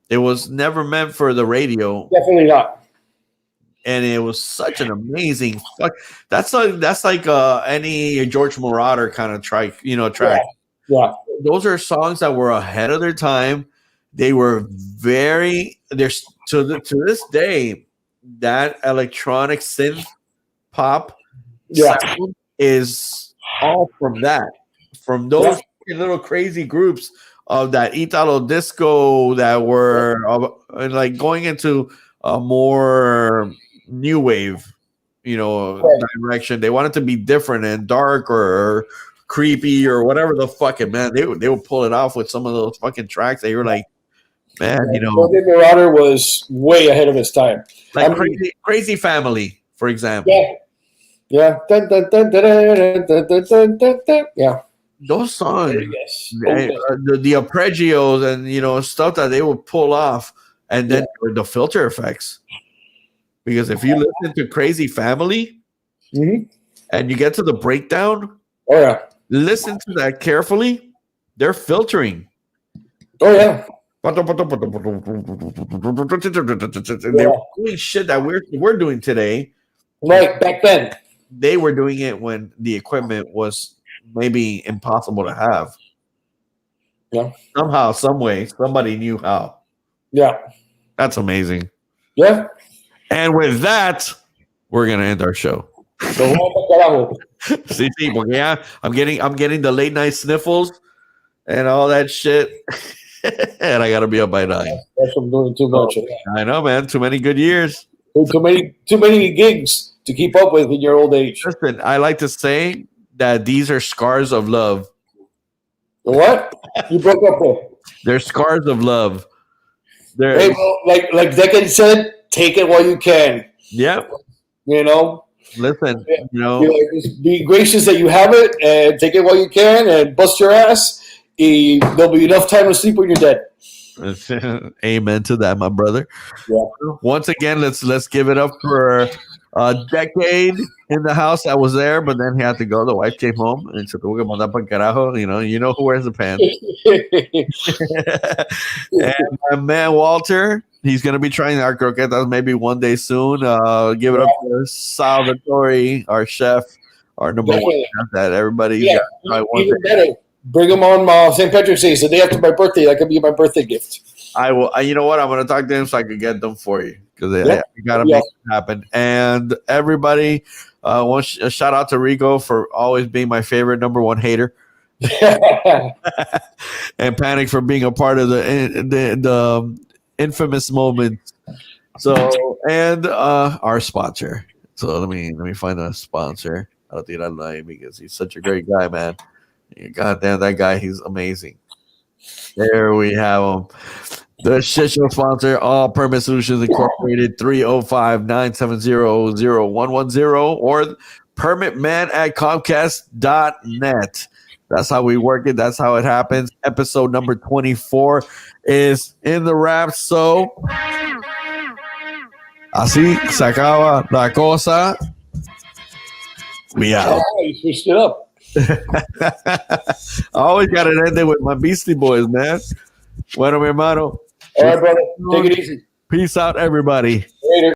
It was never meant for the radio, Definitely not. and it was such an amazing fuck. That's like any George Moroder kind of track. Yeah. Those are songs that were ahead of their time. They were there's to this day, that electronic synth pop Yeah. sound is all from those little crazy groups of that Italo disco that were like going into a more new wave, direction. They wanted to be different and dark or creepy or whatever the fucking man. They would pull it off with some of those fucking tracks. They were like, man, Golden Marauder was way ahead of his time. like crazy family, for example. Yeah. Yeah. Dun, dun, dun, dun, dun, dun, dun, dun, dun, dun. Yeah. Those songs, Yes. the arpeggios and stuff that they would pull off, and then the filter effects. Because if you listen to Crazy Family Mhm. and you get to the breakdown, Oh yeah. listen to that carefully. They're filtering. Oh yeah. They're doing shit that we're doing today. Right back then. They were doing it when the equipment was maybe impossible to have. Yeah. Somehow, some way, somebody knew how. Yeah. That's amazing. Yeah. And with that, we're gonna end our show. So carajo. See, porque ya I'm getting the late night sniffles and all that shit. And I gotta be up by 9. That's from doing too much. I know, man. Too many good years. Too many gigs to keep up with in your old age. Listen, I like to say that these are scars of love. What? You broke up with? They're scars of love. They're Hey, well, like Decade said, take it while you can. Yep. Listen, Just be gracious that you have it and take it while you can and bust your ass. There'll be enough time to sleep when you're dead. Amen to that, my brother. Yeah. Once again, let's give it up for a Decade in the house that was there, but then he had to go. The wife came home and said, "We're gonna mandar pa'l carajo." You know who wears the pants. And my man Walter, he's gonna be trying our croquetas maybe one day soon. Give it up to Salvatore, our chef, our number one chef that everybody. Yeah, even better. Bring them on St. Patrick's Day, so the day after my birthday. That could be my birthday gift. I will. You know what? I'm going to talk to him so I can get them for you because I got to make it happen. And everybody, a shout out to Rico for always being my favorite number one hater, and Panic for being a part of the infamous moment. So, and our sponsor. So let me find a sponsor. I'll do that because he's such a great guy, man. God damn, that guy, he's amazing. There we have him. The shit show sponsor, All Permit Solutions Incorporated, 305-970-0110 or permitman@comcast.net. That's how we work it. That's how it happens. Episode number 24 is in the wrap. So, así se acaba la cosa. We out. You switched it up. I always got to end it with my Beastie Boys, man. Bueno, mi hermano. All right, brother. Take it easy. Peace out, everybody. Later.